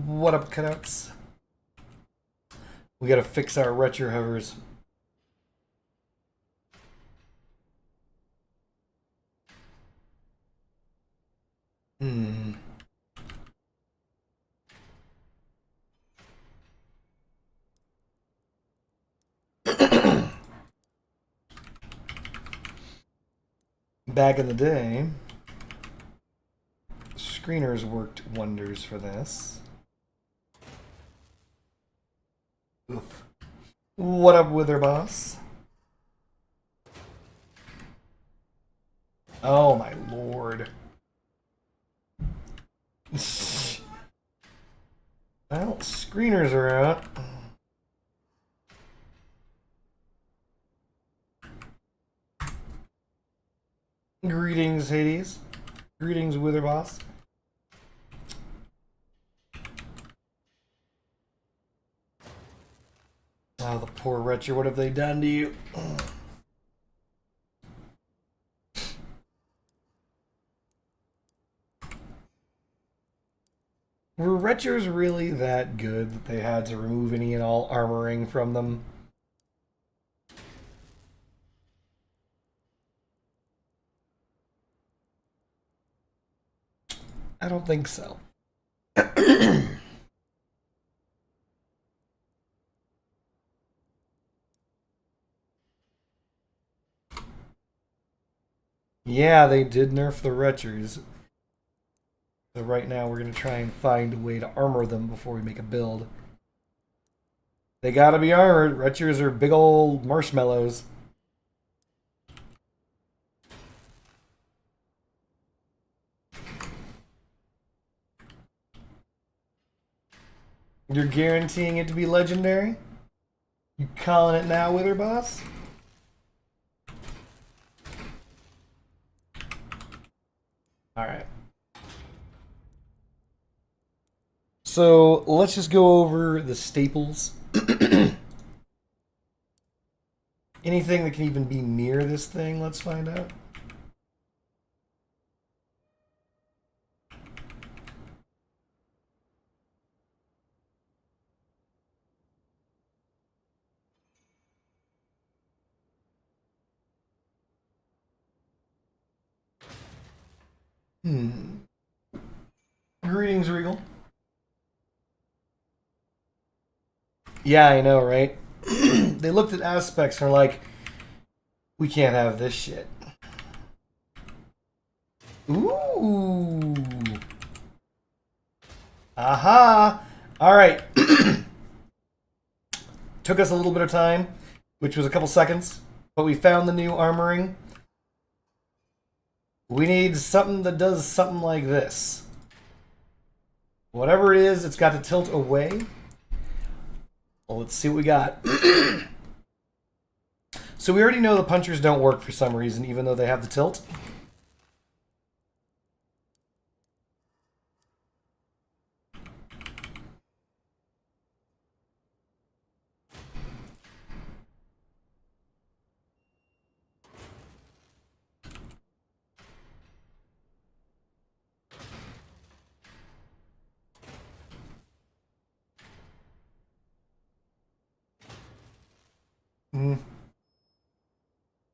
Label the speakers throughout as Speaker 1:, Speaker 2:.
Speaker 1: What up, cutouts? We gotta fix our Retcher hovers. Back in the day, screeners worked wonders for this. Oof. What up, Wither Boss? Oh my lord. Well, screeners are out. Greetings, Hades. Greetings, Wither Boss. Oh, the poor Retcher. What have they done to you? Were Retchers really that good that they had to remove any and all armoring from them? I don't think so. Yeah, they did nerf the Retchers. So right now we're going to try and find a way to armor them before we make a build. They gotta be armored. Retchers are big old marshmallows. You're guaranteeing it to be legendary? You calling it now, Wither Boss? Alright. So let's just go over the staples. Anything that can even be near this thing, let's find out. Greetings, Regal. Yeah, I know, right? They looked at aspects and are like, we can't have this shit. Ooh. Aha! Alright. Took us a little bit of time, which was a couple seconds, but we found the new armoring. We need something that does something like this. Whatever it is, it's got to tilt away. Well, let's see what we got. So we already know the punchers don't work for some reason, even though they have the tilt.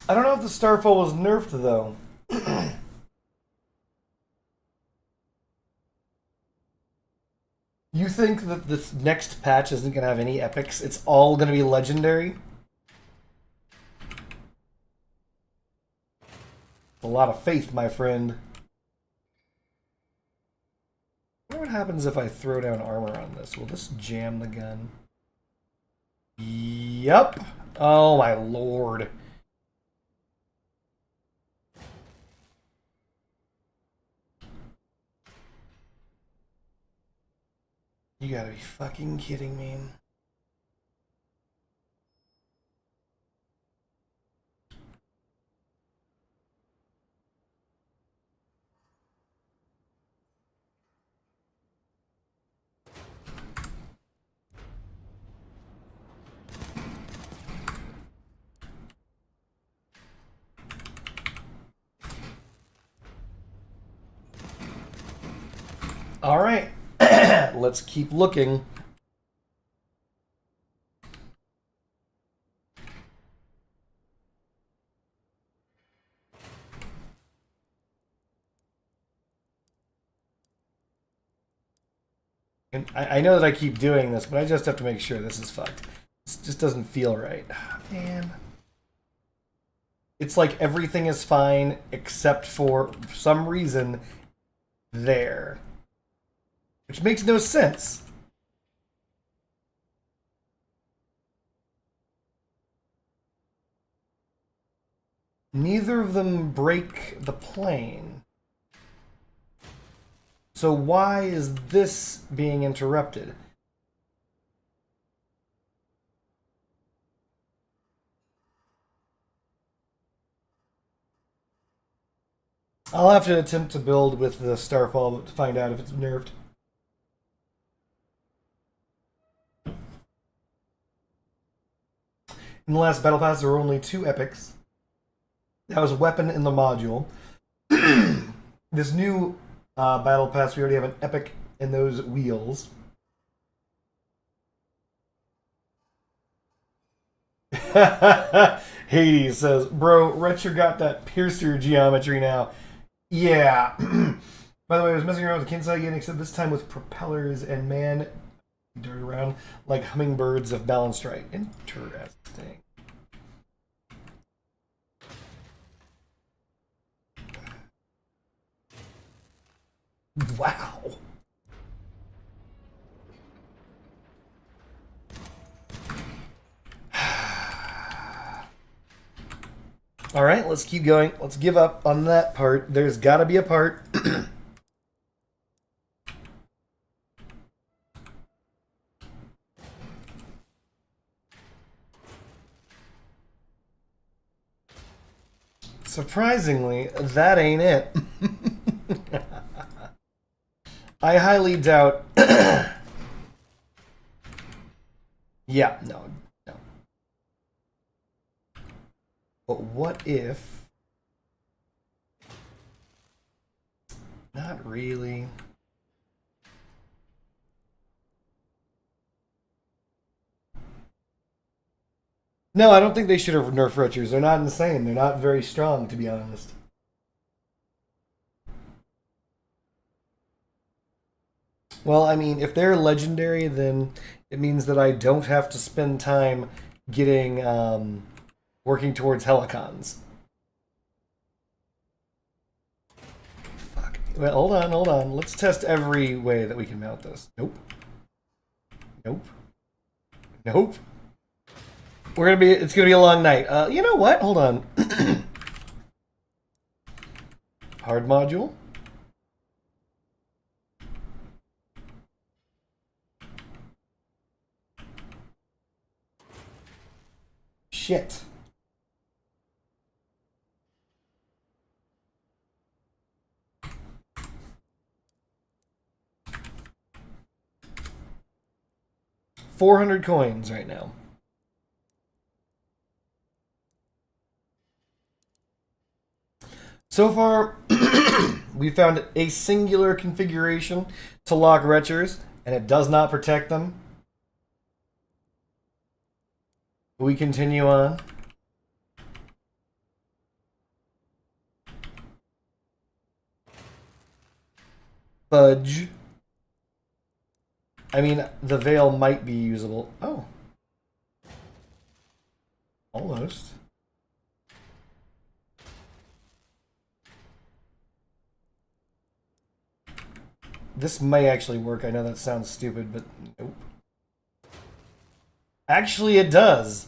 Speaker 1: I don't know if the Starfall was nerfed, though. You think that this next patch isn't going to have any epics? It's all going to be legendary? A lot of faith, my friend. I wonder what happens if I throw down armor on this. Will this jam the gun? Yup. Oh my lord. You gotta be fucking kidding me. All right. let's keep looking. And I know that I keep doing this, but I just have to make sure this is fucked. This just doesn't feel right. Man. It's like everything is fine except for some reason there. Which makes no sense. Neither of them break the plane. So why is this being interrupted? I'll have to attempt to build with the Starfall to find out if it's nerfed. In the last Battle Pass, there were only 2 epics. That was a weapon in the module. This new Battle Pass, we already have an epic in those wheels. Hades says, bro, Retcher got that piercer geometry now. Yeah. By the way, I was messing around with the Kinsai again, except this time with propellers, and man, dirt around like hummingbirds if balanced right. Interesting. Wow. All right, let's keep going. Let's give up on that part. There's got to be a part. Surprisingly, that ain't it. I highly doubt. Yeah, no. But what if... Not really. No, I don't think they should have nerfed Retchers. They're not insane. They're not very strong, to be honest. Well, I mean, if they're legendary, then it means that I don't have to spend time getting... working towards Helicons. Fuck. Well, hold on. Let's test every way that we can mount this. Nope. It's gonna be a long night. You know what? Hold on. Hard module. Shit. $400 coins right now. So far, we found a singular configuration to lock Retchers, and it does not protect them. We continue on. Fudge. I mean, the veil might be usable. Oh. Almost. This may actually work. I know that sounds stupid, but nope. Actually, it does.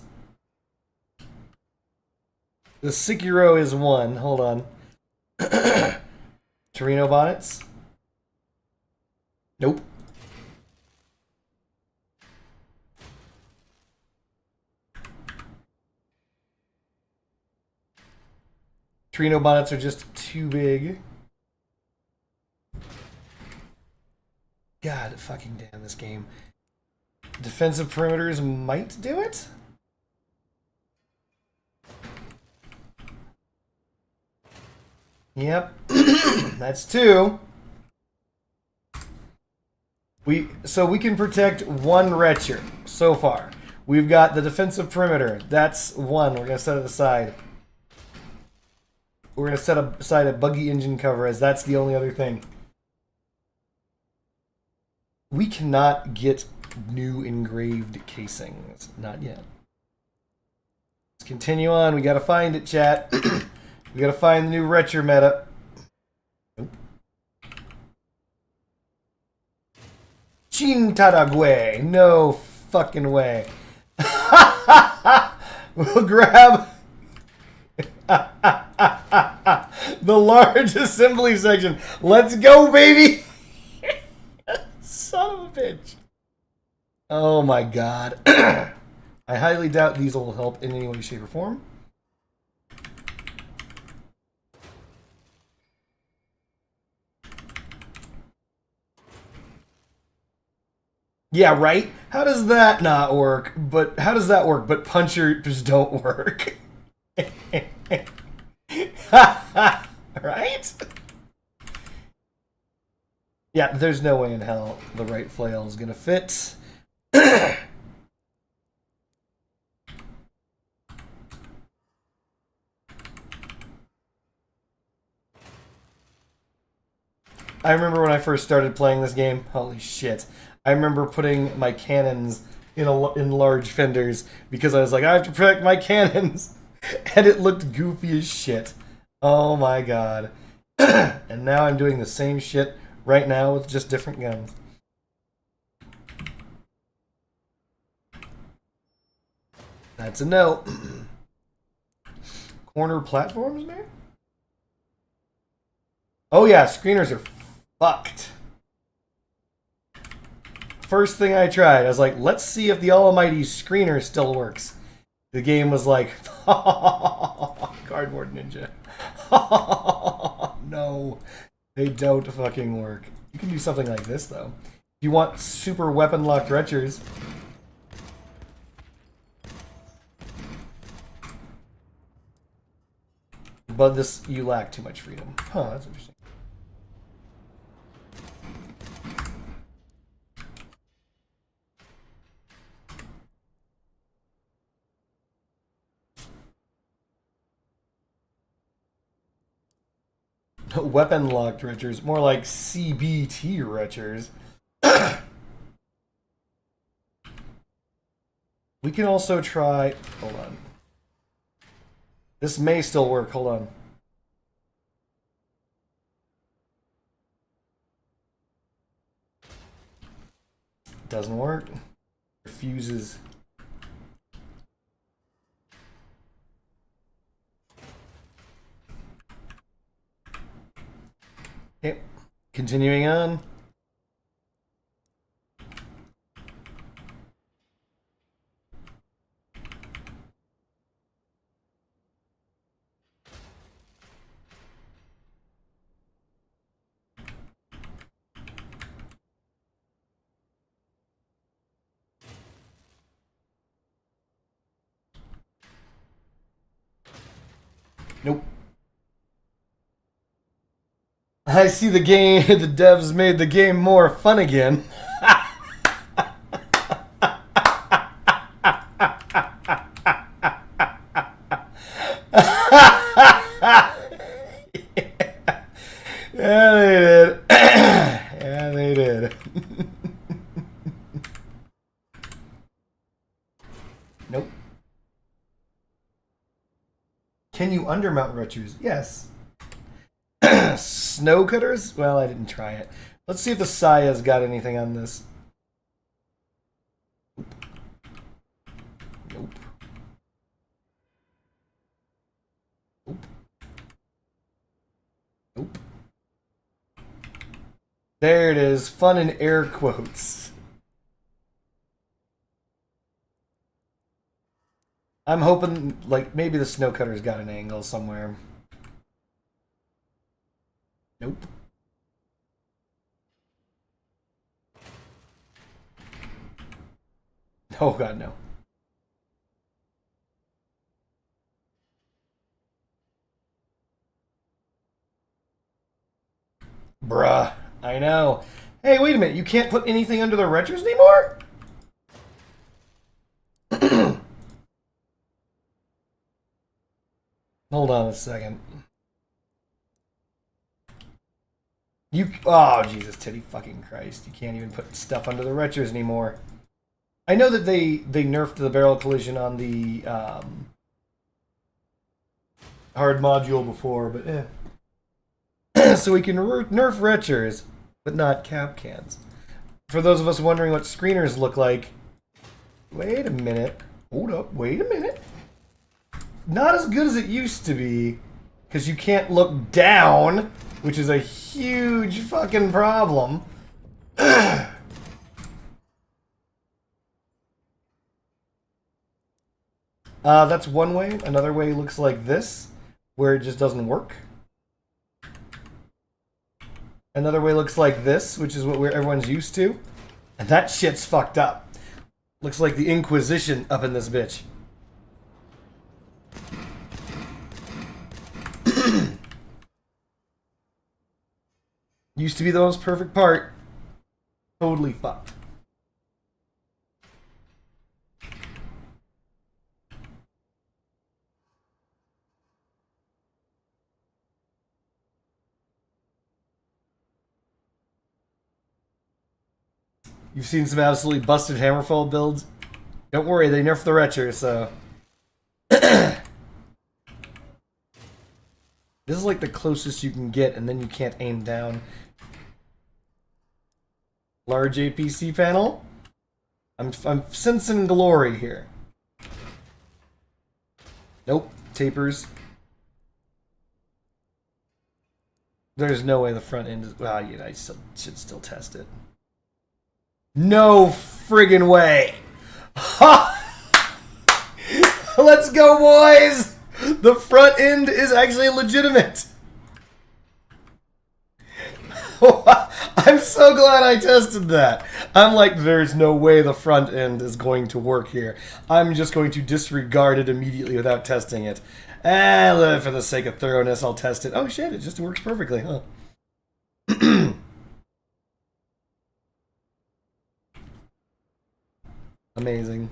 Speaker 1: The Sekiro is 1. Hold on. Torino bonnets? Nope. Torino bonnets are just too big. God fucking damn this game. Defensive perimeters might do it? Yep. That's 2. So we can protect one Retcher so far. We've got the defensive perimeter. That's one. We're gonna set it aside. We're gonna set aside a buggy engine cover as that's the only other thing. We cannot get new engraved casings. Not yet. Let's continue on. We gotta find it, chat. We gotta find the new Retcher meta. Nope. Chintarague. No fucking way. We'll grab the large assembly section. Let's go, baby! Son of a bitch. Oh my god. I highly doubt these will help in any way, shape, or form. Yeah, right? How does that not work? But how does that work? But punchers don't work. Right? Yeah, there's no way in hell the right flail is gonna fit. I remember when I first started playing this game. Holy shit! I remember putting my cannons in large fenders because I was like, I have to protect my cannons, and it looked goofy as shit. Oh my god! And now I'm doing the same shit right now with just different guns. That's a no. Corner platforms, man? Oh yeah, screeners are fucked. First thing I tried, I was like, let's see if the almighty screener still works. The game was like, cardboard ninja. No, they don't fucking work. You can do something like this, though. If you want super weapon-locked Retchers. But this, you lack too much freedom. Huh, that's interesting. Weapon locked Retchers, more like CBT Retchers. We can also try. Hold on. This may still work. Hold on. Doesn't work. Refuses. Okay. Continuing on. Nope. I see the game, the devs made the game more fun again. Yeah, they did. Yeah, they did. Nope. Can you undermount Retchers? Yes. Snow cutters? Well, I didn't try it. Let's see if the Saya's got anything on this. Nope. Nope. Nope. There it is. Fun in air quotes. I'm hoping, like, maybe the snow cutter's got an angle somewhere. Nope. Oh god, no. Bruh, I know. Hey, wait a minute. You can't put anything under the Retchers anymore? Hold on a second. Oh, Jesus, titty fucking Christ. You can't even put stuff under the Retchers anymore. I know that they nerfed the barrel collision on the hard module before, but so we can nerf Retchers, but not cap cans. For those of us wondering what screeners look like, wait a minute. Hold up, wait a minute. Not as good as it used to be, because you can't look down, which is a huge fucking problem. That's one way. Another way looks like this, where it just doesn't work. Another way looks like this, which is what everyone's used to. And that shit's fucked up. Looks like the Inquisition up in this bitch. Used to be the most perfect part. Totally fucked. You've seen some absolutely busted Hammerfall builds. Don't worry, they nerfed the Retcher, so... This is like the closest you can get, and then you can't aim down. Large APC panel. I'm sensing glory here. Nope. Tapers. There's no way the front end is... Well, yeah, I should still test it. No friggin' way! Let's go, boys! The front end is actually legitimate! I'm so glad I tested that. I'm like, there's no way the front end is going to work here. I'm just going to disregard it immediately without testing it. And for the sake of thoroughness, I'll test it. Oh shit, it just works perfectly, huh? Amazing.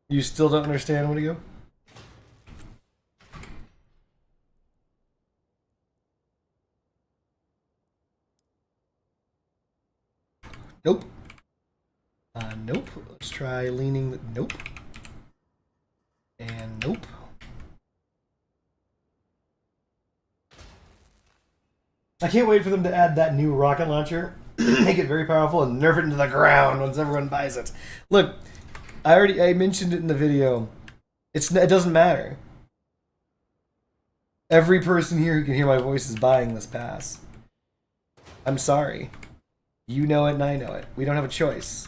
Speaker 1: You still don't understand, where to go? Nope. Nope. Let's try leaning. Nope. And nope. I can't wait for them to add that new rocket launcher, make it very powerful, and nerf it into the ground once everyone buys it. Look, I mentioned it in the video. It doesn't matter. Every person here who can hear my voice is buying this pass. I'm sorry. You know it and I know it. We don't have a choice.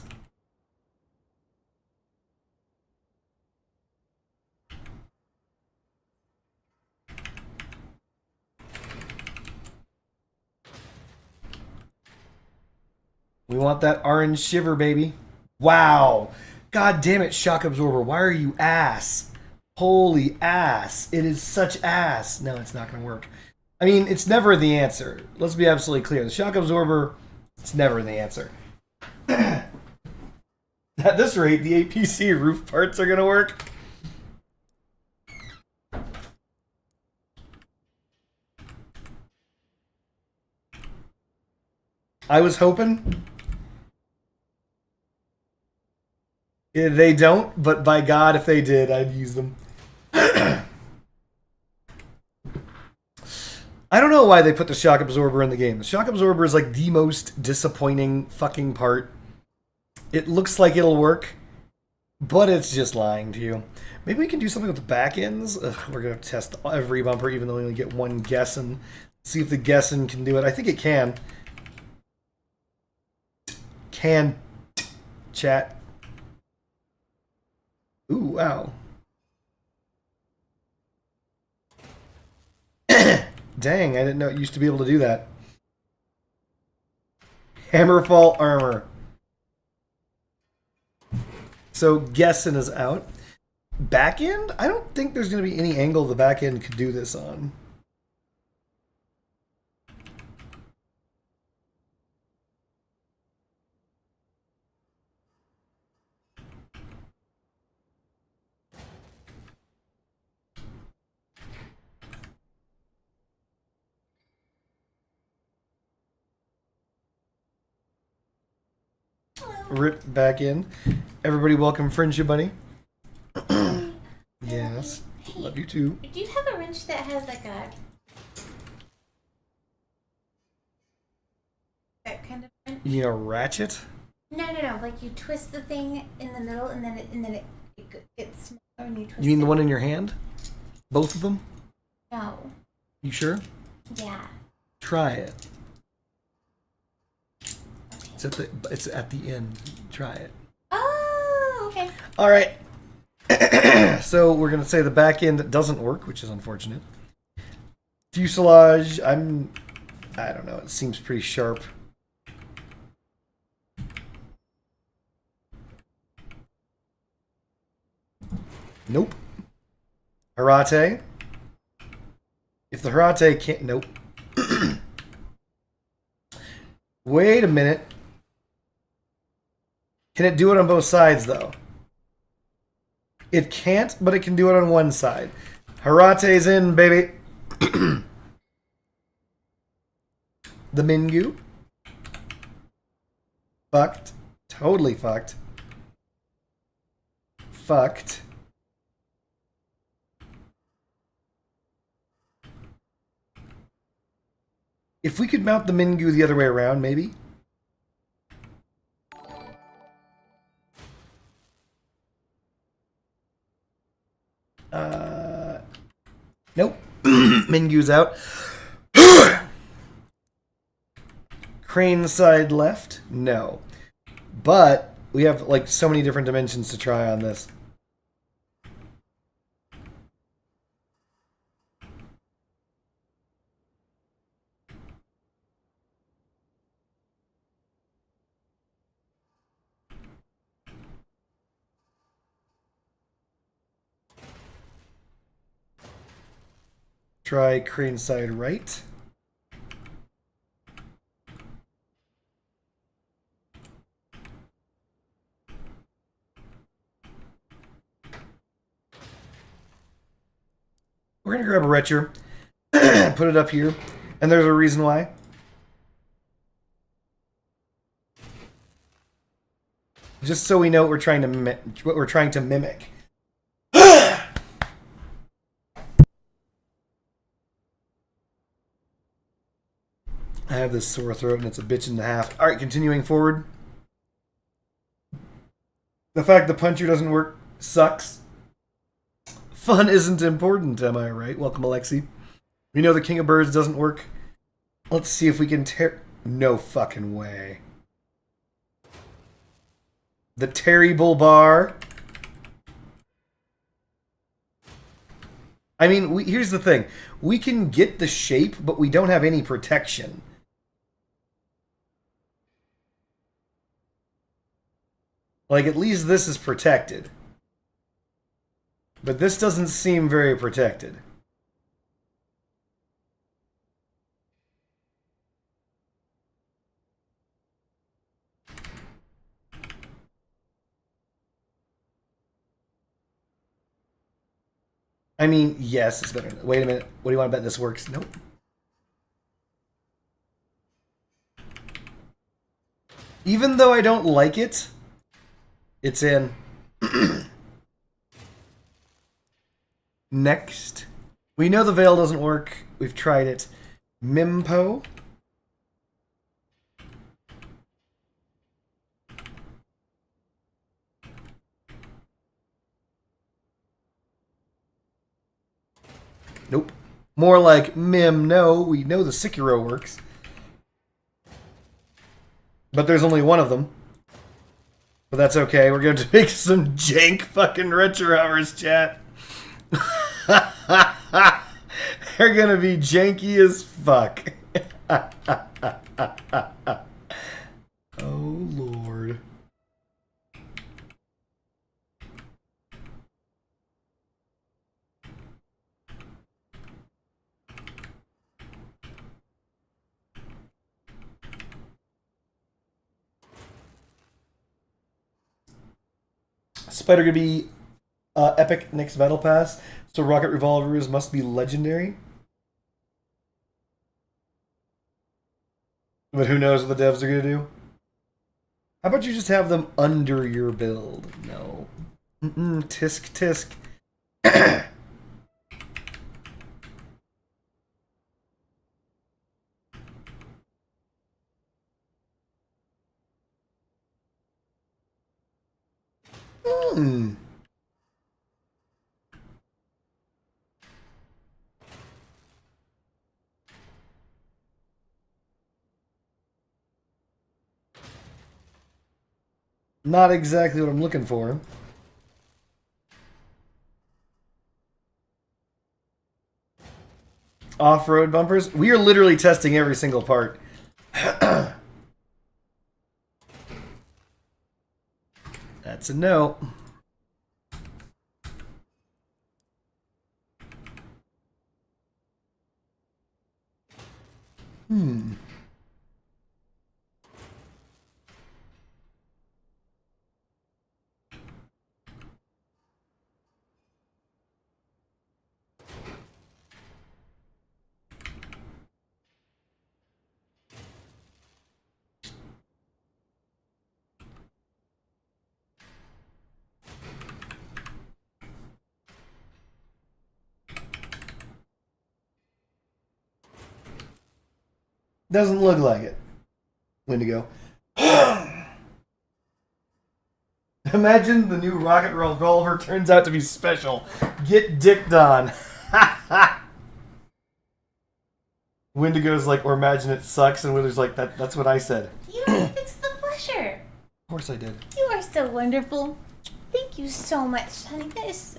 Speaker 1: We want that orange shiver, baby. Wow. God damn it, Shock Absorber. Why are you ass? Holy ass. It is such ass. No, it's not going to work. I mean, it's never the answer. Let's be absolutely clear. The Shock Absorber, it's never the answer. At this rate, the APC roof parts are going to work. I was hoping. They don't, but by God, if they did, I'd use them. I don't know why they put the Shock Absorber in the game. The Shock Absorber is like the most disappointing fucking part. It looks like it'll work, but it's just lying to you. Maybe we can do something with the back ends. Ugh, we're going to test every bumper, even though we only get one guessing. See if the guessing can do it. I think it can. Chat. Ooh, wow. Dang, I didn't know it used to be able to do that. Hammerfall armor. So Gessen is out. back end? I don't think there's going to be any angle the back end could do this on. Rip back in. Everybody welcome Friendship Bunny. Yes.
Speaker 2: Hey,
Speaker 1: love you too.
Speaker 2: Do you have a wrench that has like a... that kind of wrench?
Speaker 1: You know, ratchet?
Speaker 2: No. Like you twist the thing in the middle and then it gets smaller and you twist
Speaker 1: You mean
Speaker 2: it.
Speaker 1: the one in your hand? Both of them?
Speaker 2: No.
Speaker 1: You sure?
Speaker 2: Yeah.
Speaker 1: Try it.
Speaker 2: Okay.
Speaker 1: It's at the end. Try it.
Speaker 2: Oh, okay.
Speaker 1: All right. So we're gonna say the back end doesn't work, which is unfortunate. Fuselage, I don't know. It seems pretty sharp. Nope. Harate. If the Harate can't, nope. Wait a minute. Can it do it on both sides, though? It can't, but it can do it on one side. Harate's in, baby. The Mingu. Fucked. Totally fucked. Fucked. If we could mount the Mingu the other way around, maybe? Nope. Mingu's out. Crane side left? No. But we have like so many different dimensions to try on this. Try crane side right. We're going to grab a Retcher, put it up here, and there's a reason why. Just so we know what we're trying to mimic. I have this sore throat and it's a bitch and a half. All right, continuing forward. The fact the puncher doesn't work sucks. Fun isn't important, am I right? Welcome, Alexi. We know the King of Birds doesn't work. Let's see if we can tear... No fucking way. The Terry Bull Bar. I mean, here's the thing. We can get the shape, but we don't have any protection. Like, at least this is protected. But this doesn't seem very protected. I mean, yes, it's better. Wait a minute. What do you want to bet this works? Nope. Even though I don't like it, it's in. Next. We know the veil doesn't work. We've tried it. Mimpo. Nope. More like Mim, no. We know the Sekiro works. But there's only one of them. But that's okay. We're going to make some jank fucking retro hours, chat. They're going to be janky as fuck. Oh, Lord. Spider gonna be epic next battle pass, so rocket revolvers must be legendary. But who knows what the devs are gonna do? How about you just have them under your build? No. Tisk tisk. Not exactly what I'm looking for. Off-road bumpers? We are literally testing every single part. That's a no. Doesn't look like it. Wendigo. Imagine the new rocket revolver turns out to be special. Get dicked on. Wendigo's like, or imagine it sucks, and Wendigo's like, that's what I said.
Speaker 2: You don't fix the flusher.
Speaker 1: Of course I did.
Speaker 2: You are so wonderful. Thank you so much, honey. That is.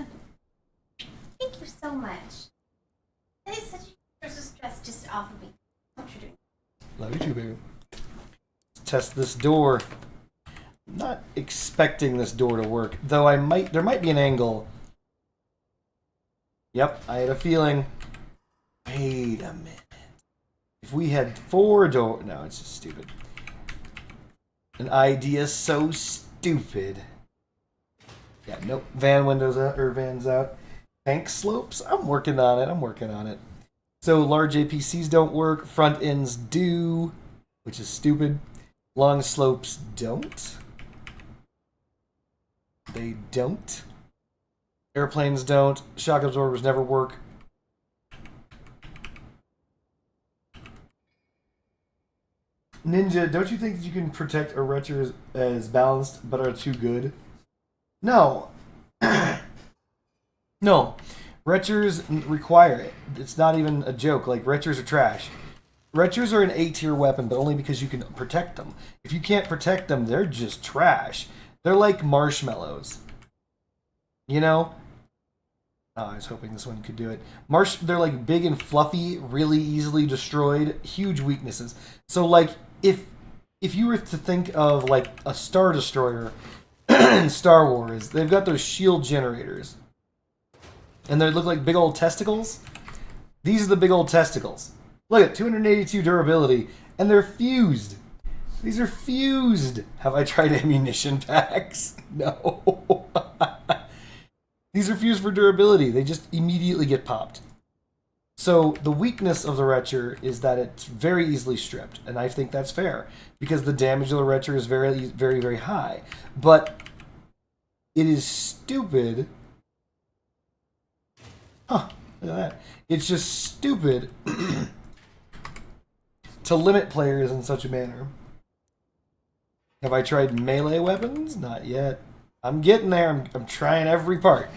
Speaker 2: Thank you so much. That is such a source of stress just off of me. What you're doing.
Speaker 1: Love you too, baby. Let's test this door. I'm not expecting this door to work, though there might be an angle. Yep, I had a feeling. Wait a minute. If we had 4 doors... No, it's just stupid. An idea so stupid. Yeah, nope. Van windows out, or vans out. Tank slopes? I'm working on it. So large APCs don't work. Front ends do, which is stupid. Long slopes don't. They don't. Airplanes don't. Shock absorbers never work. Ninja, don't you think that you can protect a Retcher as balanced but are too good? No. No. Retchers require it. It's not even a joke. Like, Retchers are trash. Retchers are an A-tier weapon, but only because you can protect them. If you can't protect them, they're just trash. They're like marshmallows. You know? Oh, I was hoping this one could do it. They're like big and fluffy, really easily destroyed, huge weaknesses. So like if you were to think of like a Star Destroyer in Star Wars, they've got those shield generators. And they look like big old testicles. These are the big old testicles. Look at 282 durability, and they're fused. These are fused. Have I tried ammunition packs? No. These are fused for durability. They just immediately get popped. So the weakness of the Retcher is that it's very easily stripped, and I think that's fair because the damage of the Retcher is very, very, very high. But it is stupid. Huh, look at that. It's just stupid to limit players in such a manner. Have I tried melee weapons? Not yet. I'm getting there. I'm trying every part.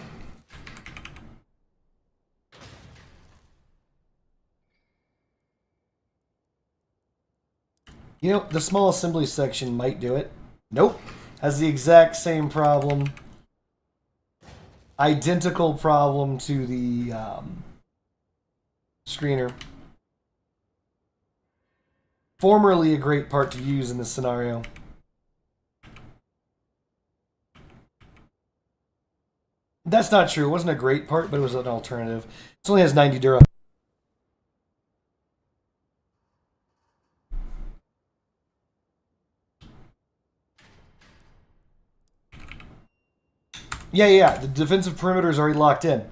Speaker 1: You know, the small assembly section might do it. Nope. Has the exact same problem. Identical problem to the screener. Formerly a great part to use in this scenario. That's not true. It wasn't a great part, but it was an alternative. It only has 90 dura. Yeah. The defensive perimeter is already locked in.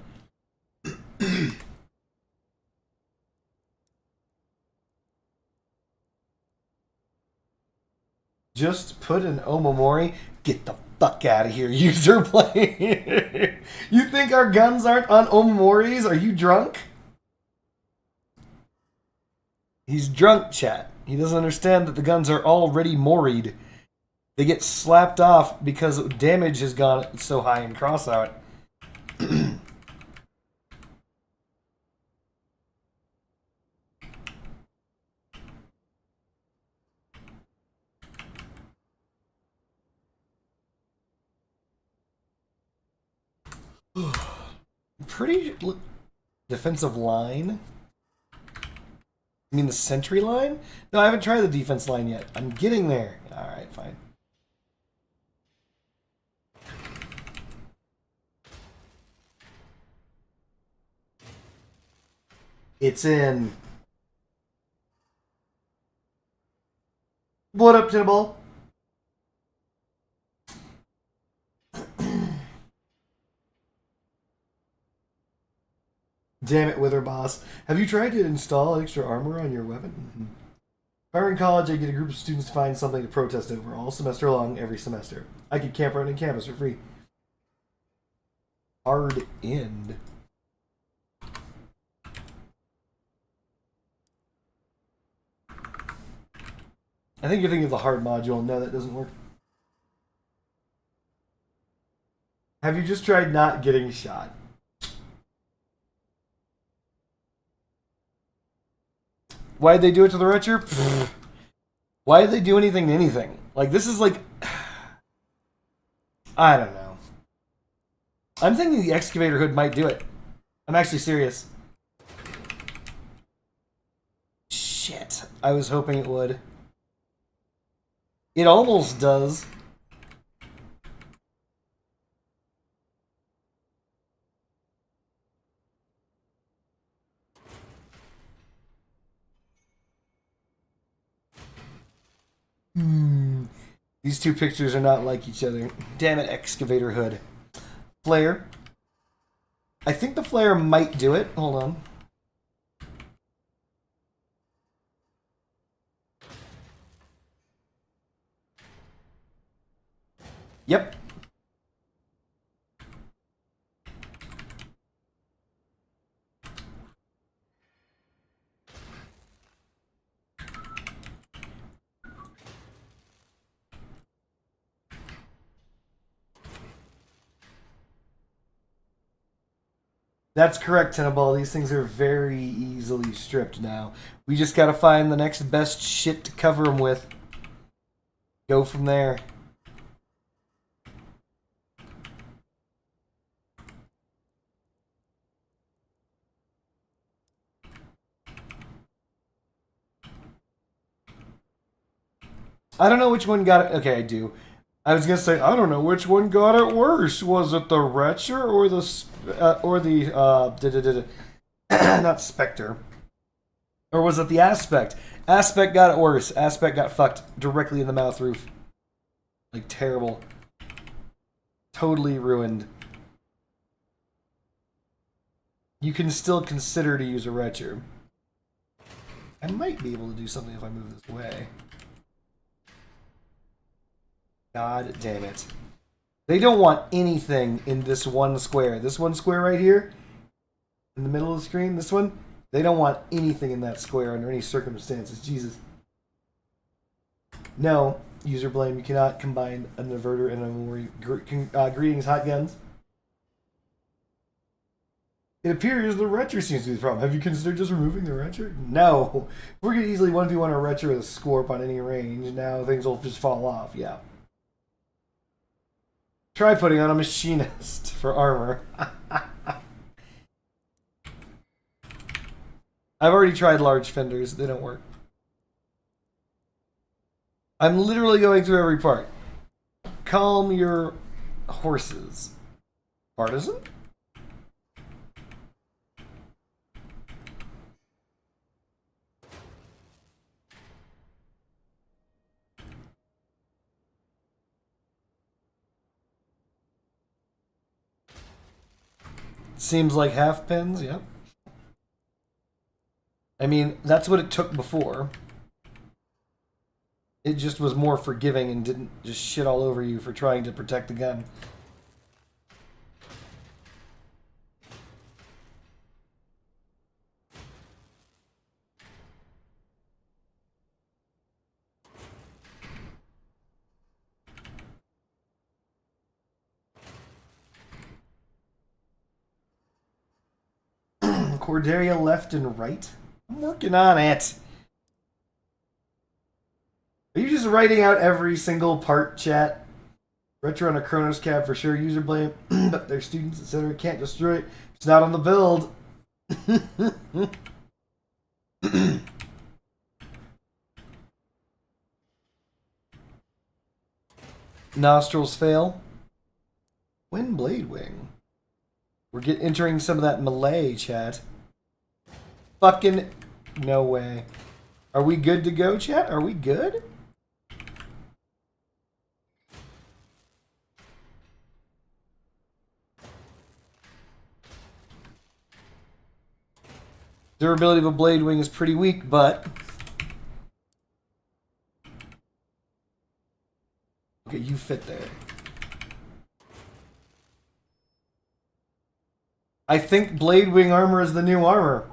Speaker 1: Just put an Omamori. Get the fuck out of here, user play. You think our guns aren't on Omamoris? Are you drunk? He's drunk, chat. He doesn't understand that the guns are already moried. They get slapped off because damage has gone so high in crossout. Pretty defensive line. You mean the sentry line? No, I haven't tried the defense line yet. I'm getting there. All right, fine. It's in. What up, Tinnaball? Damn it, Wither Boss. Have you tried to install extra armor on your weapon? Mm-hmm. If I were in college, I'd get a group of students to find something to protest over all semester long, every semester. I could camp around in campus for free. Hard end. I think you're thinking of the hard module. No, that doesn't work. Have you just tried not getting shot? Why'd they do it to the Retcher? Why did they do anything to anything? Like, this is like... I don't know. I'm thinking the excavator hood might do it. I'm actually serious. Shit. I was hoping it would. It almost does. These two pictures are not like each other. Damn it, excavator hood. Flare. I think the flare might do it. Hold on. Yep. That's correct, Tenable. These things are very easily stripped now. We just gotta find the next best shit to cover them with. Go from there. I don't know which one got it. Okay, I do. I was gonna say I don't know which one got it worse. Was it the Retcher or the not Spectre, or was it the Aspect? Aspect got it worse. Aspect got fucked directly in the mouth roof, like terrible, totally ruined. You can still consider to use a Retcher. I might be able to do something if I move this way. God damn it. They don't want anything in this one square. This one square right here, in the middle of the screen, this one, they don't want anything in that square under any circumstances. Jesus. No, user blame. You cannot combine an inverter and a memory. Greetings, hot guns. It appears the Retcher seems to be the problem. Have you considered just removing the Retcher? No. We're going to easily 1v1 a Retcher with a Scorp on any range. Now things will just fall off. Yeah. Try putting on a machinist for armor. I've already tried large fenders. They don't work. I'm literally going through every part. Calm your horses. Partisan? Seems like half pins, yep. I mean, that's what it took before. It just was more forgiving and didn't just shit all over you for trying to protect the gun. Cordelia left and right? I'm working on it. Are you just writing out every single part, chat? Retcher on a Chronos cab for sure. User blame, but their students, etc. Can't destroy it. It's not on the build. Nostrils fail. Twin blade wing. We're entering some of that Malay, chat. Fucking no way. Are we good to go, chat? Are we good? Durability of a blade wing is pretty weak, but... Okay, you fit there. I think blade wing armor is the new armor.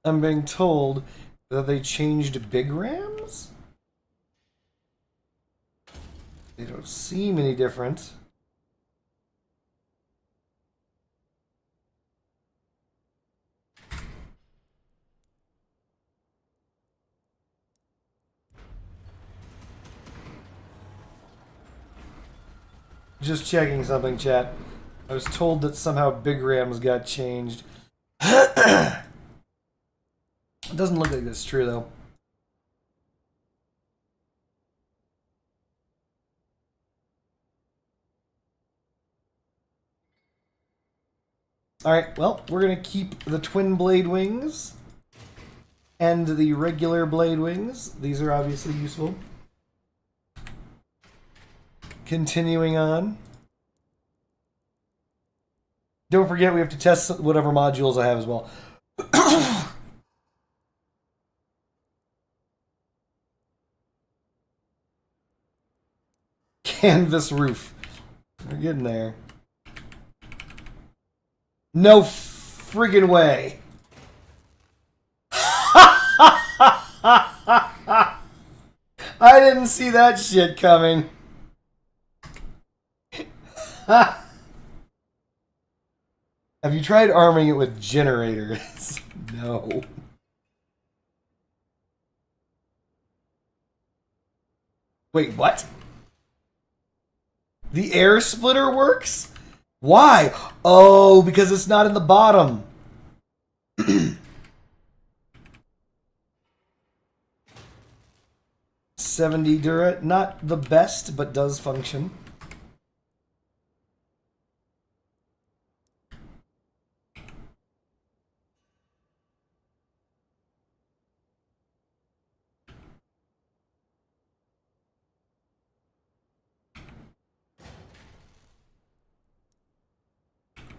Speaker 1: I'm being told that they changed big rams? They don't seem any different. Just checking something, chat. I was told that somehow big rams got changed. It doesn't look like that's true, though. Alright, well, we're going to keep the twin blade wings and the regular blade wings. These are obviously useful. Continuing on. Don't forget we have to test whatever modules I have as well. Canvas roof. We're getting there. No friggin' way. I didn't see that shit coming. Have you tried arming it with generators? No. Wait, what? The air splitter works? Why? Oh, because it's not in the bottom. 70 Dura. Not the best, but does function.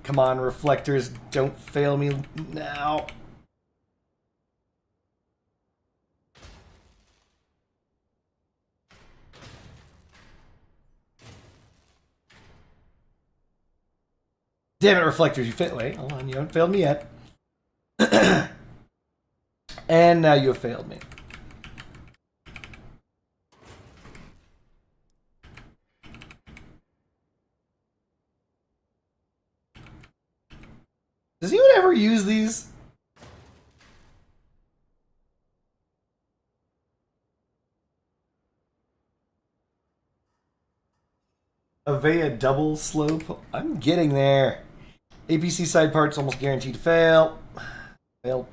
Speaker 1: Come on, reflectors, don't fail me now. Damn it, reflectors, you failed. Wait, hold on, you haven't failed me yet. And now you have failed me. Does anyone ever use these? Avea double slope. I'm getting there. APC side parts almost guaranteed to fail. Fail.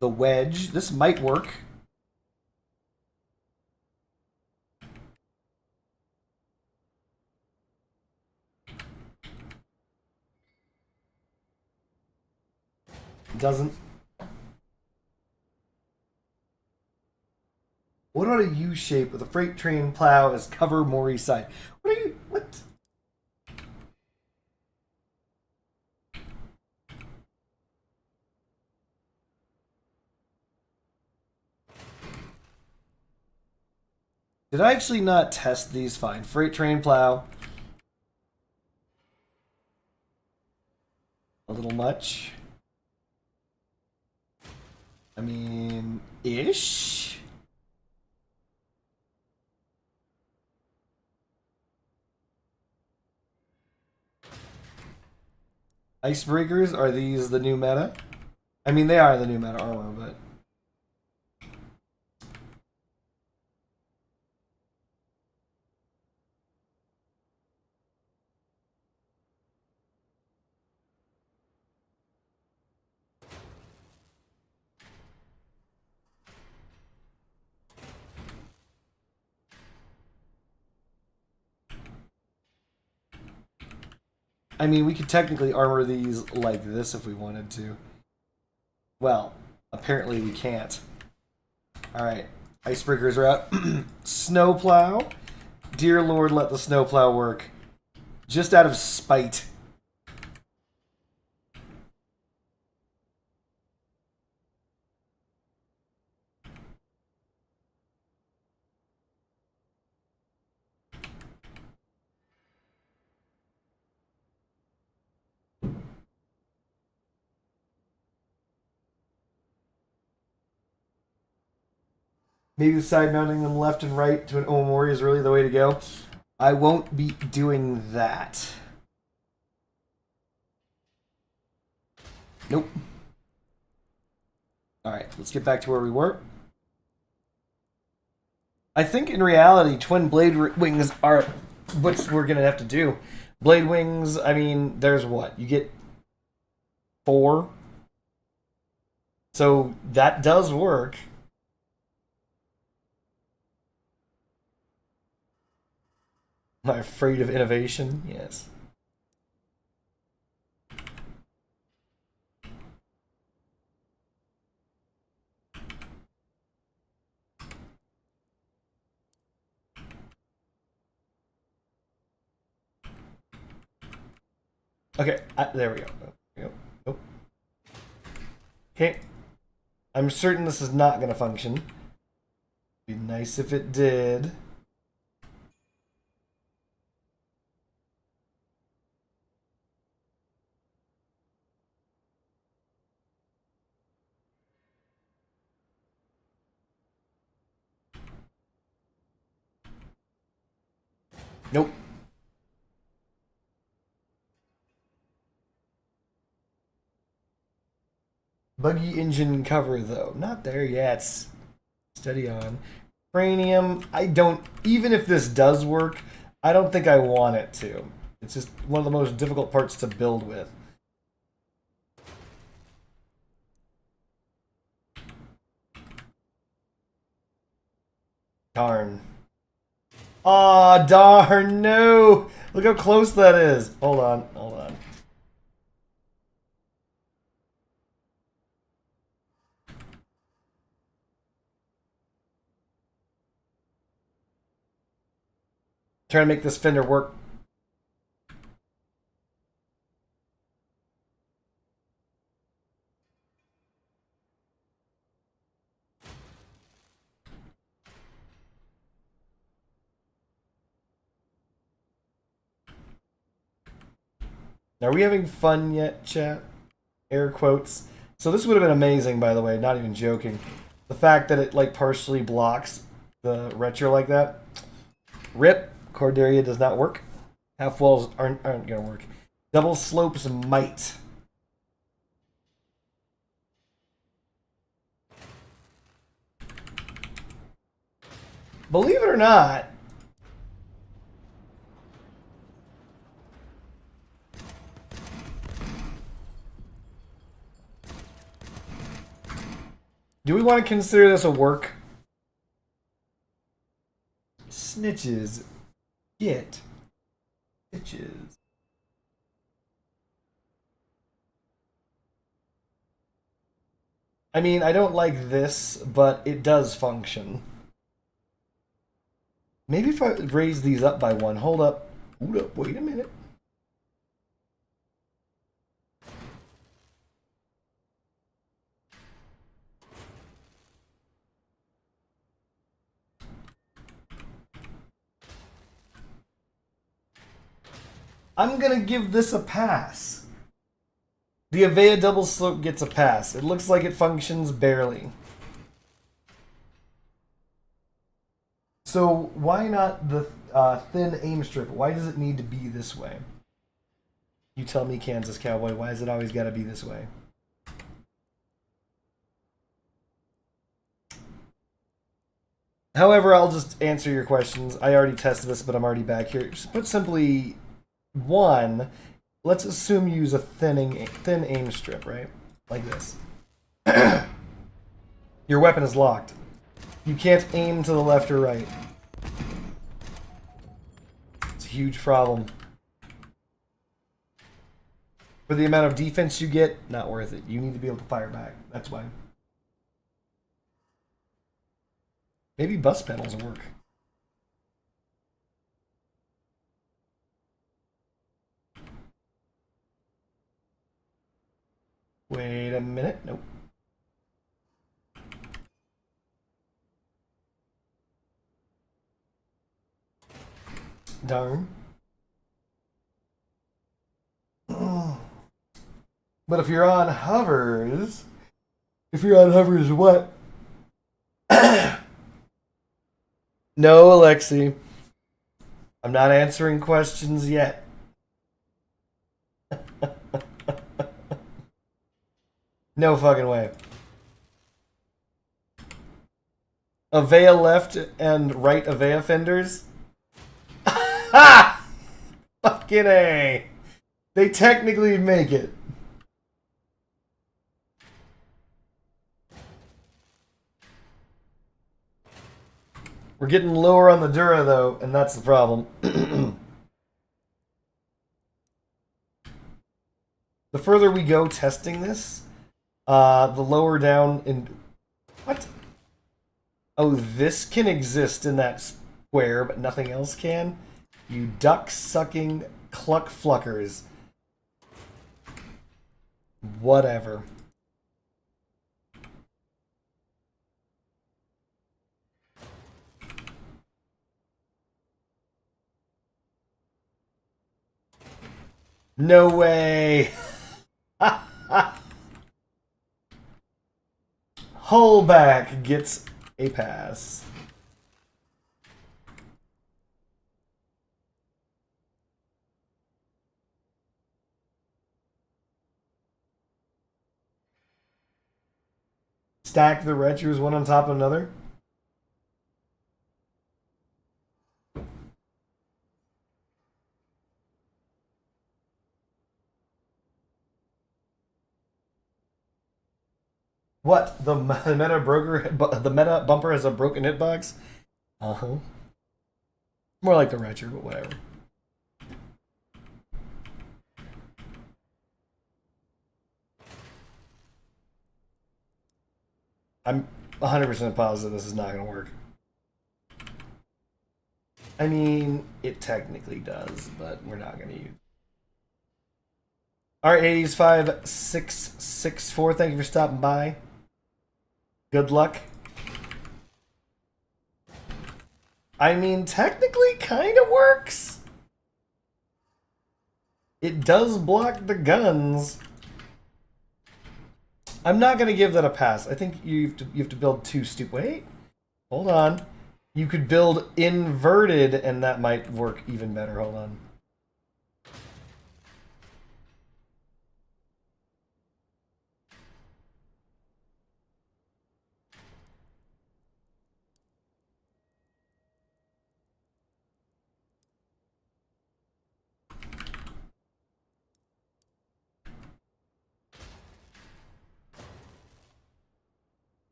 Speaker 1: The wedge. This might work. doesn't. What about a U shape with a freight train plow as cover more east side? What are you? What? Did I actually not test these fine? Freight train plow. A little much. I mean, ish. Icebreakers, are these the new meta? I mean, they are the new meta armor, but... I mean, we could technically armor these like this if we wanted to. Well, apparently we can't. Alright, icebreakers are out. Snowplow. Dear Lord, let the snowplow work. Just out of spite. Maybe side mounting them left and right to an Omori is really the way to go. I won't be doing that. Nope. Alright, let's get back to where we were. I think in reality, twin blade wings are what we're going to have to do. Blade wings, I mean, there's what? You get 4. So that does work. Am I afraid of innovation? Yes. Okay, there we go. Nope. Okay. I'm certain this is not going to function. Be nice if it did. Nope. Buggy engine cover, though. Not there yet. Steady on. Cranium, I don't... Even if this does work, I don't think I want it to. It's just one of the most difficult parts to build with. Darn. Aw, darn, no! Look how close that is. Hold on. Trying to make this fender work. Are we having fun yet, chat? Air quotes. So this would have been amazing, by the way, not even joking. The fact that it, like, partially blocks the Retcher like that. Rip. Cordelia does not work. Half walls aren't going to work. Double slopes might. Believe it or not, do we want to consider this a work? Snitches get stitches. I mean, I don't like this, but it does function. Maybe if I raise these up by one. Hold up. Hold up. Wait a minute. I'm gonna give this a pass. The Avea double slope gets a pass. It looks like it functions barely. So why not the thin aim strip? Why does it need to be this way? You tell me, Kansas Cowboy. Why has it always got to be this way? However, I'll just answer your questions. I already tested this, but I'm already back here. Just put simply, one, let's assume you use a thin aim strip, right? Like this. Your weapon is locked. You can't aim to the left or right. It's a huge problem. For the amount of defense you get, not worth it. You need to be able to fire back. That's why. Maybe bus panels work. Wait a minute. Nope. Darn. But if you're on hovers, what? No, Alexi. I'm not answering questions yet. No fucking way. Avea left and right Avea fenders? Ha! Fucking A. They technically make it. We're getting lower on the Dura, though, and that's the problem. The further we go testing this, the lower down in... What? Oh, this can exist in that square, but nothing else can? You duck-sucking cluck-fluckers. Whatever. No way! Hullback gets a pass. Stack the Retchers one on top of another. What? The meta bumper has a broken hitbox? Uh-huh. More like the Retcher, but whatever. I'm 100% positive this is not going to work. I mean, it technically does, but we're not going to use it. Alright, 80s 5664, thank you for stopping by. Good luck. I mean, technically kind of works. It does block the guns. I'm not going to give that a pass. I think you have to build two Wait. Hold on. You could build inverted, and that might work even better. Hold on.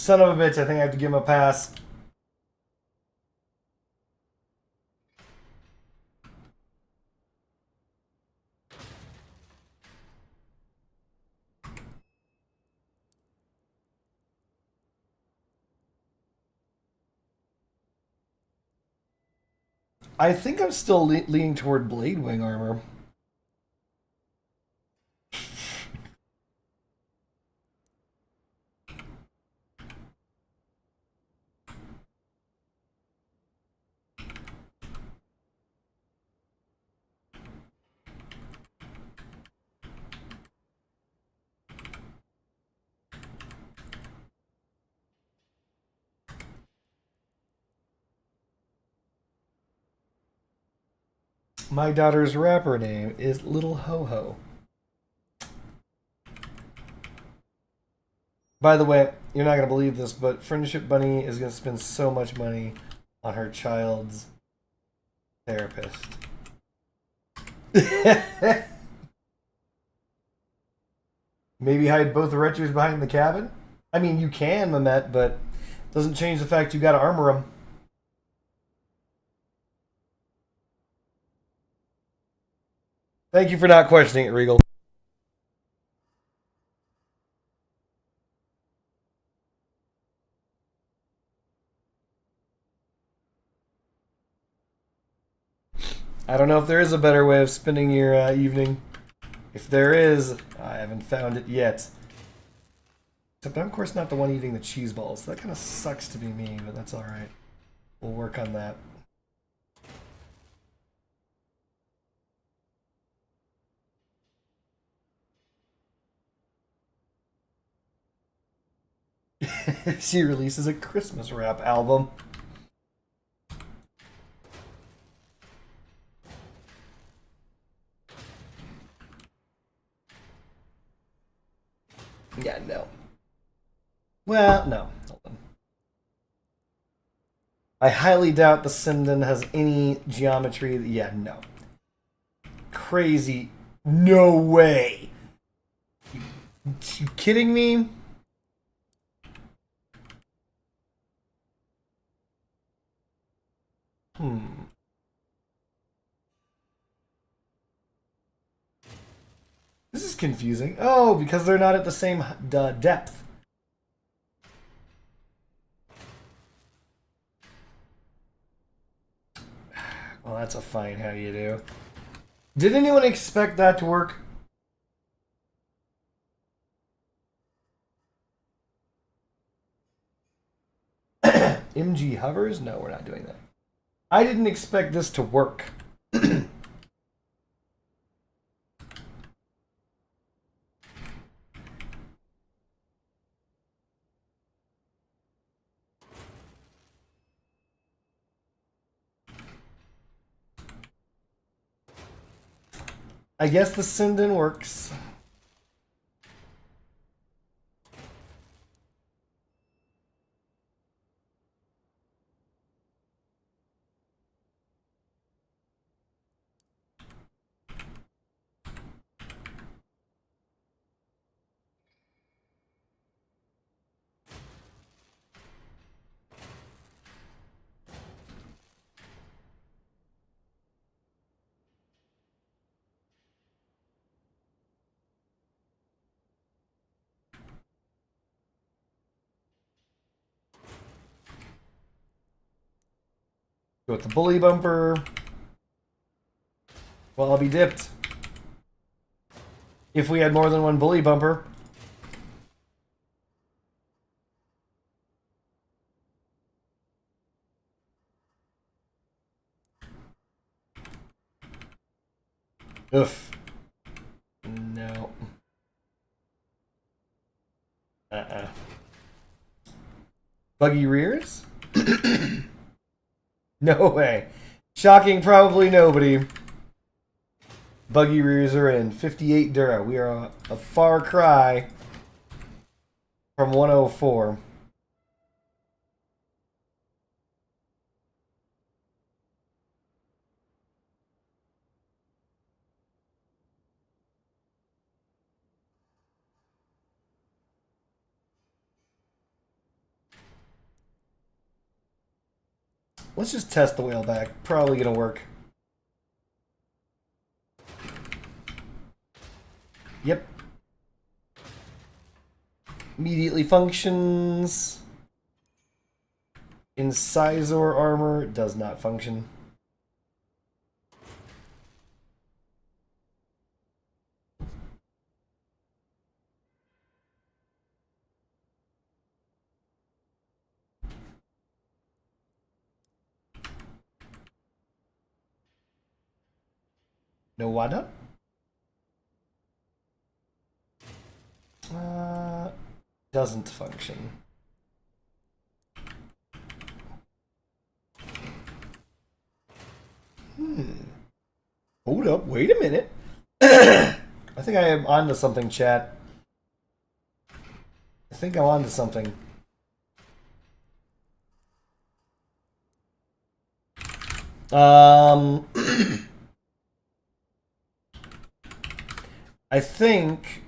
Speaker 1: Son of a bitch, I think I have to give him a pass. I think I'm still leaning toward Blade Wing armor. My daughter's rapper name is Little Ho Ho. By the way, you're not going to believe this, but Friendship Bunny is going to spend so much money on her child's therapist. Maybe hide both the Retchers behind the cabin? I mean, you can, Mamet, but doesn't change the fact you got to armor them. Thank you for not questioning it, Regal. I don't know if there is a better way of spending your evening. If there is, I haven't found it yet. Except I'm, of course, not the one eating the cheese balls. That kind of sucks to be me, but that's alright. We'll work on that. She releases a Christmas rap album. Yeah, no. Well, no. Hold on. I highly doubt the Sinden has any geometry. Yeah, no. Crazy. No way. You kidding me? This is confusing. Oh, because they're not at the same depth. Well, that's a fine how you do. Did anyone expect that to work? MG hovers? No, we're not doing that. I didn't expect this to work. I guess the Sinden works. Go with the bully bumper. Well, I'll be dipped. If we had more than one bully bumper. Oof. No. Buggy rears? No way. Shocking, probably nobody. Buggy rears are in. 58 Dura. We are a far cry from 104. Let's just test the whale back. Probably gonna work. Yep. Immediately functions. Incisor armor does not function. No wada? Doesn't function. Hold up, wait a minute. I think I am onto something, chat. I think I'm onto something. I think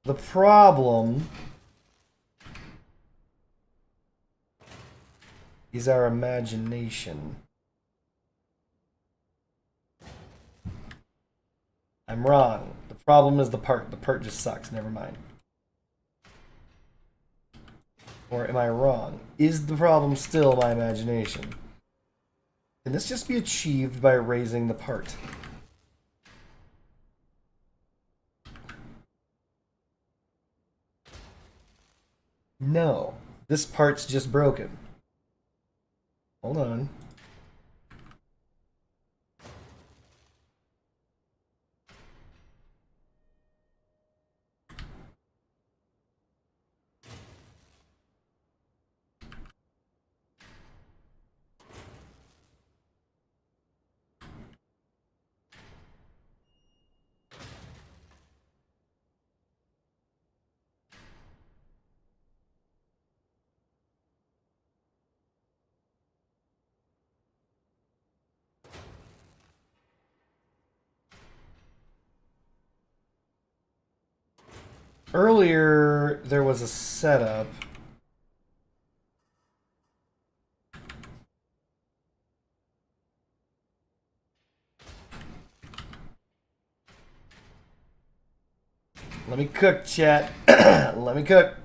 Speaker 1: the problem is our imagination. I'm wrong. The problem is the part. The part just sucks. Never mind. Or am I wrong? Is the problem still my imagination? Can this just be achieved by raising the part? No. This part's just broken. Hold on. Earlier, there was a setup. Let me cook, chat. Let me cook.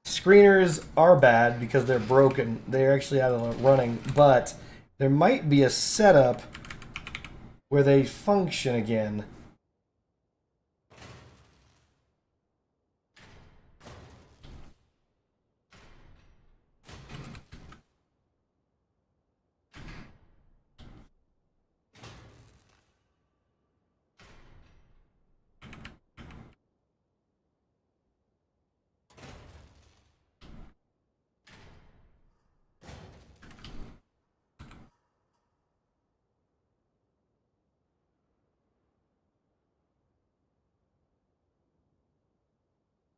Speaker 1: Screeners are bad because they're broken. They're actually out of running, but there might be a setup where they function again.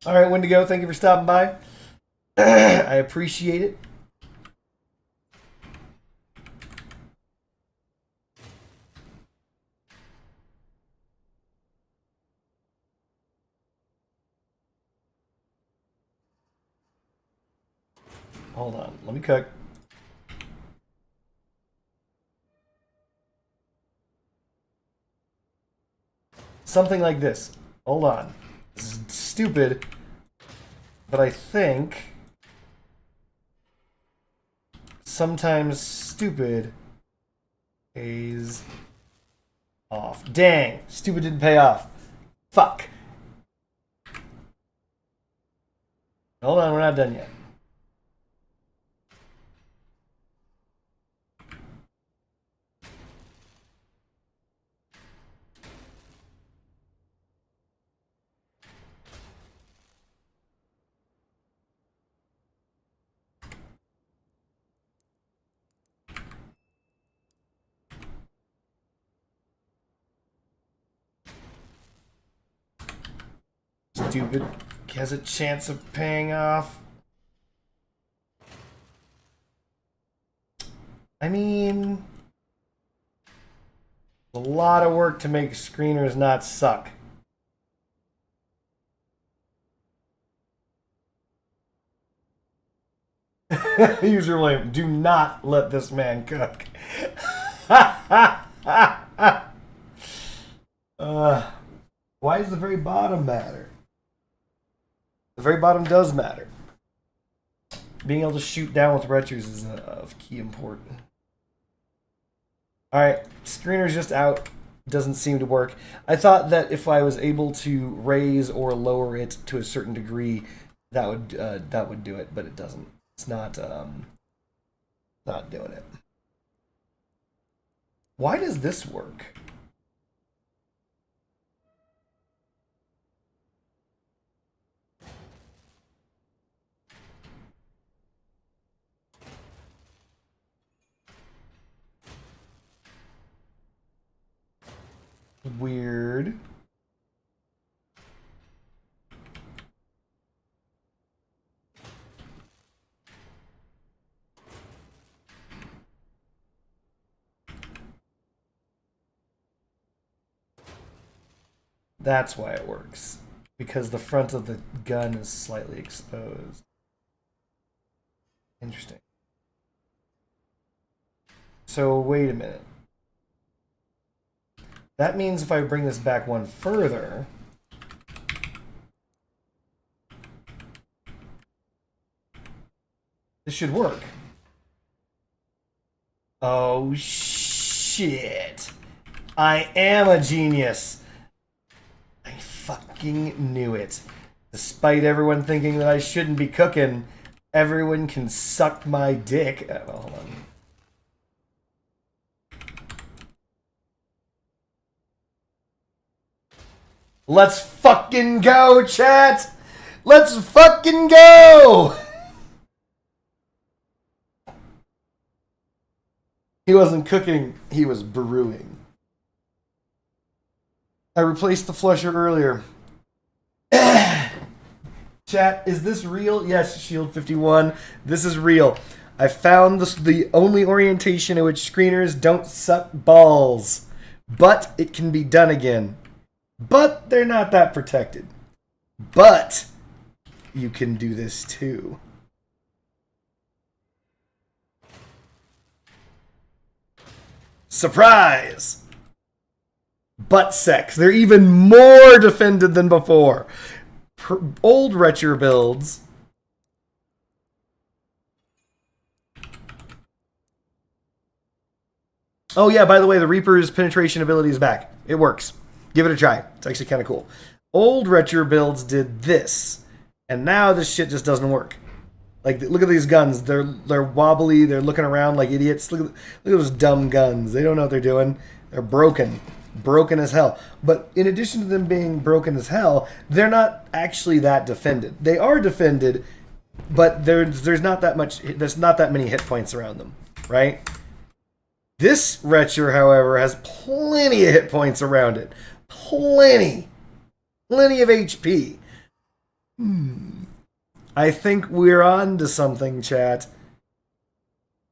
Speaker 1: All right, Wendigo, thank you for stopping by. I appreciate it. Hold on, let me cook. Something like this. Hold on. This is stupid, but I think sometimes stupid pays off. Dang, stupid didn't pay off. Fuck. Hold on, we're not done yet. Stupid has a chance of paying off. I mean, a lot of work to make screeners not suck. User blame. Do not let this man cook. Why does the very bottom matter? The very bottom does matter. Being able to shoot down with Retchers is of key importance. Alright, screener's just out. Doesn't seem to work. I thought that if I was able to raise or lower it to a certain degree, that would do it, but it doesn't. It's not doing it. Why does this work? Weird. That's why it works. Because the front of the gun is slightly exposed. Interesting. So, wait a minute. That means if I bring this back one further, this should work. Oh, shit. I am a genius. I fucking knew it. Despite everyone thinking that I shouldn't be cooking, everyone can suck my dick. Well, hold on. Let's fucking go, chat! Let's fucking go! He wasn't cooking, he was brewing. I replaced the flusher earlier. Chat, is this real? Yes, Shield 51. This is real. I found the only orientation in which screeners don't suck balls. But it can be done again. But they're not that protected. But you can do this too. Surprise! Butt sex. They're even more defended than before. Old Retcher builds. Oh yeah, by the way, the Reaper's penetration ability is back. It works. Give it a try. It's actually kind of cool. Old Retcher builds did this, and now this shit just doesn't work. Like, look at these guns. They're wobbly. They're looking around like idiots. Look at those dumb guns. They don't know what they're doing. They're broken. Broken as hell. But in addition to them being broken as hell, they're not actually that defended. They are defended, but there's not that much. There's not that many hit points around them, right? This Retcher, however, has plenty of hit points around it. Plenty of HP. I think we're on to something, chat.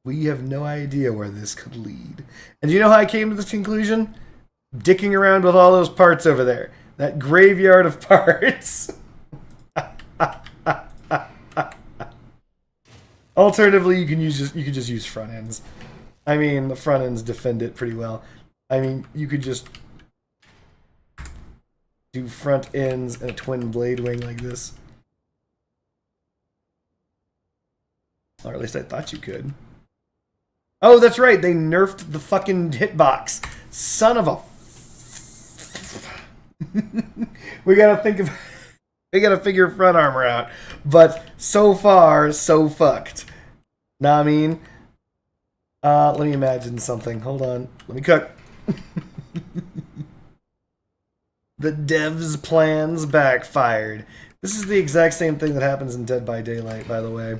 Speaker 1: We have no idea where this could lead. And do you know how I came to this conclusion? Dicking around with all those parts over there. That graveyard of parts. Alternatively, you could just use front ends. I mean, the front ends defend it pretty well. I mean, you could just do front ends and a twin blade wing like this. Or at least I thought you could. Oh, that's right. They nerfed the fucking hitbox. Son of a... We gotta figure front armor out. But so far, so fucked. Know what I mean? Let me imagine something. Hold on. Let me cook. The devs' plans backfired. This is the exact same thing that happens in Dead by Daylight, by the way.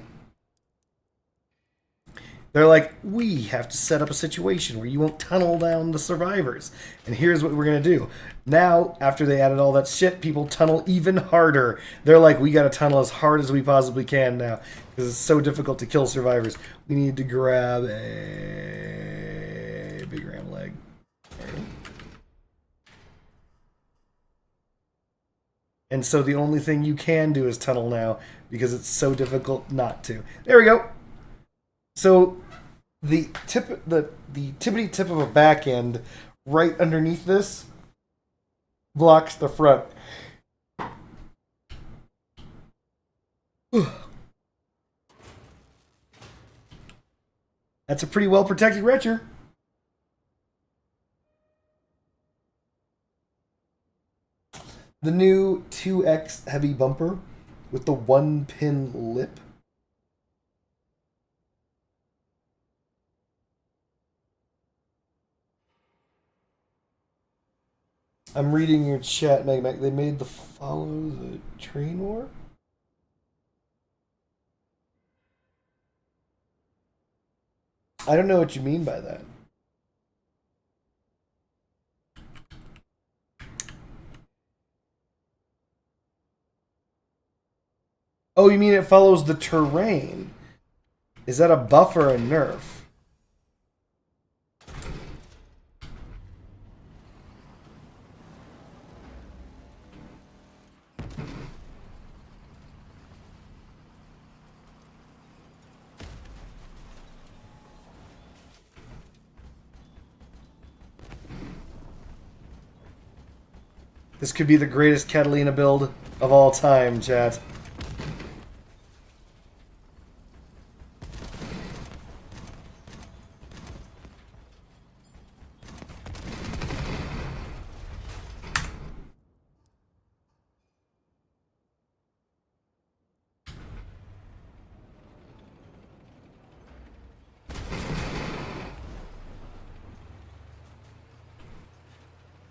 Speaker 1: They're like, we have to set up a situation where you won't tunnel down the survivors. And here's what we're going to do. Now, after they added all that shit, people tunnel even harder. They're like, we got to tunnel as hard as we possibly can now. Because it's so difficult to kill survivors. We need to grab a big ram leg. And so the only thing you can do is tunnel now. Because it's so difficult not to. There we go. So the tippity tip of a back end right underneath this blocks the front. That's a pretty well protected Retcher. The new 2X heavy bumper with the 1-pin lip. I'm reading your chat, Meg Mac. They made the follow the train war? I don't know what you mean by that. Oh, you mean it follows the terrain? Is that a buff or a nerf? This could be the greatest Catalina build of all time, chat.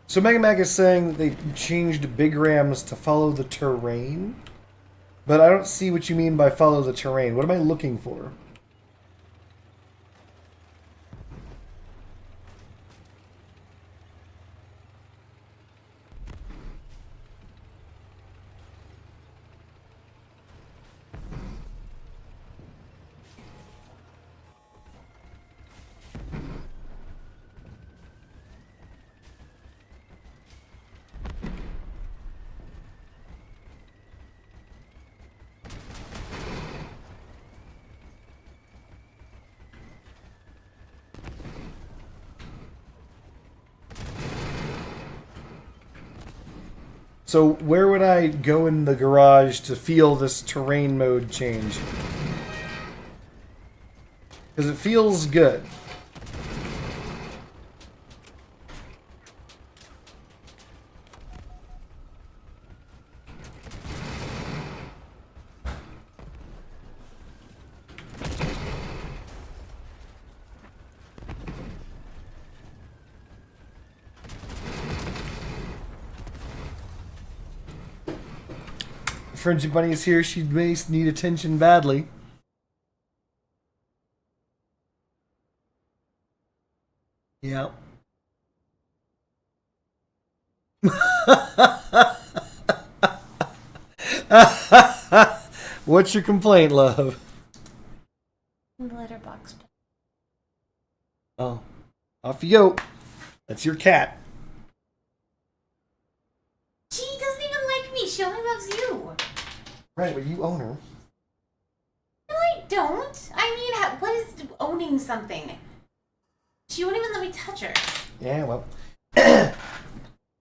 Speaker 1: So Mega Mag is saying that they changed big rams to follow the terrain, but I don't see what you mean by follow the terrain. What am I looking for? So where would I go in the garage to feel this terrain mode change? Because it feels good. Frenzy Bunny is here. She may need attention badly. Yeah. What's your complaint, love?
Speaker 2: Letterbox.
Speaker 1: Oh. Off you go. That's your cat.
Speaker 2: She doesn't even like me. She only loves you.
Speaker 1: Right, but you own her.
Speaker 2: No, I don't. I mean, what is owning something? She won't even let me touch her.
Speaker 1: Yeah, well.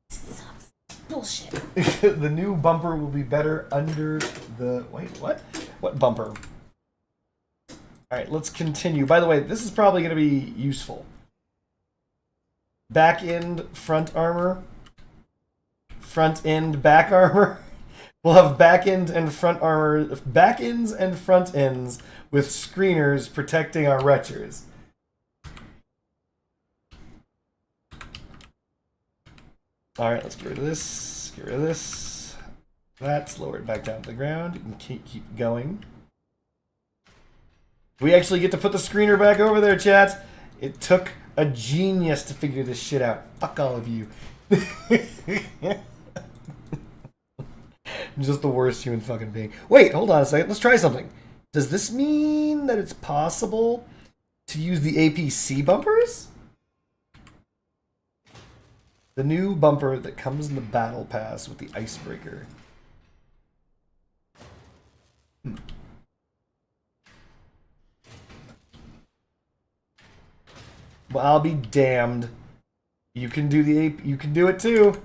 Speaker 2: Sucks. Bullshit.
Speaker 1: The new bumper will be better under the... Wait, what? What bumper? Alright, let's continue. By the way, this is probably going to be useful. Back end, front armor. Front end, back armor. We'll have back end and front armor... Back ends and front ends with screeners protecting our Retchers. Alright, let's get rid of this. Get rid of this. That's lowered back down to the ground. You can keep going. We actually get to put the screener back over there, chat. It took a genius to figure this shit out. Fuck all of you. I'm just the worst human fucking being. Wait, hold on a second. Let's try something. Does this mean that it's possible to use the APC bumpers? The new bumper that comes in the battle pass with the icebreaker. Well, I'll be damned. You can do the ape. You can do it too.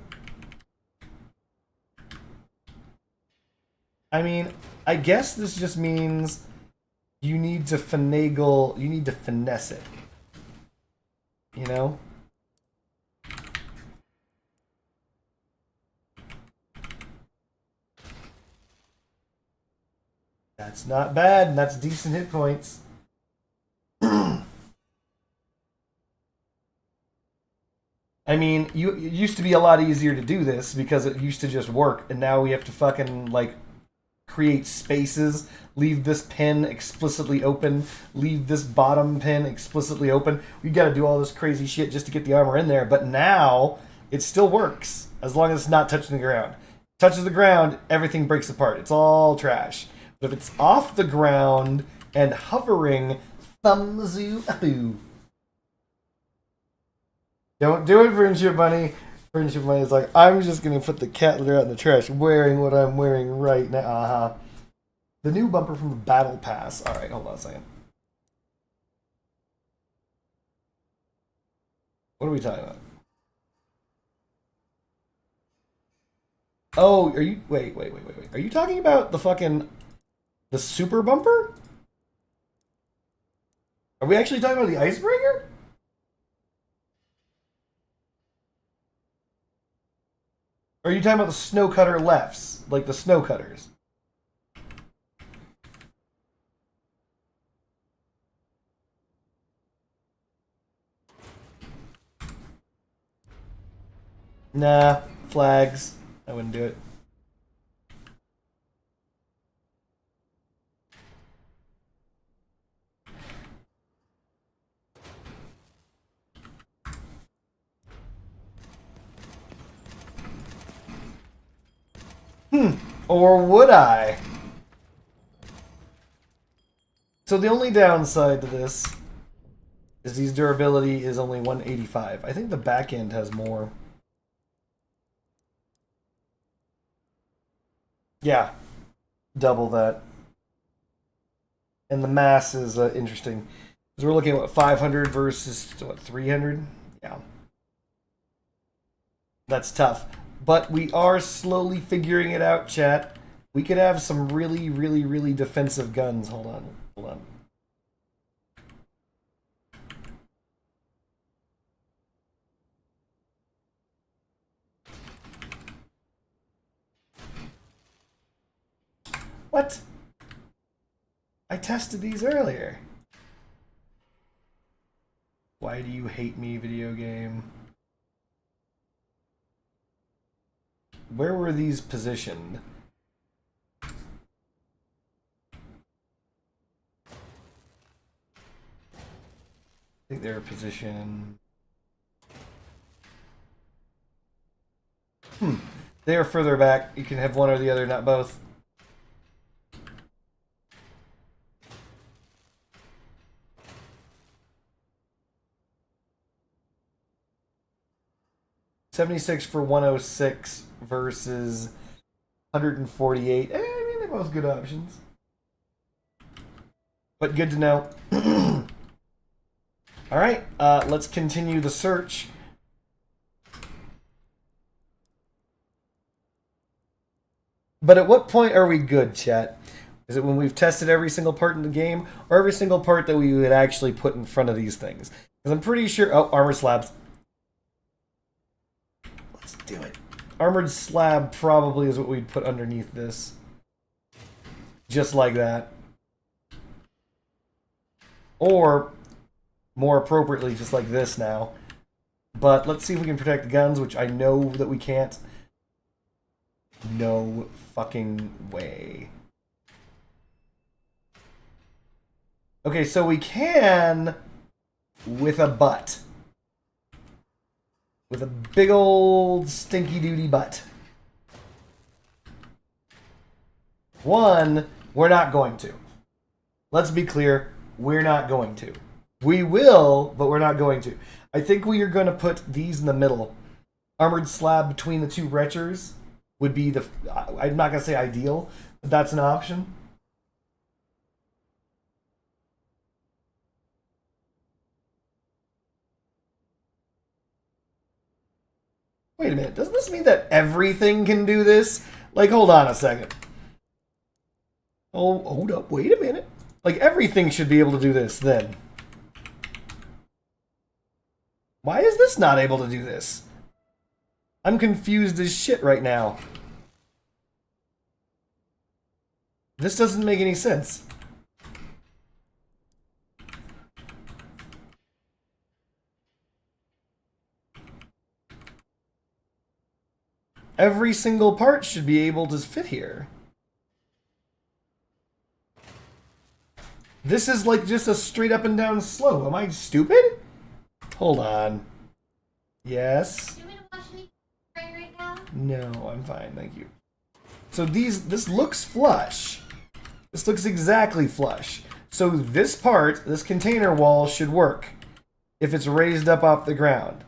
Speaker 1: I mean, I guess this just means you need to finagle. You need to finesse it. You know? That's not bad. That's decent hit points. I mean, it used to be a lot easier to do this because it used to just work, and now we have to fucking, like, create spaces, leave this pin explicitly open, leave this bottom pin explicitly open. We gotta do all this crazy shit just to get the armor in there, but now it still works, as long as it's not touching the ground. Touches the ground, everything breaks apart. It's all trash. But if it's off the ground and hovering, thumbs you up. Don't do it, Friendship Bunny. Friendship Bunny is like, I'm just going to put the cat litter out in the trash wearing what I'm wearing right now. Uh-huh. The new bumper from the Battle Pass. Alright, hold on a second. What are we talking about? Oh, are you... Wait. Are you talking about the fucking... The super bumper? Are we actually talking about the icebreaker? Or are you talking about the snow cutter lefts? Like the snow cutters? Nah, flags. I wouldn't do it. Or would I? So the only downside to this is these durability is only 185. I think the back end has more. Yeah, double that. And the mass is interesting. Because we're looking at what, 500 versus what, 300? Yeah. That's tough. But we are slowly figuring it out, chat. We could have some really, really, really defensive guns. Hold on. What? I tested these earlier. Why do you hate me, video game? Where were these positioned? I think they were positioned... They are further back. You can have one or the other, not both. $76 for 106 versus 148. I mean, they're both good options. But good to know. Alright, let's continue the search. But at what point are we good, chat? Is it when we've tested every single part in the game, or every single part that we would actually put in front of these things? Because I'm pretty sure... Oh, armor slabs. Let's do it. Armored slab probably is what we'd put underneath this. Just like that. Or, more appropriately, just like this now. But let's see if we can protect the guns, which I know that we can't. No fucking way. Okay, so we can with a butt. With a big old stinky duty butt. One, we're not going to. Let's be clear, we're not going to. We will, but we're not going to. I think we are going to put these in the middle. Armored slab between the two Retchers would be the... I'm not going to say ideal, but that's an option. Wait a minute. Doesn't this mean that everything can do this? Like, hold on a second. Oh, hold up. Wait a minute. Like, everything should be able to do this then. Why is this not able to do this? I'm confused as shit right now. This doesn't make any sense. Every single part should be able to fit here. This is like just a straight up and down slope. Am I stupid? Hold on. Yes.
Speaker 2: Do you want me to watch anything right now?
Speaker 1: No, I'm fine, thank you. So this looks flush. This looks exactly flush. So this part, this container wall should work if it's raised up off the ground.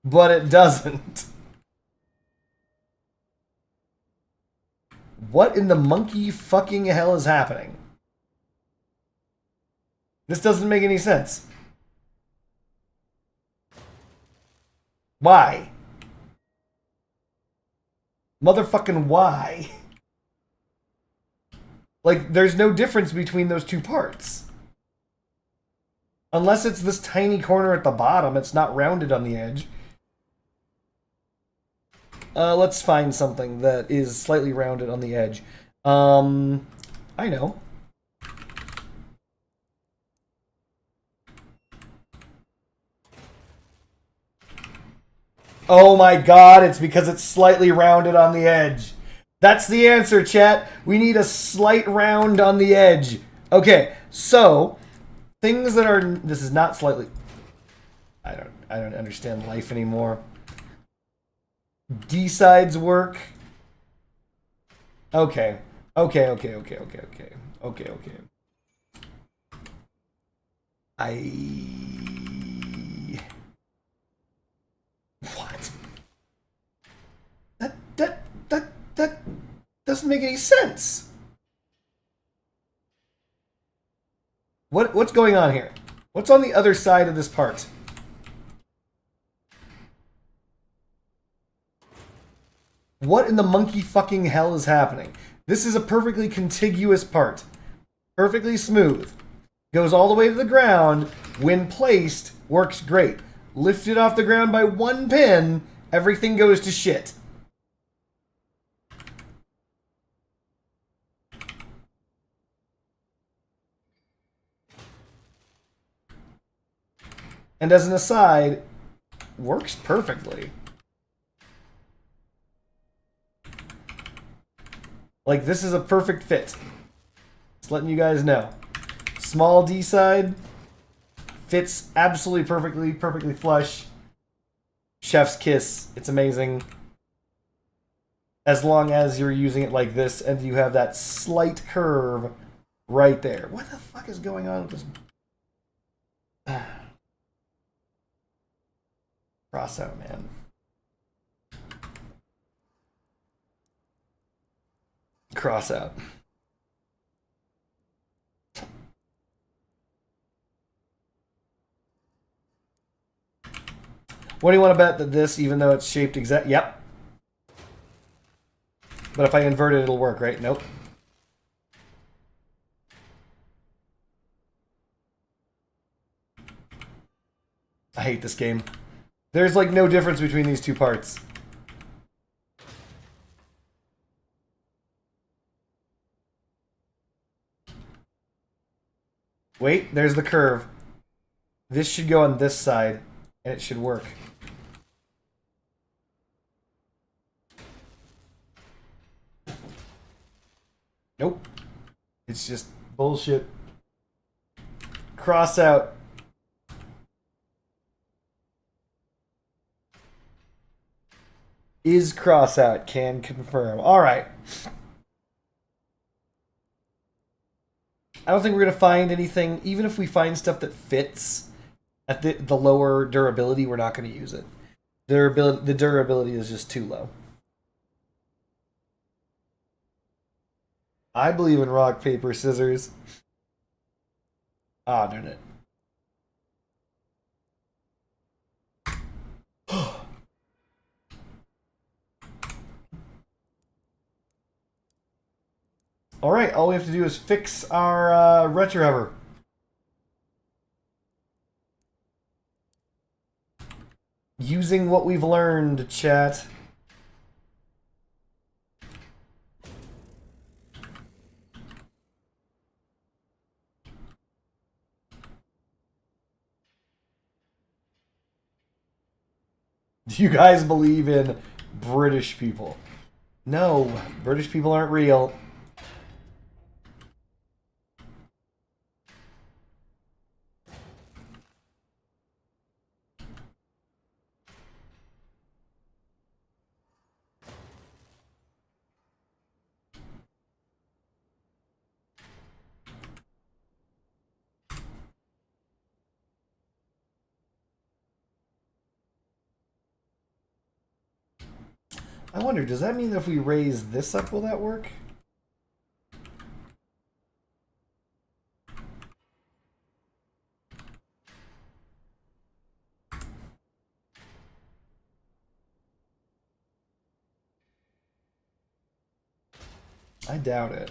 Speaker 1: But it doesn't. What in the monkey fucking hell is happening? This doesn't make any sense. Why? Motherfucking why? Like, there's no difference between those two parts. Unless it's this tiny corner at the bottom, it's not rounded on the edge. Let's find something that is slightly rounded on the edge. I know. Oh my god, it's because it's slightly rounded on the edge. That's the answer, chat. We need a slight round on the edge. Okay, so things that are this is not slightly I don't understand life anymore. D sides work. Okay. Okay. What? That doesn't make any sense. What's going on here? What's on the other side of this part? What in the monkey fucking hell is happening? This is a perfectly contiguous part. Perfectly smooth. Goes all the way to the ground. When placed, works great. Lifted off the ground by one pin, everything goes to shit. And as an aside, works perfectly. Like, this is a perfect fit. Just letting you guys know. Small D side. Fits absolutely perfectly flush. Chef's kiss. It's amazing. As long as you're using it like this and you have that slight curve right there. What the fuck is going on with this? Cross out, man. Cross out. What do you want to bet that this, even though it's shaped exact? Yep. But if I invert it, it'll work, right? Nope. I hate this game. There's like no difference between these two parts. Wait, there's the curve. This should go on this side, and it should work. Nope. It's just bullshit. Cross out. Is cross out. Can confirm. Alright. I don't think we're going to find anything. Even if we find stuff that fits at the lower durability, we're not going to use it. The durability is just too low. I believe in rock, paper, scissors. Ah, darn it. Alright, all we have to do is fix our Retcher hover. Using what we've learned, chat. Do you guys believe in British people? No, British people aren't real. I wonder, does that mean that if we raise this up, will that work? I doubt it.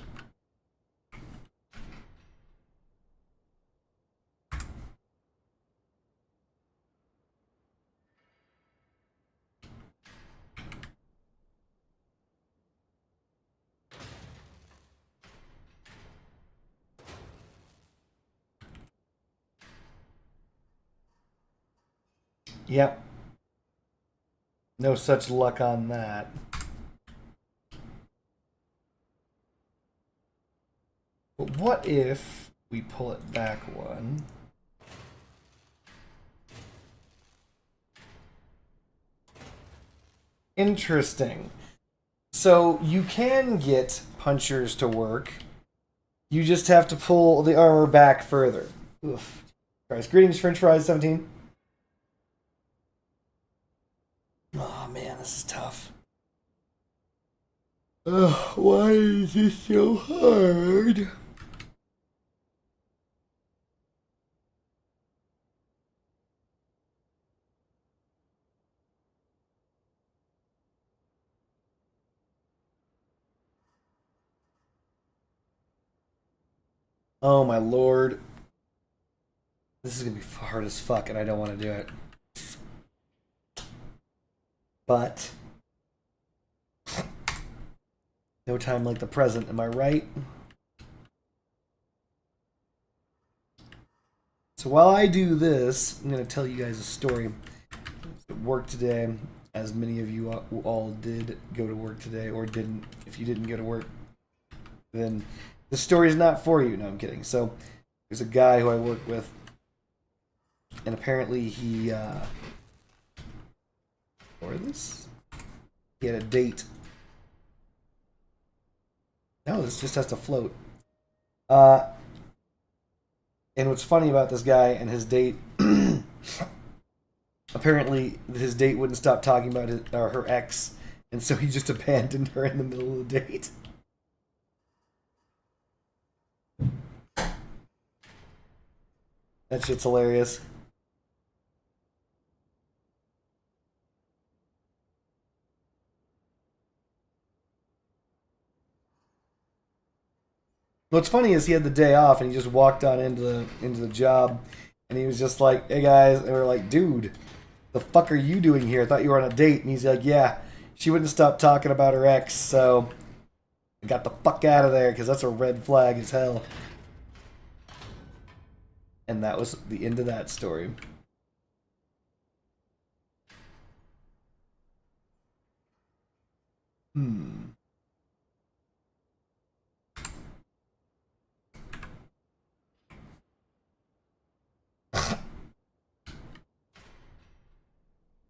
Speaker 1: Yep. No such luck on that. But what if we pull it back one? Interesting. So you can get punchers to work. You just have to pull the armor back further. Oof. Christ. Greetings, French Fries 17. Oh man, this is tough. Ugh, why is this so hard? Oh my lord. This is gonna be hard as fuck, and I don't want to do it. But no time like the present, am I right? So while I do this, I'm gonna tell you guys a story. At work today, as many of you all did go to work today, or didn't. If you didn't go to work, then the story is not for you. No, I'm kidding. So there's a guy who I work with, and apparently he or this? He had a date. No, this just has to float. And what's funny about this guy and his date, apparently his date wouldn't stop talking about her ex, and so he just abandoned her in the middle of the date. That shit's hilarious. What's funny is he had the day off and he just walked on into the job, and he was just like, "Hey guys," and we are like, "Dude, the fuck are you doing here? I thought you were on a date." And he's like, "Yeah, she wouldn't stop talking about her ex, so I got the fuck out of there because that's a red flag as hell." And that was the end of that story. Hmm.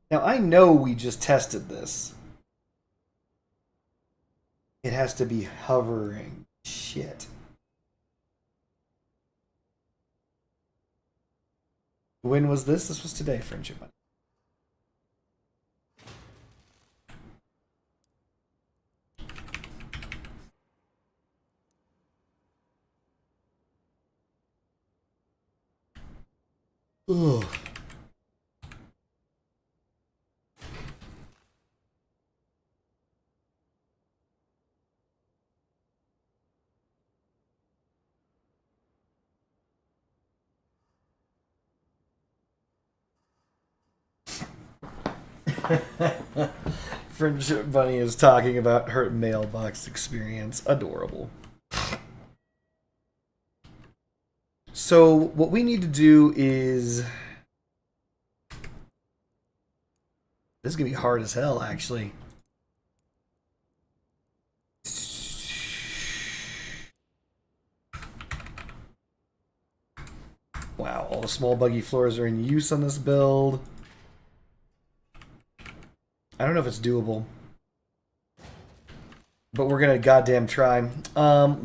Speaker 1: Now I know we just tested this. It has to be hovering. Shit. When was this? This was today, Friendship Money. Ugh. Friendship Bunny is talking about her mailbox experience. Adorable. So what we need to do is... This is going to be hard as hell, actually. Wow, all the small buggy floors are in use on this build. I don't know if it's doable. But we're going to goddamn try.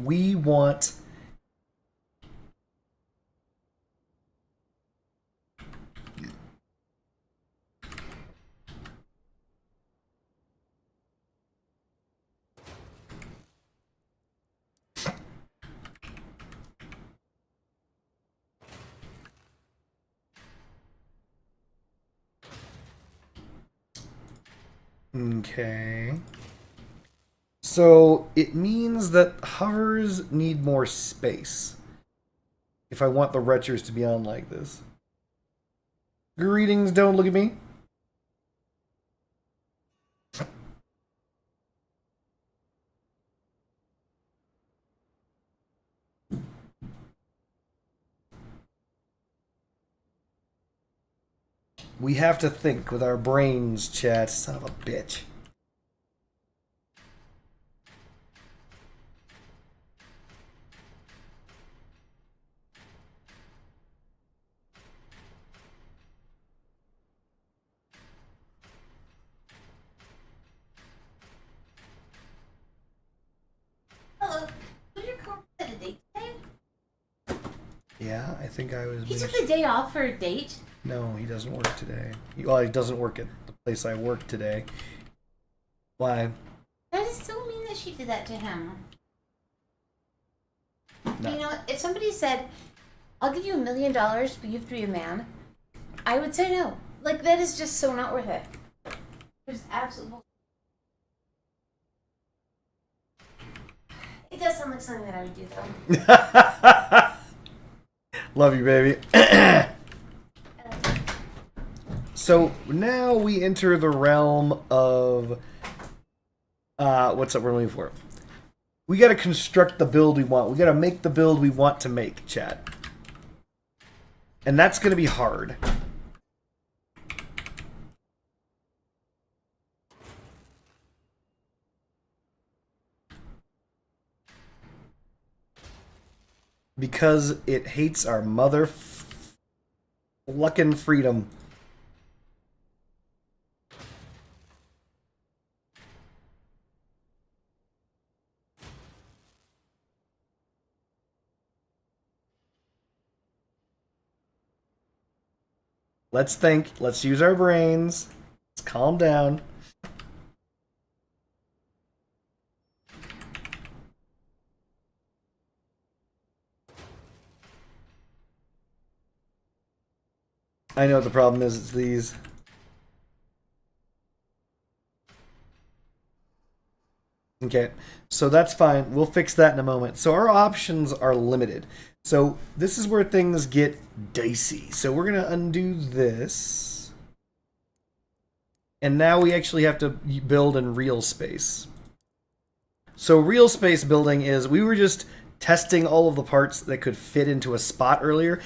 Speaker 1: We want... Okay. So it means that hovers need more space. If I want the Retchers to be on like this. Greetings, don't look at me. We have to think with our brains, chat. Son of a bitch.
Speaker 2: Hello. Was your car at a date today?
Speaker 1: Yeah, I think I was...
Speaker 2: He took the day off for a date?
Speaker 1: No, he doesn't work today. Well, he doesn't work at the place I work today. Why?
Speaker 2: That is so mean that she did that to him.
Speaker 1: No.
Speaker 2: You know, if somebody said, I'll give you $1 million, but you have to be a man, I would say no. Like, that is just so not worth it. There's absolutely... It does sound like something that I would do, though.
Speaker 1: Love you, baby. So now we enter the realm of what's that we're looking for? We got to construct the build we want. We got to make the build we want to make, chat. And that's going to be hard. Because it hates our mother fucking freedom. Let's think. Let's use our brains. Let's calm down. I know what the problem is. It's these. Okay, so that's fine. We'll fix that in a moment. So our options are limited. So this is where things get dicey. So we're going to undo this. And now we actually have to build in real space. So real space building is, we were just testing all of the parts that could fit into a spot earlier.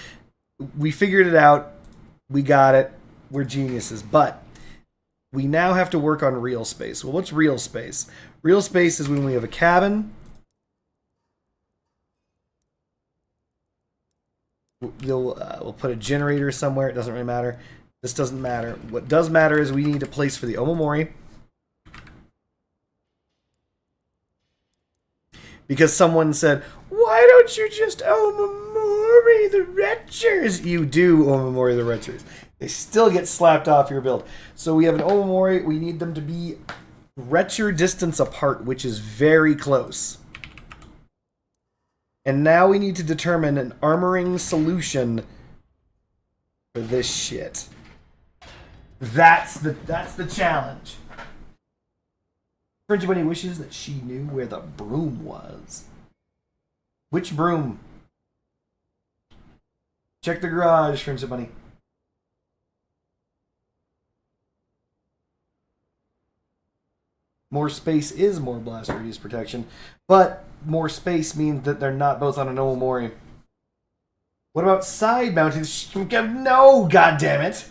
Speaker 1: We figured it out. We got it. We're geniuses. But we now have to work on real space. Well, what's real space? Real space is when we have a cabin. We'll put a generator somewhere. It doesn't really matter. This doesn't matter. What does matter is we need a place for the Omamori. Because someone said, why don't you just Omamori the Retchers? You do Omamori the Retchers. They still get slapped off your build. So we have an Omamori. We need them to be Retcher distance apart, which is very close. And now we need to determine an armoring solution for this shit. That's the challenge. Friendship Bunny wishes that she knew where the broom was. Which broom? Check the garage, Friendship Bunny. More space is more blast radius protection, but more space means that they're not both on an Omamori. What about side mounting? No, goddammit!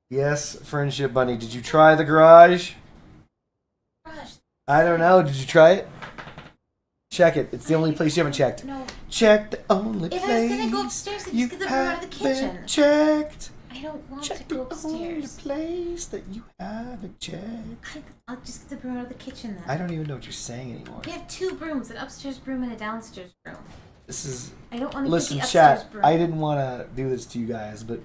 Speaker 1: Yes, Friendship Bunny. Did you try the garage? I don't know. Did you try it? Check it. It's the only place you haven't checked.
Speaker 2: No.
Speaker 1: Check the only place.
Speaker 2: If I was gonna go upstairs, I'd just get the broom out of the kitchen.
Speaker 1: Checked.
Speaker 2: I don't want
Speaker 1: Check
Speaker 2: to go
Speaker 1: the only
Speaker 2: upstairs.
Speaker 1: place that you haven't checked.
Speaker 2: I'll just get the broom out of the kitchen then.
Speaker 1: I don't even know what you're saying anymore.
Speaker 2: We have 2 brooms, an upstairs broom and a downstairs broom.
Speaker 1: This is.
Speaker 2: I don't want to
Speaker 1: Listen,
Speaker 2: get the upstairs
Speaker 1: chat.
Speaker 2: broom.
Speaker 1: I didn't want to do this to you guys, but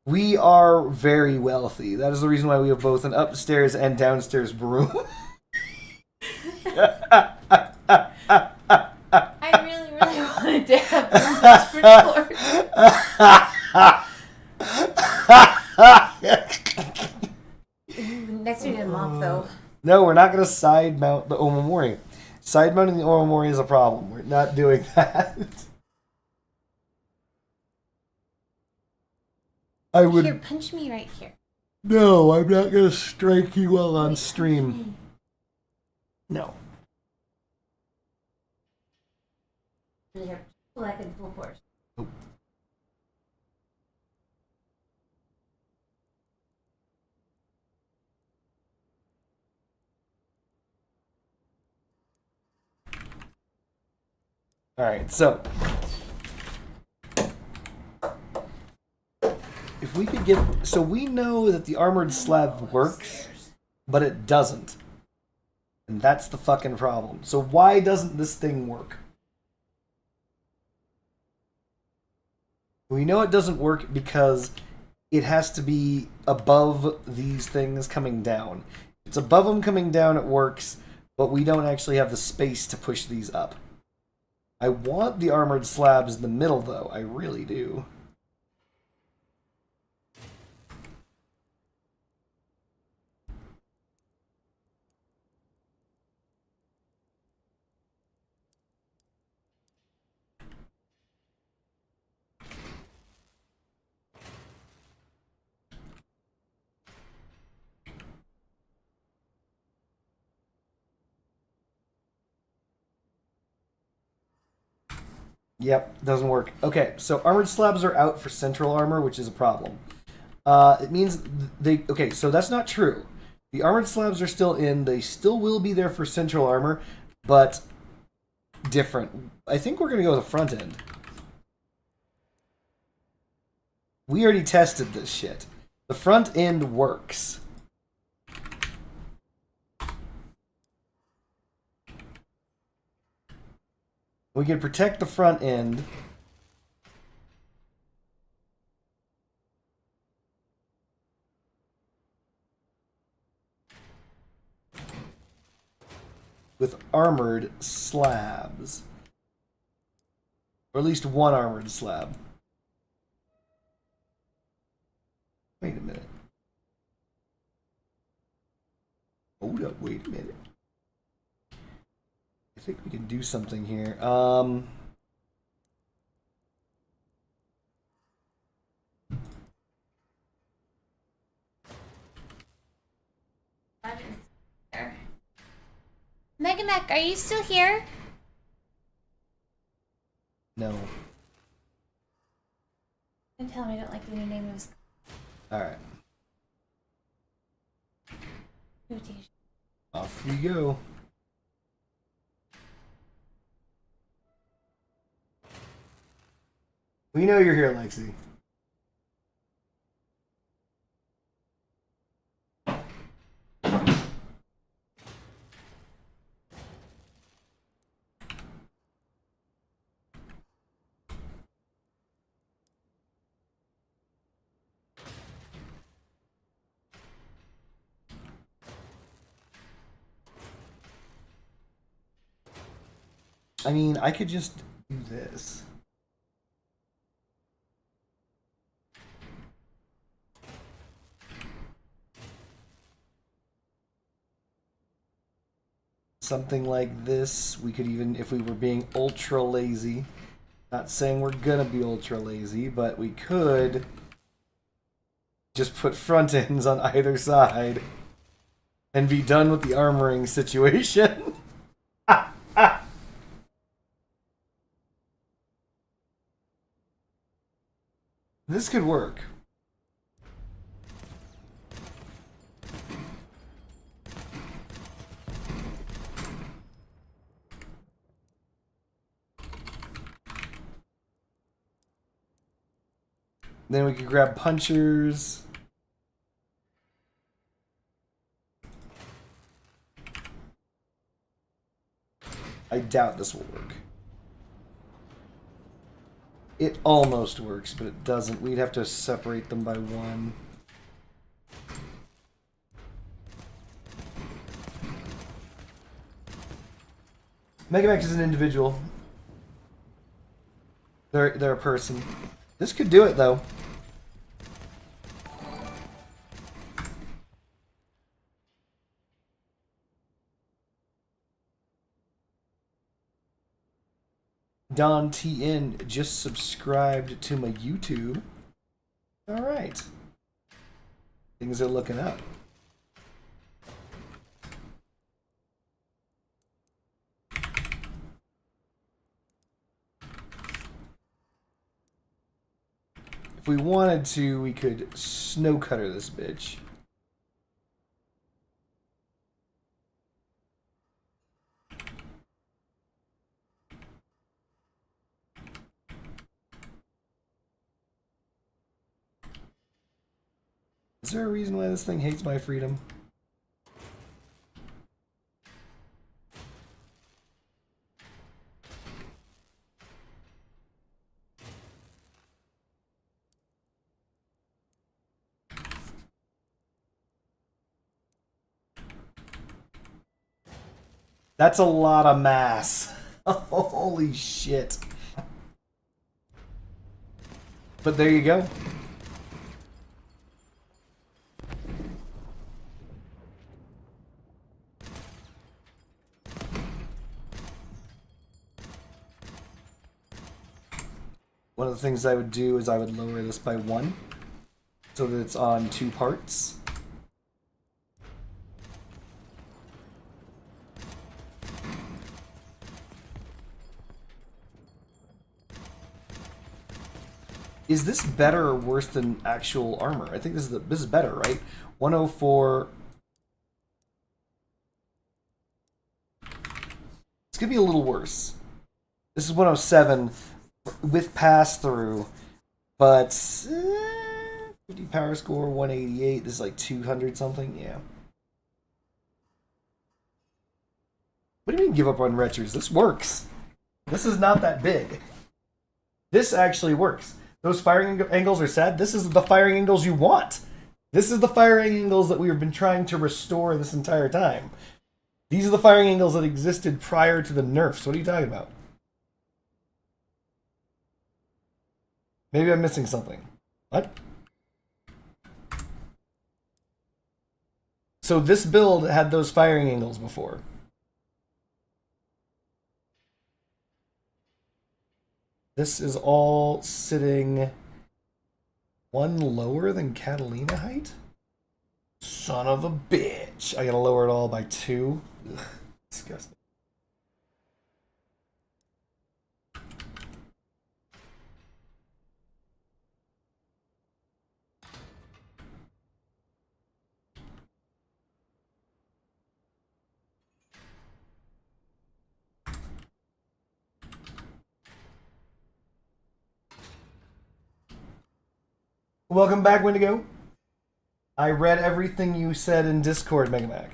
Speaker 1: we are very wealthy. That is the reason why we have both an upstairs and downstairs broom.
Speaker 2: I really, really wanted to have brooms for Next week in mop though.
Speaker 1: No, we're not going to side mount the Omamori. Side mounting the Omamori is a problem. We're not doing that. I would.
Speaker 2: Here, punch me right here.
Speaker 1: No, I'm not going to strike you while on stream. No.
Speaker 2: Here, black and full force.
Speaker 1: Oh. Alright, so if we could get, so we know that the armored slab works, but it doesn't. And that's the fucking problem. So why doesn't this thing work? We know it doesn't work because it has to be above these things coming down. If it's above them coming down, it works, but we don't actually have the space to push these up. I want the armored slabs in the middle, though. I really do. Yep, doesn't work. Okay, so armored slabs are out for central armor, which is a problem. It means they... Okay, so that's not true. The armored slabs are still in. They still will be there for central armor, but different. I think we're going to go with the front end. We already tested this shit. The front end works. We can protect the front end. With armored slabs. Or at least one armored slab. Wait a minute. Hold up, wait a minute. I think we can do something here.
Speaker 2: Megamech, are you still here?
Speaker 1: No.
Speaker 2: Don't tell him I don't like the new name of his
Speaker 1: Alright.
Speaker 2: invitation.
Speaker 1: Off we go. We know you're here, Lexi. I mean, I could just do this. Something like this. We could even, if we were being ultra lazy, not saying we're gonna be ultra lazy, but we could Just put front ends on either side and be done with the armoring situation. This could work. Then we could grab punchers. I doubt this will work. It almost works, but it doesn't. We'd have to separate them by one. Megamax is an individual. They're a person. This could do it, though. Don TN just subscribed to my YouTube. All right. Things are looking up. If we wanted to, we could snow cutter this bitch. Is there a reason why this thing hates my freedom? That's a lot of mass. Holy shit. But there you go. One of the things I would do is I would lower this by 1 so that it's on 2 parts. Is this better or worse than actual armor? I think this is better, right? 104. It's gonna be a little worse. This is 107 with pass through, but 50 power score, 188. This is like 200 something. Yeah. What do you mean give up on Retchers? This works. This is not that big. This actually works. Those firing angles are sad. This is the firing angles you want. This is the firing angles that we have been trying to restore this entire time. These are the firing angles that existed prior to the nerfs. What are you talking about? Maybe I'm missing something. What? So this build had those firing angles before. This is all sitting 1 lower than Catalina height? Son of a bitch. I gotta lower it all by 2. Ugh, disgusting. Welcome back, Wendigo. I read everything you said in Discord, Megamac.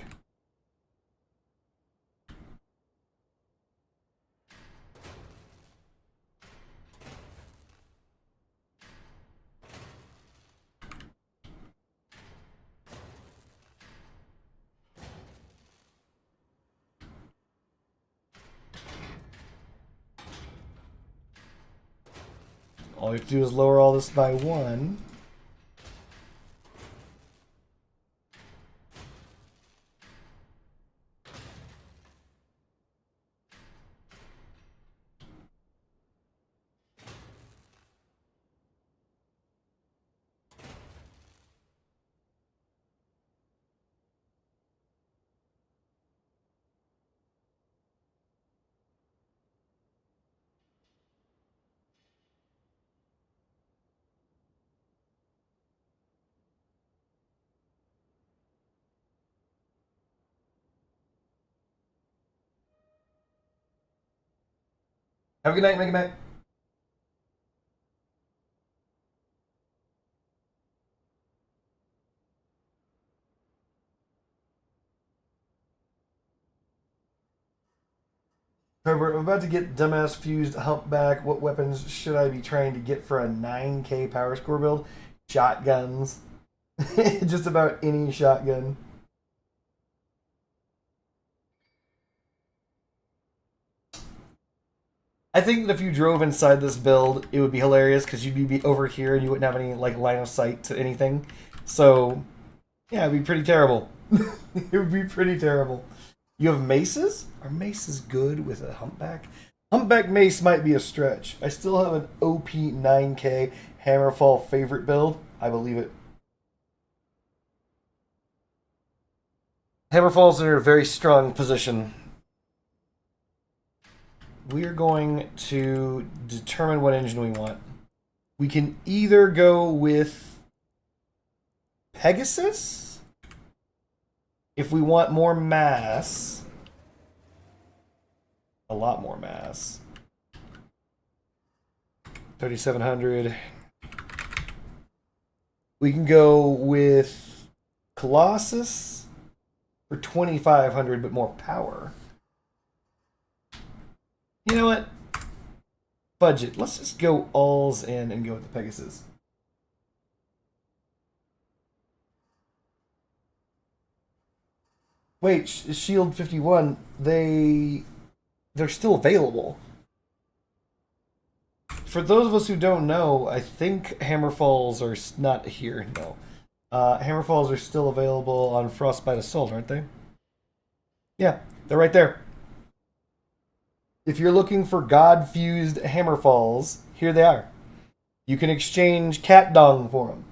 Speaker 1: All you have to do is lower all this by 1. Have a good night, Mega Man. Herbert, I'm about to get dumbass fused humpback. What weapons should I be trying to get for a 9k power score build? Shotguns. Just about any shotgun. I think that if you drove inside this build, it would be hilarious because you'd be over here and you wouldn't have any like line of sight to anything. So, yeah, it'd be pretty terrible. It would be pretty terrible. You have maces? Are maces good with a humpback? Humpback mace might be a stretch. I still have an OP 9k Hammerfall favorite build. I believe it. Hammerfall's in a very strong position. We are going to determine what engine we want. We can either go with Pegasus if we want more mass. A lot more mass. 3,700. We can go with Colossus for 2,500, but more power. You know what? Budget. Let's just go alls in and go with the Pegasus. Wait, Shield 51, they're still available. For those of us who don't know, I think Hammerfalls are not here. No. Hammerfalls are still available on Frostbite Assault, aren't they? Yeah, they're right there. If you're looking for God-fused Hammerfalls, here they are. You can exchange cat dung for them.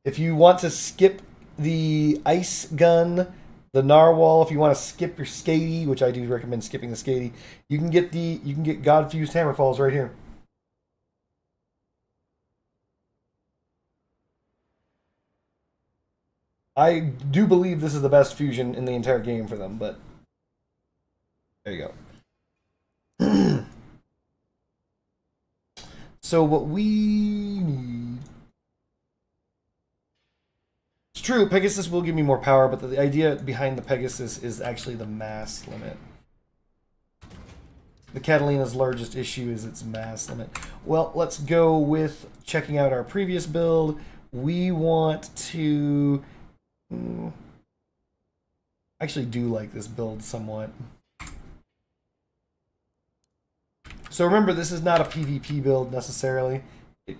Speaker 1: If you want to skip the ice gun, the narwhal, if you want to skip your skatey, which I do recommend skipping the skatey, you can get God-fused Hammerfalls right here. I do believe this is the best fusion in the entire game for them, but there you go. So what we need... It's true, Pegasus will give me more power, but the idea behind the Pegasus is actually the mass limit. The Catalina's largest issue is its mass limit. Well, let's go with checking out our previous build. We want to... I actually do like this build somewhat. So remember, this is not a PvP build necessarily. It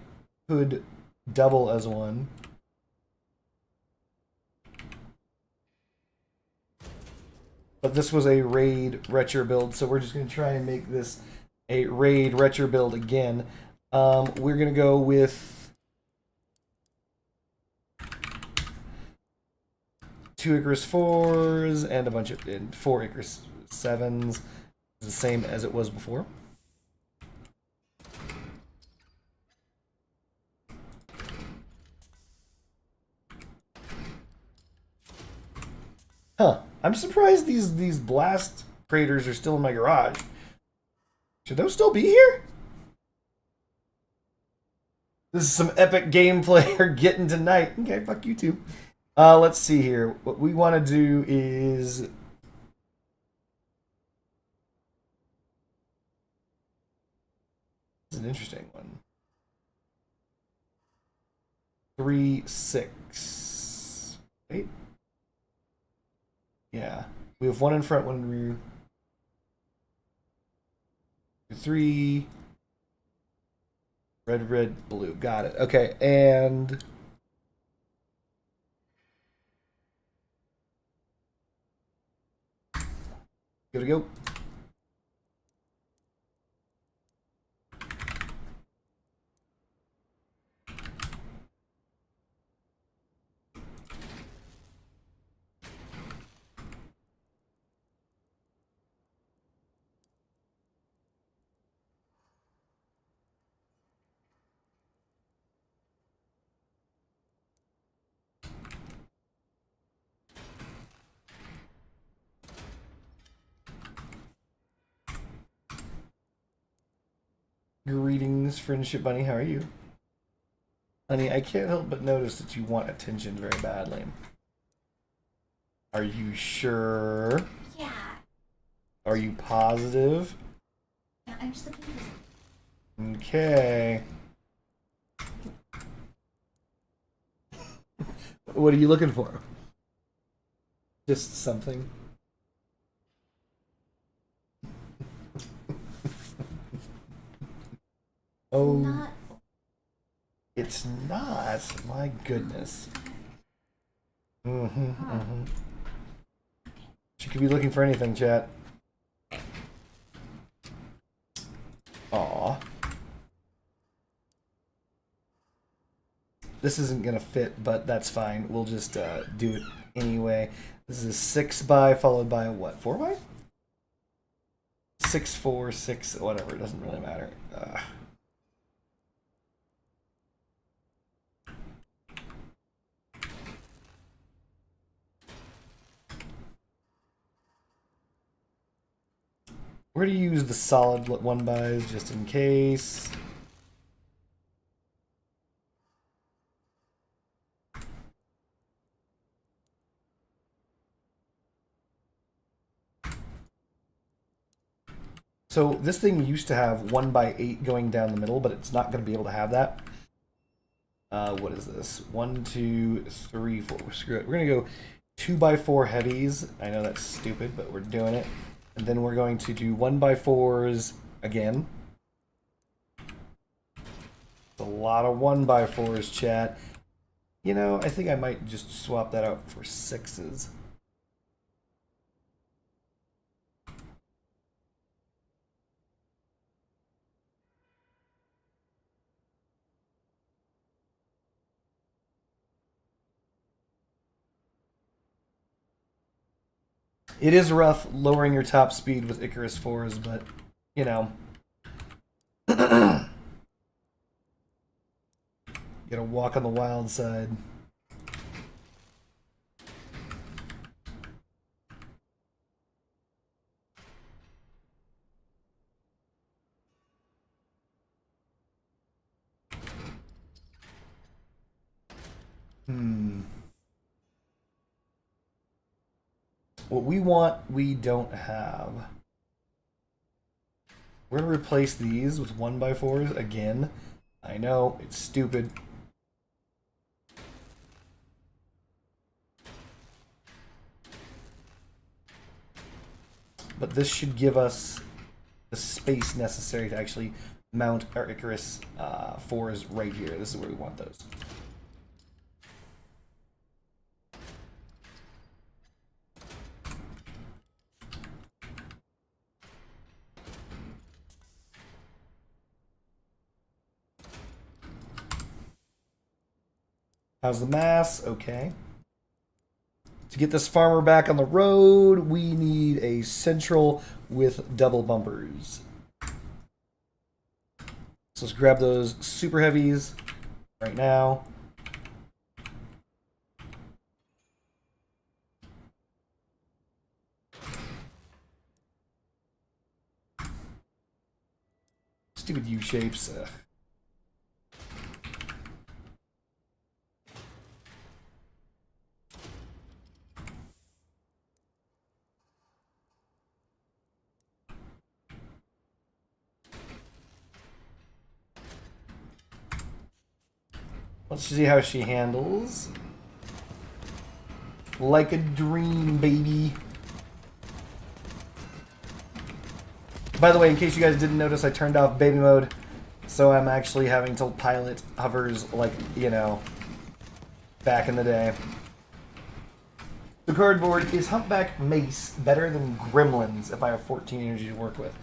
Speaker 1: could double as one. But this was a raid Retcher build, so we're just going to try and make this a raid Retcher build again. We're going to go with 2 Icarus 4s and a bunch of 4 Icarus 7s. The same as it was before. Huh. I'm surprised these blast craters are still in my garage. Should those still be here? This is some epic gameplay we're getting tonight. Okay, fuck you too. Let's see here. What we want to do is... This is an interesting one. 3, 6. Wait. Yeah. We have 1 in front, 1 in rear. 3. Red, red, blue. Got it. Okay, and... Good to go. Greetings, Friendship Bunny. How are you? Honey, I can't help but notice that you want attention very badly. Are you sure?
Speaker 2: Yeah.
Speaker 1: Are you positive?
Speaker 2: No, I'm just looking for
Speaker 1: Okay. What are you looking for? Just something. Oh,
Speaker 2: not.
Speaker 1: it's not. My goodness. She could be looking for anything, chat. Aw. This isn't gonna fit, but that's fine. We'll just do it anyway. This is a 6x followed by a what? 4x? 6, 4, 6, whatever. It doesn't really matter. We're gonna use the solid 1x's just in case. So this thing used to have 1x8 going down the middle, but it's not going to be able to have that. What is this? 1, 2, 3, 4. Screw it. We're going to go 2x4 heavies. I know that's stupid, but we're doing it. And then we're going to do 1x4s again. It's a lot of 1x4s, chat. You know, I think I might just swap that out for 6s. It is rough lowering your top speed with Icarus 4s, but, you know. Gotta walk on the wild side. What we want, we don't have. We're going to replace these with 1x4s again. I know, it's stupid. But this should give us the space necessary to actually mount our Icarus 4s right here. This is where we want those. How's the mass? Okay. To get this farmer back on the road, we need a central with double bumpers. So let's grab those super heavies right now. Stupid U-shapes. Let's see how she handles. Like a dream, baby. By the way, in case you guys didn't notice, I turned off baby mode, so I'm actually having to pilot hovers like, you know, back in the day. The cardboard is Humpback Mace better than Gremlins if I have 14 energy to work with?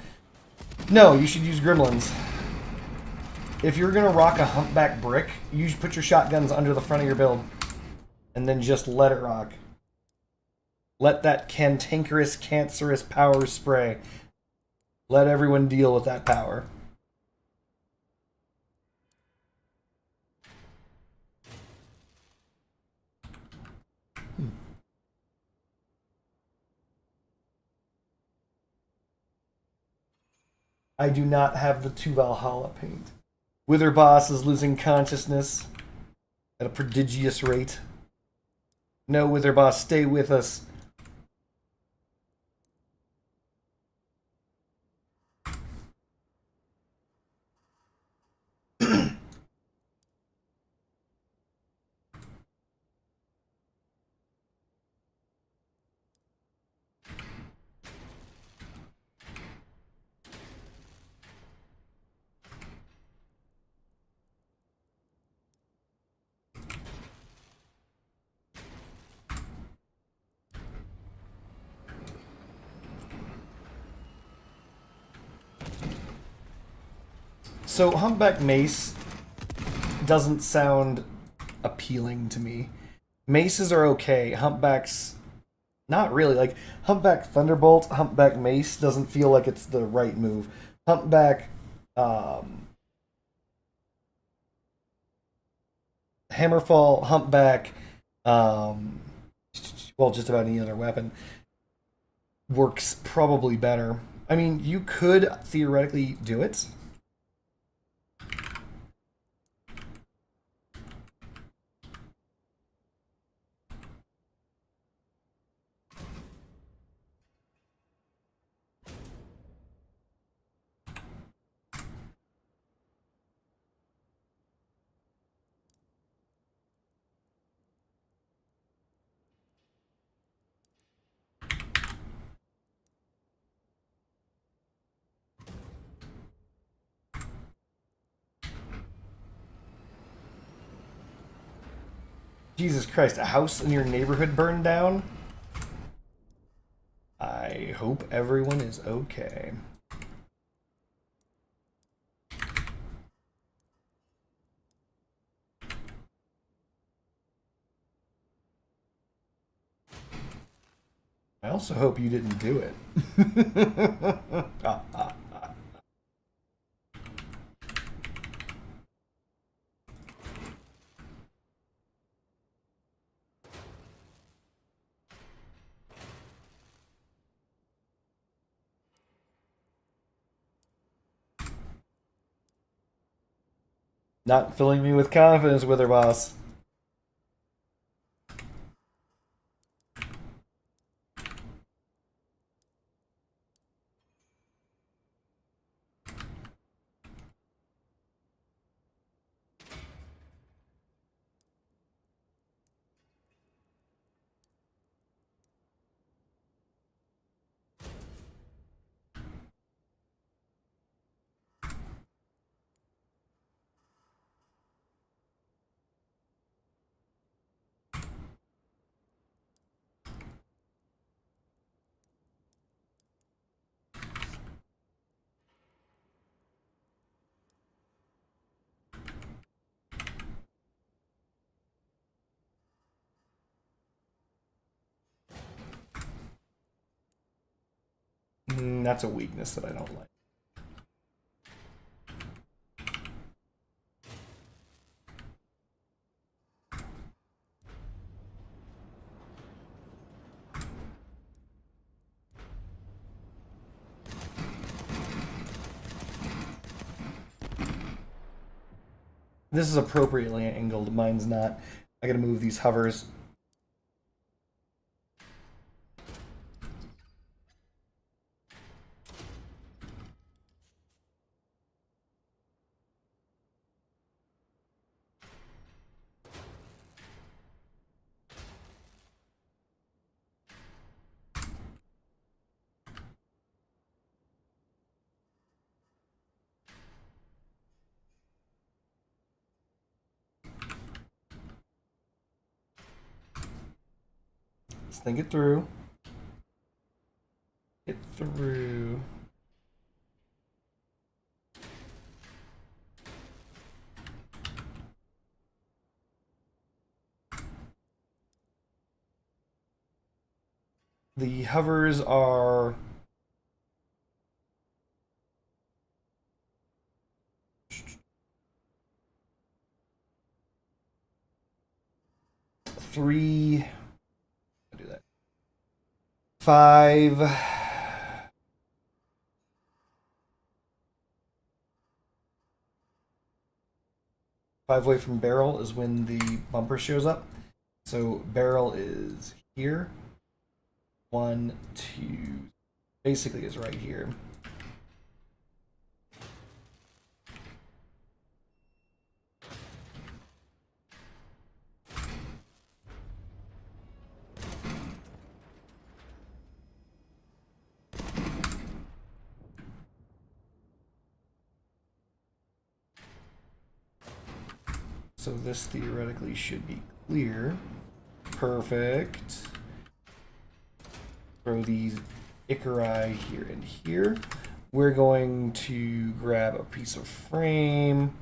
Speaker 1: No, you should use Gremlins. If you're gonna rock a Humpback Brick, you should put your shotguns under the front of your build. And then just let it rock. Let that cantankerous, cancerous power spray. Let everyone deal with that power. I do not have the 2 Valhalla paint. Wither Boss is losing consciousness at a prodigious rate. No, Wither Boss, stay with us. So Humpback Mace doesn't sound appealing to me. Maces are okay. Humpbacks, not really. Like Humpback Thunderbolt, Humpback Mace doesn't feel like it's the right move. Humpback Hammerfall, Humpback, well, just about any other weapon works probably better. I mean, you could theoretically do it. Jesus Christ, a house in your neighborhood burned down? I hope everyone is okay. I also hope you didn't do it. Not filling me with confidence, Wither Boss. That's a weakness that I don't like. This is appropriately angled. Mine's not. I gotta move these hovers. Let's think it through. Get through. The hovers are three. I'll do that. 5. 5 away from barrel is when the bumper shows up. So barrel is here. 1, 2, basically is right here. So this theoretically should be clear. Perfect. Throw these Icari here and here. We're going to grab a piece of frame.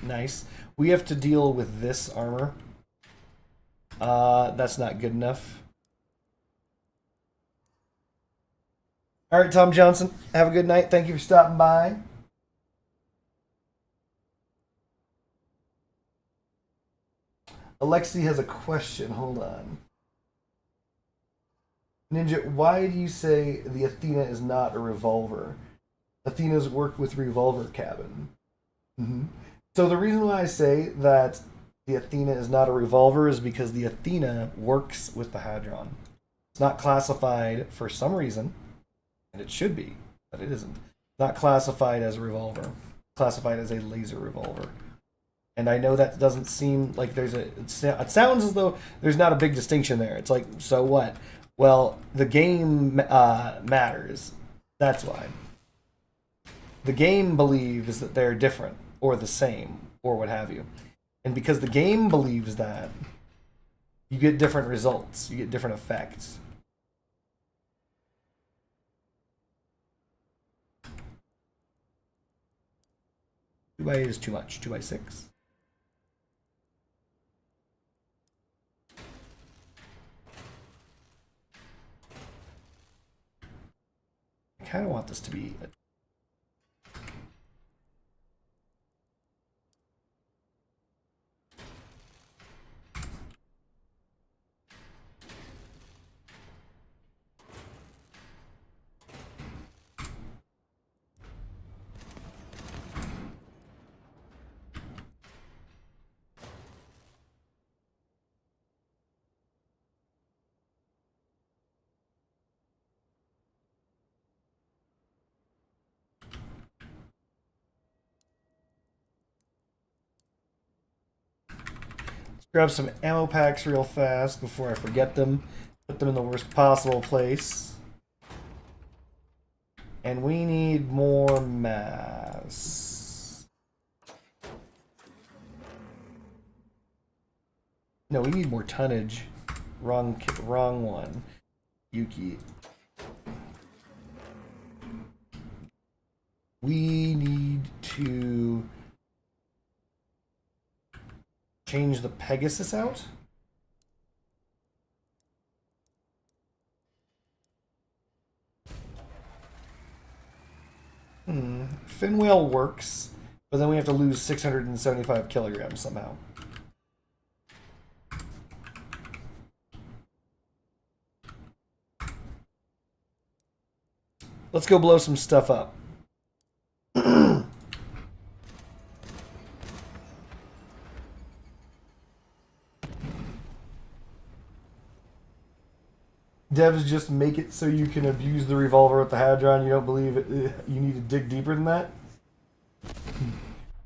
Speaker 1: Nice. We have to deal with this armor. That's not good enough. All right, Tom Johnson, have a good night. Thank you for stopping by. Alexi has a question. Hold on. Ninja, why do you say the Athena is not a revolver? Athena's work with revolver cabin. So the reason why I say that the Athena is not a revolver is because the Athena works with the Hadron. It's not classified for some reason, and it should be, but it isn't. Not classified as a revolver. It's classified as a laser revolver. And I know that doesn't seem like there's a... It sounds as though there's not a big distinction there. It's like, so what? Well, the game matters. That's why. The game believes that they're different, or the same, or what have you. And because the game believes that, you get different results. You get different effects. Two by 8 is too much. 2 by 6. I kind of want this to be a... Grab some ammo packs real fast before I forget them. Put them in the worst possible place. And we need more mass. No, we need more tonnage. Wrong one. Yuki. We need to change the Pegasus out. Fin whale works, but then we have to lose 675 kilograms somehow. Let's go blow some stuff up. Devs just make it so you can abuse the revolver with the Hadron. You don't believe it, you need to dig deeper than that?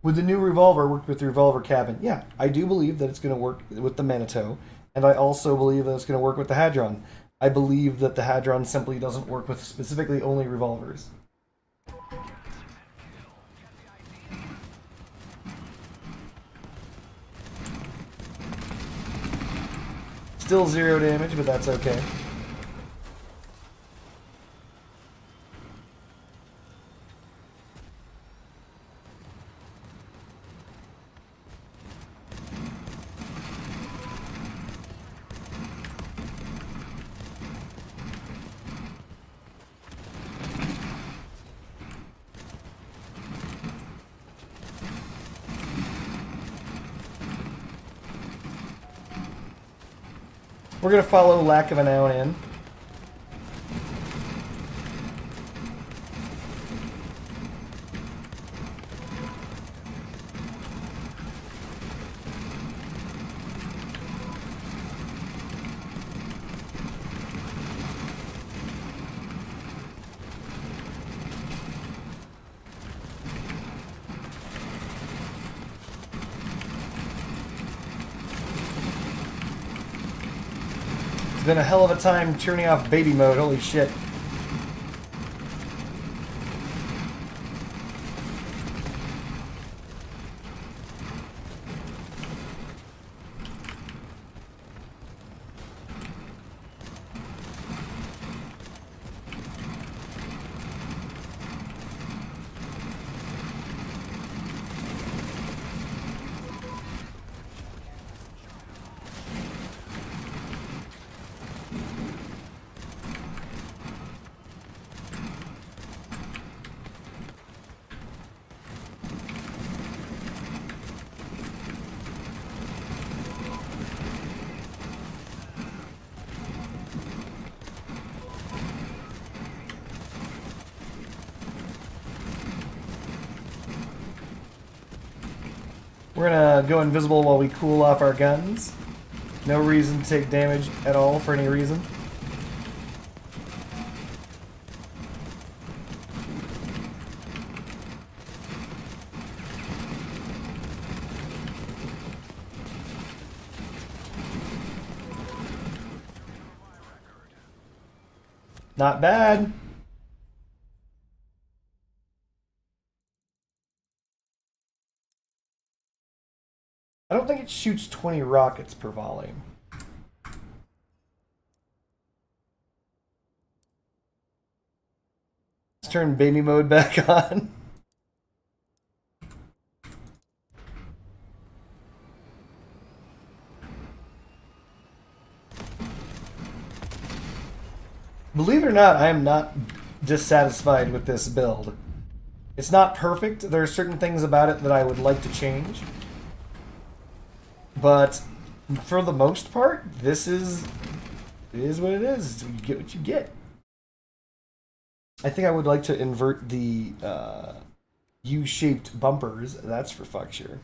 Speaker 1: Would the new revolver work with the revolver cabin? Yeah, I do believe that it's going to work with the Manitou, and I also believe that it's going to work with the Hadron. I believe that the Hadron simply doesn't work with specifically only revolvers. Still 0 damage, but that's okay. We're gonna follow Lack of an Out in. It's been a hell of a time turning off baby mode, holy shit. We're gonna go invisible while we cool off our guns. No reason to take damage at all for any reason. Not bad. I don't think it shoots 20 rockets per volley. Let's turn baby mode back on. Believe it or not, I am not dissatisfied with this build. It's not perfect. There are certain things about it that I would like to change. But for the most part, it is what it is. You get what you get. I think I would like to invert the U-shaped bumpers. That's for fuck sure.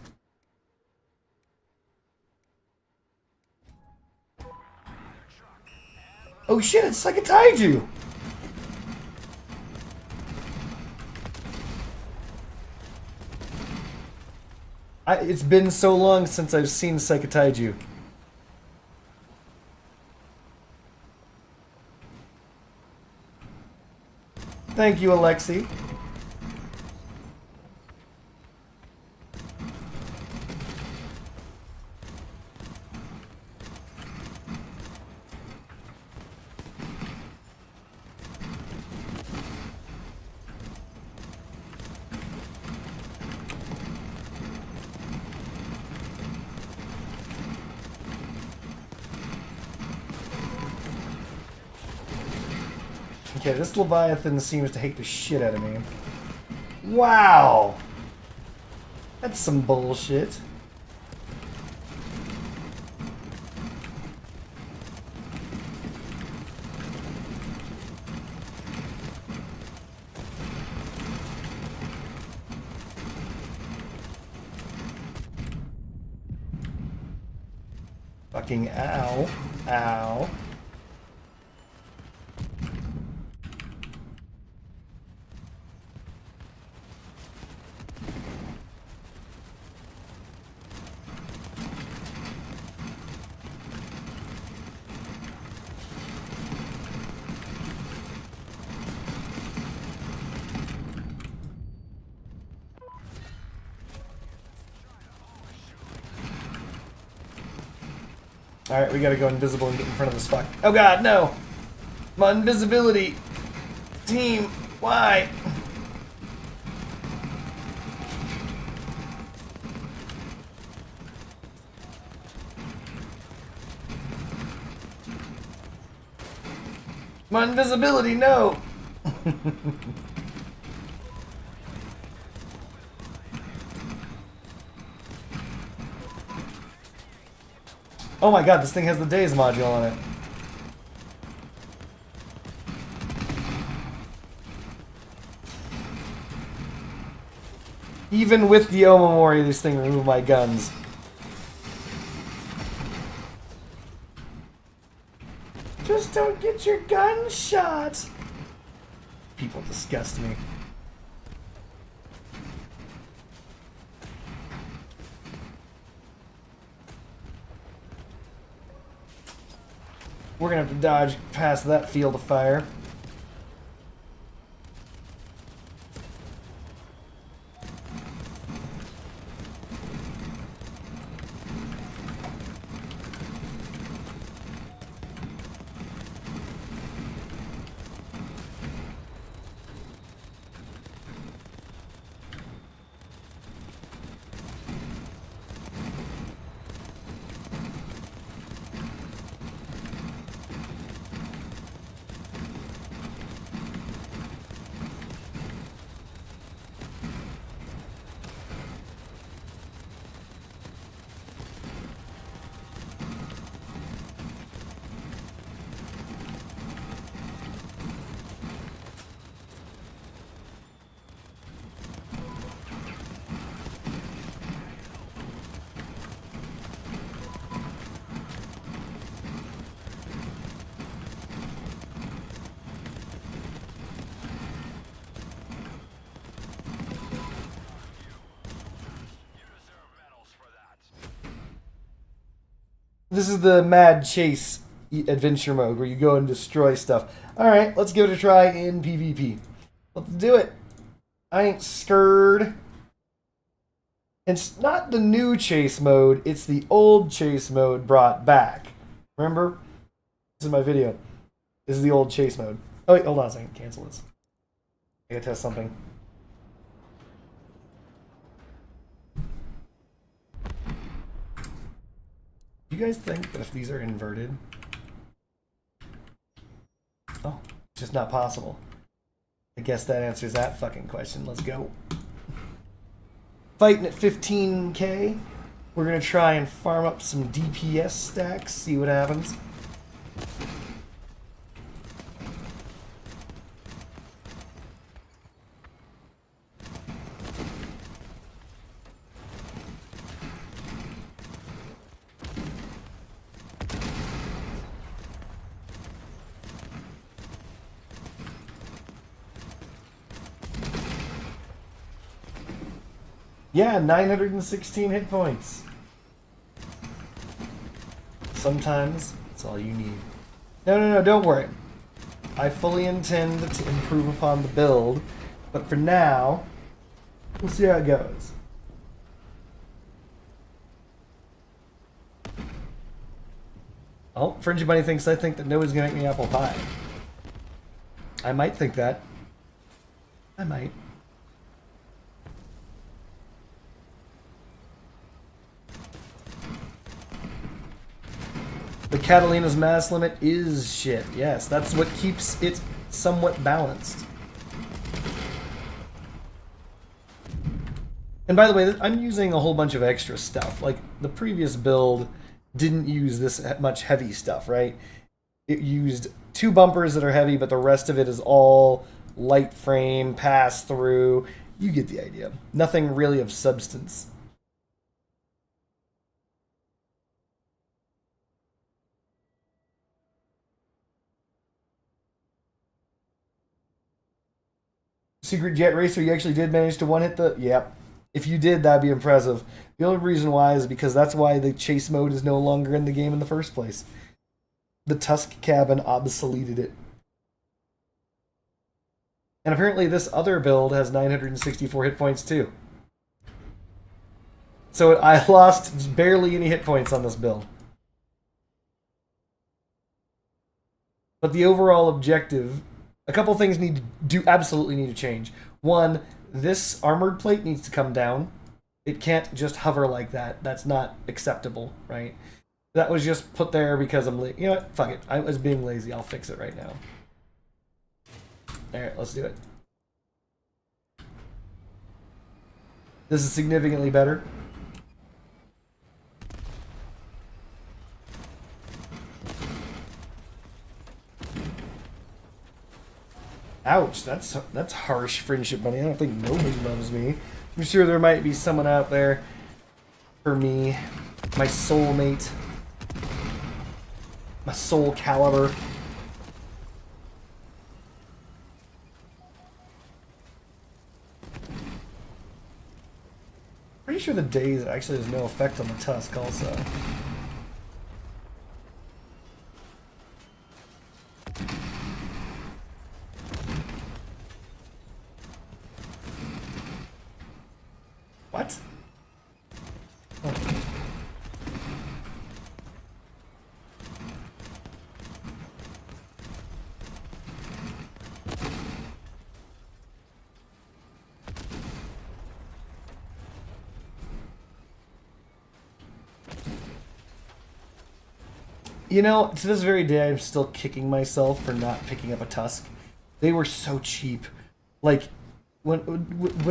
Speaker 1: Oh shit, it's like a Taiju! It's been so long since I've seen Psychotaiju. Thank you, Alexi. Okay, this Leviathan seems to hate the shit out of me. Wow! That's some bullshit. Fucking ow. Ow. Alright, we gotta go invisible and get in front of this fuck. Oh god, no! My invisibility! Team, why? My invisibility, no! Oh my god, this thing has the days module on it. Even with the Omamori, this thing removed my guns. Just don't get your gun shot. People disgust me. We're gonna have to dodge past that field of fire. This is the Mad Chase adventure mode where you go and destroy stuff. Alright, let's give it a try in PvP. Let's do it. I ain't scared. It's not the new chase mode, it's the old chase mode brought back. Remember? This is my video. This is the old chase mode. Oh wait, hold on a second. Cancel this. I gotta test something. Do you guys think that if these are inverted... Oh, it's just not possible. I guess that answers that fucking question. Let's go. Fighting at 15k. We're gonna try and farm up some DPS stacks, see what happens. Yeah, 916 hit points. Sometimes it's all you need. No, don't worry. I fully intend to improve upon the build, but for now, we'll see how it goes. Oh, Fringy Bunny thinks I think that nobody's gonna make me apple pie. I might think that. I might. The Catalina's mass limit is shit. Yes, that's what keeps it somewhat balanced. And by the way, I'm using a whole bunch of extra stuff. Like, the previous build didn't use this much heavy stuff, right? It used 2 bumpers that are heavy, but the rest of it is all light frame, pass through. You get the idea. Nothing really of substance. Secret Jet Racer, you actually did manage to one-hit the... Yep. If you did, that'd be impressive. The only reason why is because that's why the chase mode is no longer in the game in the first place. The Tusk Cabin obsoleted it. And apparently this other build has 964 hit points too. So I lost barely any hit points on this build. But the overall objective... A couple things absolutely need to change. One, this armored plate needs to come down. It can't just hover like that. That's not acceptable, right? That was just put there because I'm you know what? Fuck it. I was being lazy. I'll fix it right now. Alright, let's do it. This is significantly better. Ouch, that's harsh, friendship buddy. I don't think nobody loves me. I'm sure there might be someone out there for me. My soulmate. My soul caliber. Pretty sure the daze actually has no effect on the tusk also. What? Oh. You know, to this very day, I'm still kicking myself for not picking up a tusk. They were so cheap. Like, when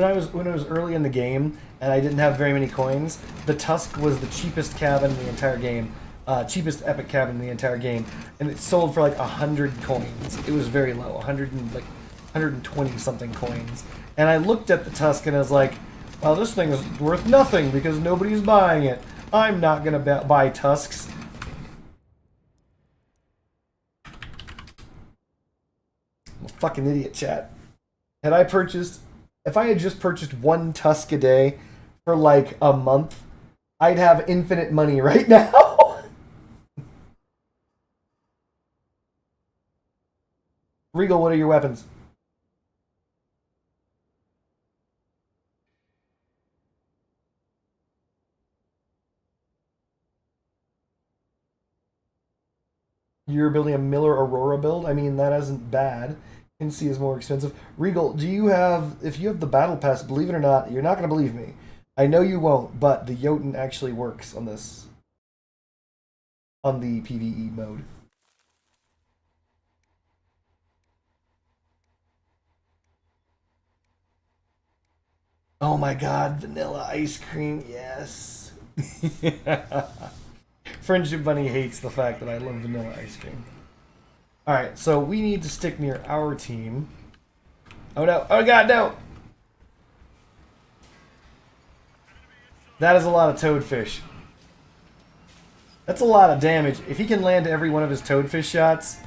Speaker 1: I was early in the game and I didn't have very many coins, the tusk was the cheapest cabin in the entire game, cheapest epic cabin in the entire game, and it sold for like 100 coins. It was very low, 120 something coins. And I looked at the tusk and I was like, well, this thing is worth nothing because nobody's buying it. I'm not gonna buy tusks. I'm a fucking idiot, chat. Had I purchased, if I had just purchased one tusk a day for like a month, I'd have infinite money right now. Regal, what are your weapons? You're building a Miller Aurora build? I mean, that isn't bad. NC is more expensive. Regal, do you have, if you have the battle pass, believe it or not, you're not going to believe me. I know you won't, but the Jotun actually works on this, on the PvE mode. Oh my god, vanilla ice cream, yes. Friendship Bunny hates the fact that I love vanilla ice cream. Alright, so we need to stick near our team. Oh no, oh god, no! That is a lot of toadfish. That's a lot of damage. If he can land every one of his toadfish shots...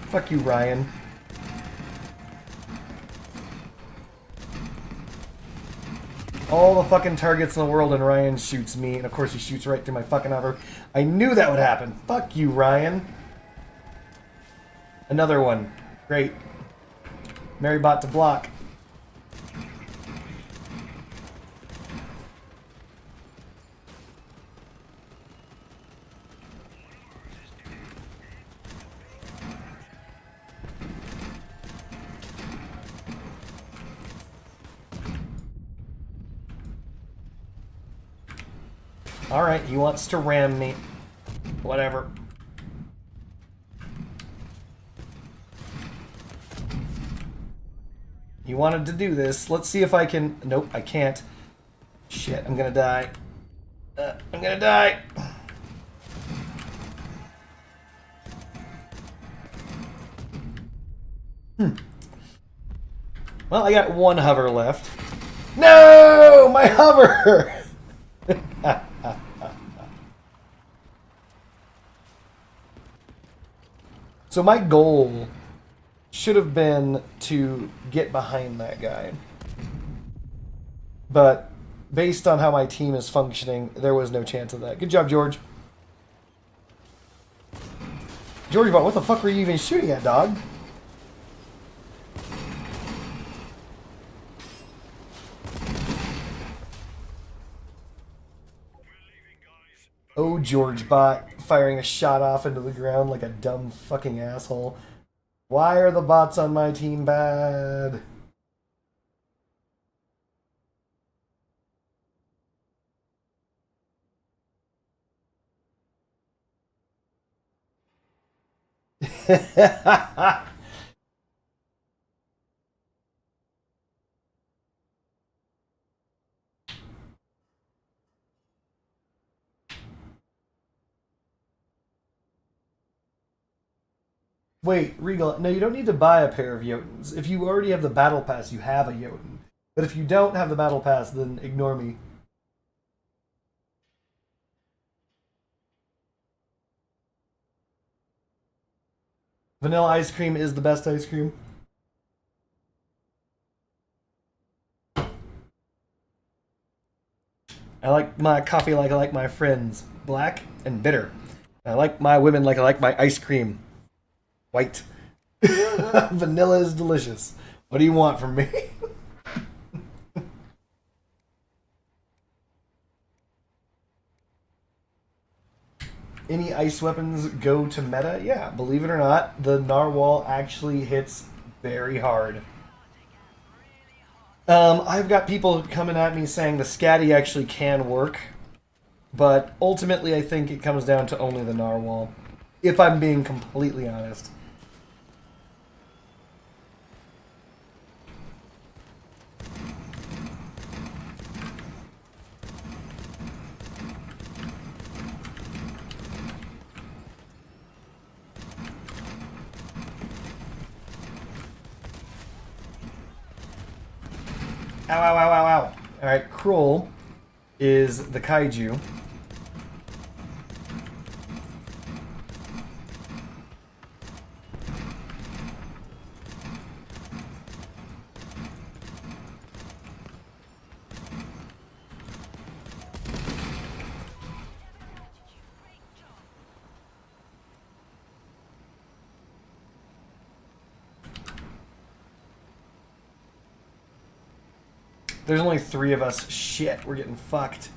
Speaker 1: Fuck you, Ryan. All the fucking targets in the world and Ryan shoots me, and of course he shoots right through my fucking hover. I knew that would happen. Fuck you, Ryan. Another one. Great. Marybot to block. Alright, he wants to ram me. Whatever. He wanted to do this. Let's see if I can... Nope, I can't. Shit, I'm gonna die. I'm gonna die. Well, I got one hover left. No! My hover! So my goal should have been to get behind that guy. But based on how my team is functioning, there was no chance of that. Good job, George. George, what the fuck were you even shooting at, dog? Oh, George bot firing a shot off into the ground like a dumb fucking asshole. Why are the bots on my team bad? Wait, Regal, no, you don't need to buy a pair of Jotuns. If you already have the Battle Pass, you have a Jotun. But if you don't have the Battle Pass, then ignore me. Vanilla ice cream is the best ice cream. I like my coffee like I like my friends, black and bitter. I like my women like I like my ice cream, white. Vanilla is delicious. What do you want from me? Any ice weapons go to meta? Yeah, believe it or not, the narwhal actually hits very hard. I've got people coming at me saying the scatty actually can work, but ultimately I think it comes down to only the narwhal, if I'm being completely honest. Ow, ow, ow, ow, ow. Alright, Kroll is the kaiju. There's only 3 of us. Shit, we're getting fucked.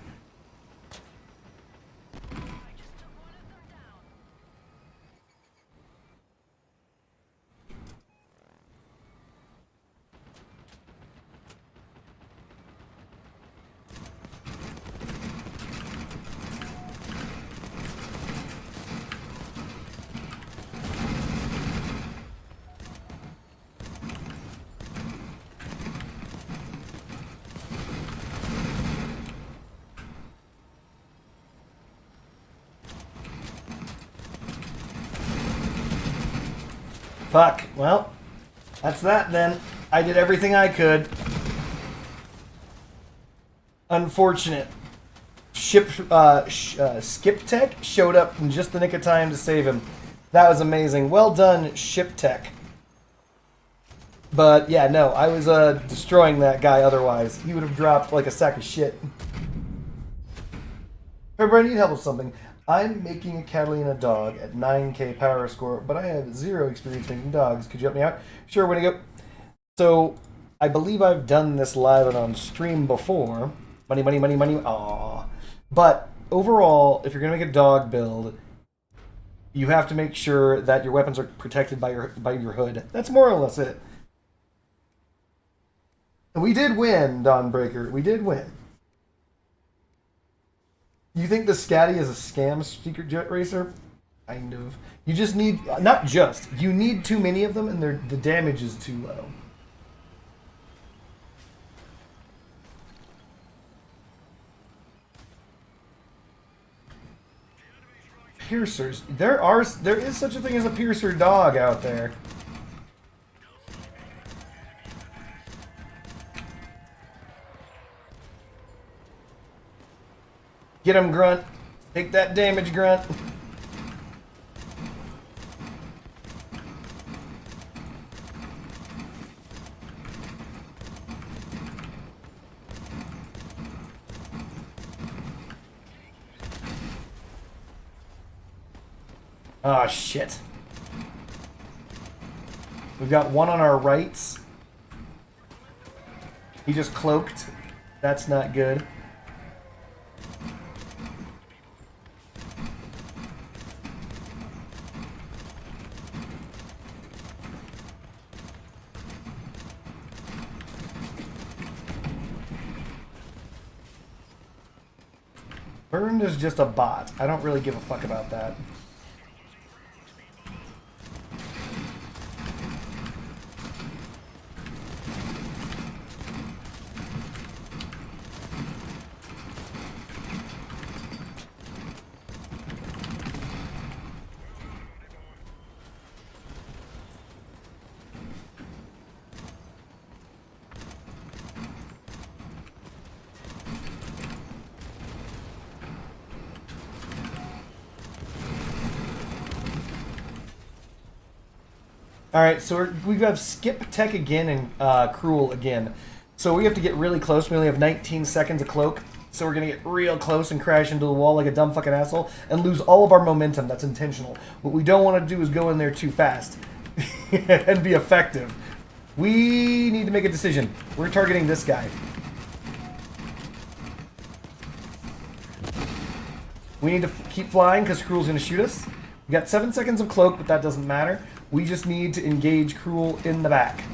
Speaker 1: Fuck. Well, that's that then. I did everything I could. Unfortunate. Skip Tech showed up in just the nick of time to save him. That was amazing. Well done, Ship Tech. But yeah, no, I was destroying that guy otherwise. He would have dropped like a sack of shit. Remember, I need help with something. I'm making a Catalina dog at 9k power score, but I have 0 experience making dogs. Could you help me out? Sure, way to go. So, I believe I've done this live and on stream before. Money, money, money, money. Aww. But overall, if you're going to make a dog build, you have to make sure that your weapons are protected by your hood. That's more or less it. And we did win, Dawnbreaker. We did win. You think the Scatty is a scam secret jet racer? Kind of. You just need, not just, you need too many of them and the damage is too low. Piercers. There is such a thing as a piercer dog out there. Get him, Grunt. Take that damage, Grunt. Ah, shit. We've got one on our rights. He just cloaked. That's not good. Burned is just a bot. I don't really give a fuck about that. Alright, so we have Skip Tech again and Cruel again. So we have to get really close. We only have 19 seconds of cloak. So we're going to get real close and crash into the wall like a dumb fucking asshole and lose all of our momentum. That's intentional. What we don't want to do is go in there too fast and be effective. We need to make a decision. We're targeting this guy. We need to keep flying because Cruel's going to shoot us. We got 7 seconds of cloak, but that doesn't matter. We just need to engage Cruel in the back.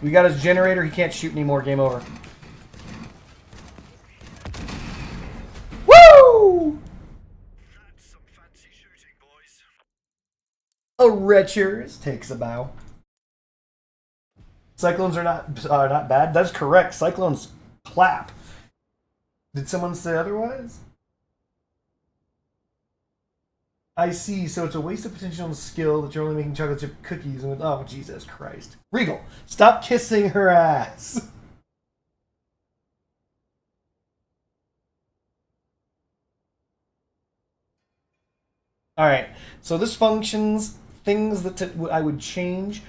Speaker 1: We got his generator. He can't shoot anymore. Game over. Woo!
Speaker 3: That's some fancy shooting, boys.
Speaker 1: A Retcher takes a bow. Cyclones are not bad. That's correct. Cyclones clap. Did someone say otherwise? I see. So it's a waste of potential and skill that you're only making chocolate chip cookies. And oh, Jesus Christ. Regal, stop kissing her ass. All right. So this functions things that I would change.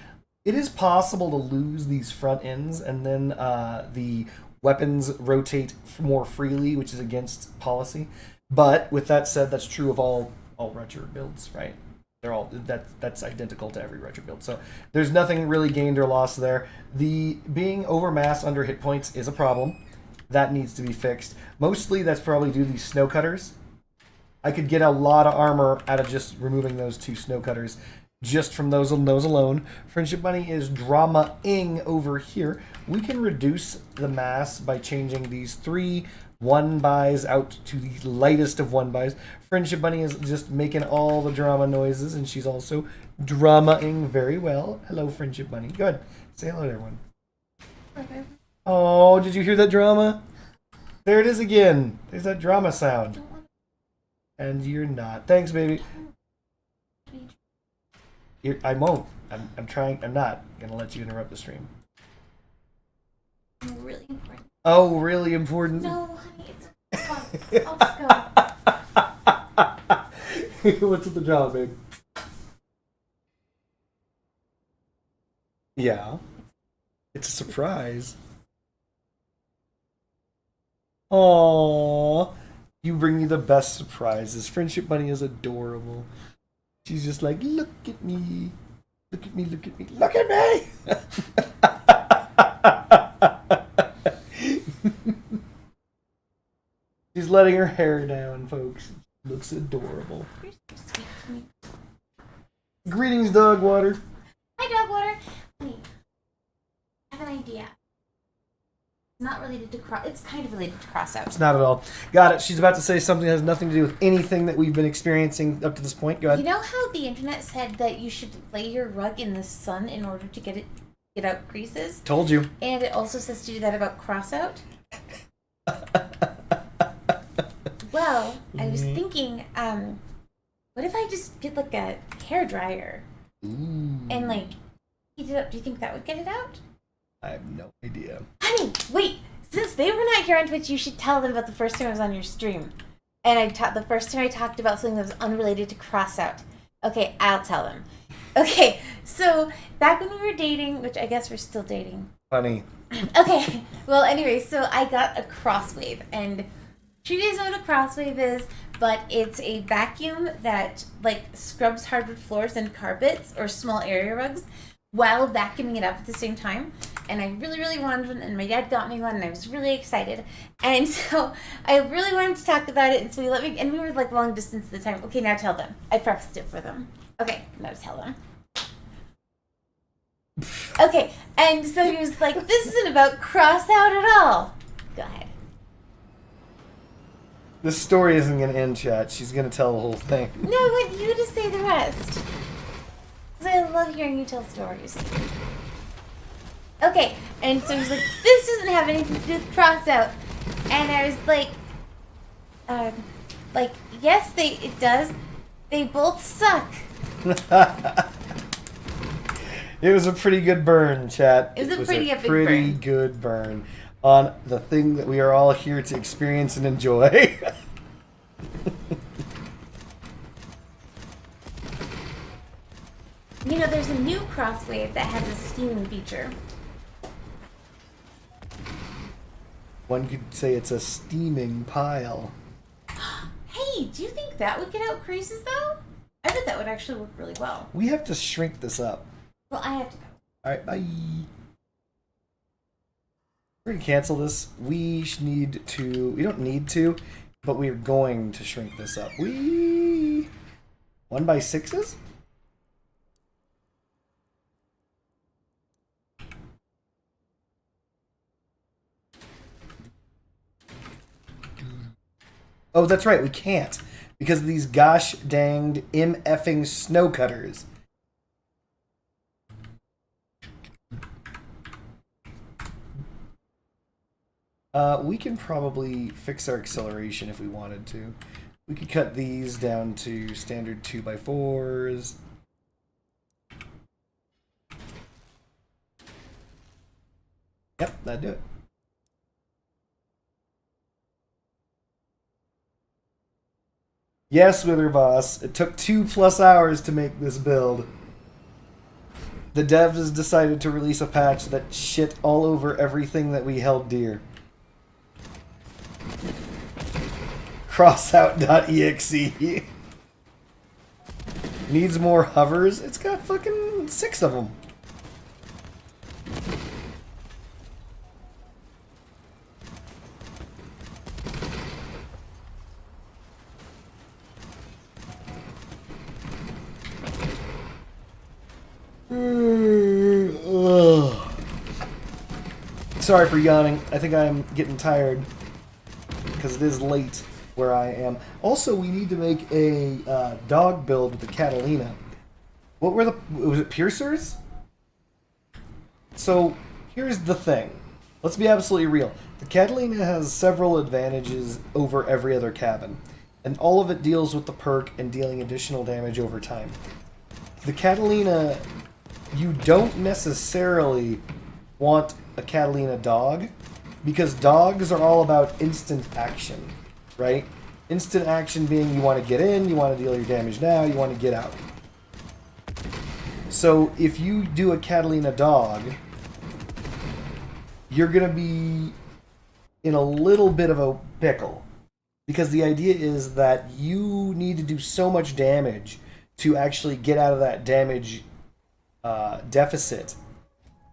Speaker 1: It is possible to lose these front ends and then the weapons rotate more freely, which is against policy. But with that said, that's true of all Retcher builds, right? They're all that's identical to every Retcher build. So there's nothing really gained or lost there. The being overmass under hit points is a problem. That needs to be fixed. Mostly that's probably due to these snow cutters. I could get a lot of armor out of just removing those 2 snow cutters. Just from those alone. Friendship Bunny is drama-ing over here. We can reduce the mass by changing these 3 1-buys out to the lightest of 1-buys. Friendship Bunny is just making all the drama noises, and she's also drama-ing very well. Hello, Friendship Bunny. Go ahead. Say hello to everyone.
Speaker 2: Okay.
Speaker 1: Oh, did you hear that drama? There it is again. There's that drama sound. And you're not. Thanks, baby. I won't. I'm trying. I'm not gonna let you interrupt the stream.
Speaker 2: Really important.
Speaker 1: Oh, really important?
Speaker 2: No, honey, it's fun. I'll just go.
Speaker 1: What's with the job, babe? Yeah. It's a surprise. Aww. You bring me the best surprises. Friendship Bunny is adorable. She's just like, look at me. Look at me, look at me, look at me! She's letting her hair down, folks. Looks adorable.
Speaker 2: You're so sweet to me.
Speaker 1: Greetings, Dogwater.
Speaker 2: Hi, Dogwater. Honey, I have an idea. It's not related to It's kind of related to Crossout.
Speaker 1: It's not at all. Got it. She's about to say something that has nothing to do with anything that we've been experiencing up to this point. Go ahead.
Speaker 2: You know how the internet said that you should lay your rug in the sun in order to get out creases?
Speaker 1: Told you.
Speaker 2: And it also says to do that about Crossout? Well, I was thinking, what if I just get like a hair dryer and like heat it up? Do you think that would get it out?
Speaker 1: I have no idea.
Speaker 2: Honey, wait! Since they were not here on Twitch, you should tell them about the first time I was on your stream. And the first time I talked about something that was unrelated to Crossout. Okay, I'll tell them. Okay, so back when we were dating, which I guess we're still dating.
Speaker 1: Funny.
Speaker 2: Okay, well, anyway, so I got a Crosswave, and you guys know what a Crosswave is, but it's a vacuum that like scrubs hardwood floors and carpets or small area rugs while vacuuming it up at the same time. And I really, really wanted one, and my dad got me one, and I was really excited. And so I really wanted to talk about it, and so he let me, and we were like long distance at the time. Okay, now tell them. I prefaced it for them. Okay, now tell them. Okay, and so he was like, this isn't about Crossout at all. Go ahead.
Speaker 1: This story isn't going to end, chat. She's going to tell the whole thing.
Speaker 2: No, I want you to say the rest. Because I love hearing you tell stories. Okay, and so he's like, this doesn't have anything to do with Crossout. And I was like, yes, it does. They both suck.
Speaker 1: It was a pretty good burn, chat.
Speaker 2: It was a pretty epic
Speaker 1: pretty
Speaker 2: burn.
Speaker 1: good burn. on the thing that we are all here to experience and enjoy.
Speaker 2: You know, there's a new Crosswave that has a steaming feature.
Speaker 1: One could say it's a steaming pile.
Speaker 2: Hey, do you think that would get out creases though? I bet that would actually work really well.
Speaker 1: We have to shrink this up.
Speaker 2: Well, I have to go.
Speaker 1: Alright, bye. We're gonna cancel this. We don't need to, but we're going to shrink this up. 1x6s? Oh, that's right, we can't. Because of these gosh danged M-effing snow cutters. We can probably fix our acceleration if we wanted to. We could cut these down to standard 2x4s. Yep, that'd do it. Yes, Wither Boss, it took 2+ hours to make this build. The devs decided to release a patch that shit all over everything that we held dear. Crossout.exe. Needs more hovers? It's got fucking 6 of them. Sorry for yawning. I think I'm getting tired because it is late where I am. Also, we need to make a dog build with the Catalina. What were was it piercers? So here's the thing. Let's be absolutely real. The Catalina has several advantages over every other cabin, and all of it deals with the perk and dealing additional damage over time. The Catalina, you don't necessarily want a Catalina dog, because dogs are all about instant action, right? Instant action being you want to get in, you want to deal your damage now, you want to get out. So if you do a Catalina dog, you're going to be in a little bit of a pickle, because the idea is that you need to do so much damage to actually get out of that damage deficit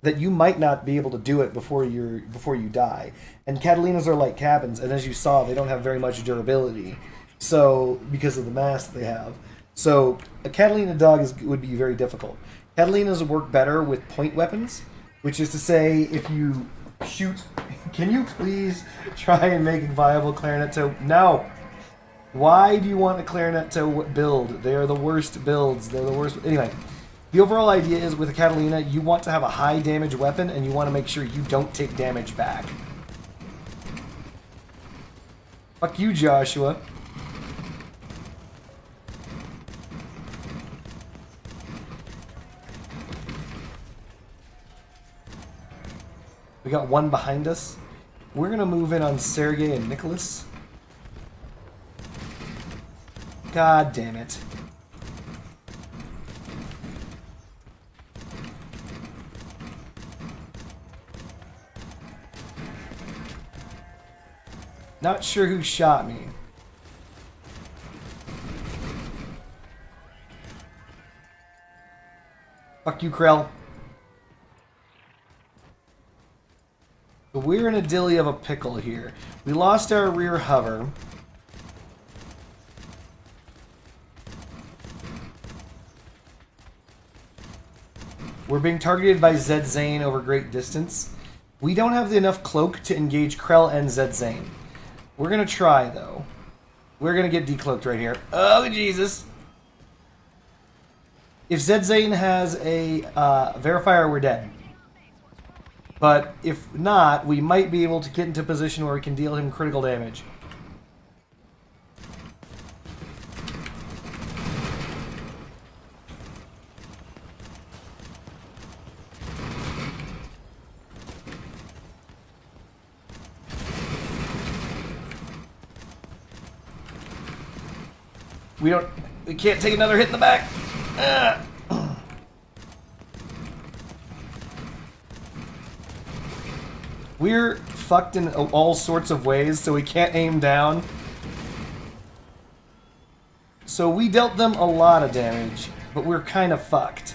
Speaker 1: that you might not be able to do it before you die. And Catalinas are like cabins, and as you saw, they don't have very much durability. So because of the mass that they have, so a Catalina dog would be very difficult. Catalinas work better with point weapons, which is to say, if you shoot, can you please try and make a viable clarinet toe? No. Why do you want a clarinet toe build? They are the worst builds. They're the worst. Anyway. The overall idea is with a Catalina, you want to have a high damage weapon and you want to make sure you don't take damage back. Fuck you, Joshua. We got one behind us. We're going to move in on Sergey and Nicholas. God damn it. Not sure who shot me. Fuck you, Krell. So we're in a dilly of a pickle here. We lost our rear hover. We're being targeted by Zed Zane over great distance. We don't have enough cloak to engage Krell and Zed Zane. We're going to try, though. We're going to get decloaked right here. Oh, Jesus. If Zed Zane has a verifier, we're dead. But if not, we might be able to get into a position where we can deal him critical damage. We can't take another hit in the back. Ah. We're fucked in all sorts of ways, so we can't aim down. So we dealt them a lot of damage, but we're kind of fucked.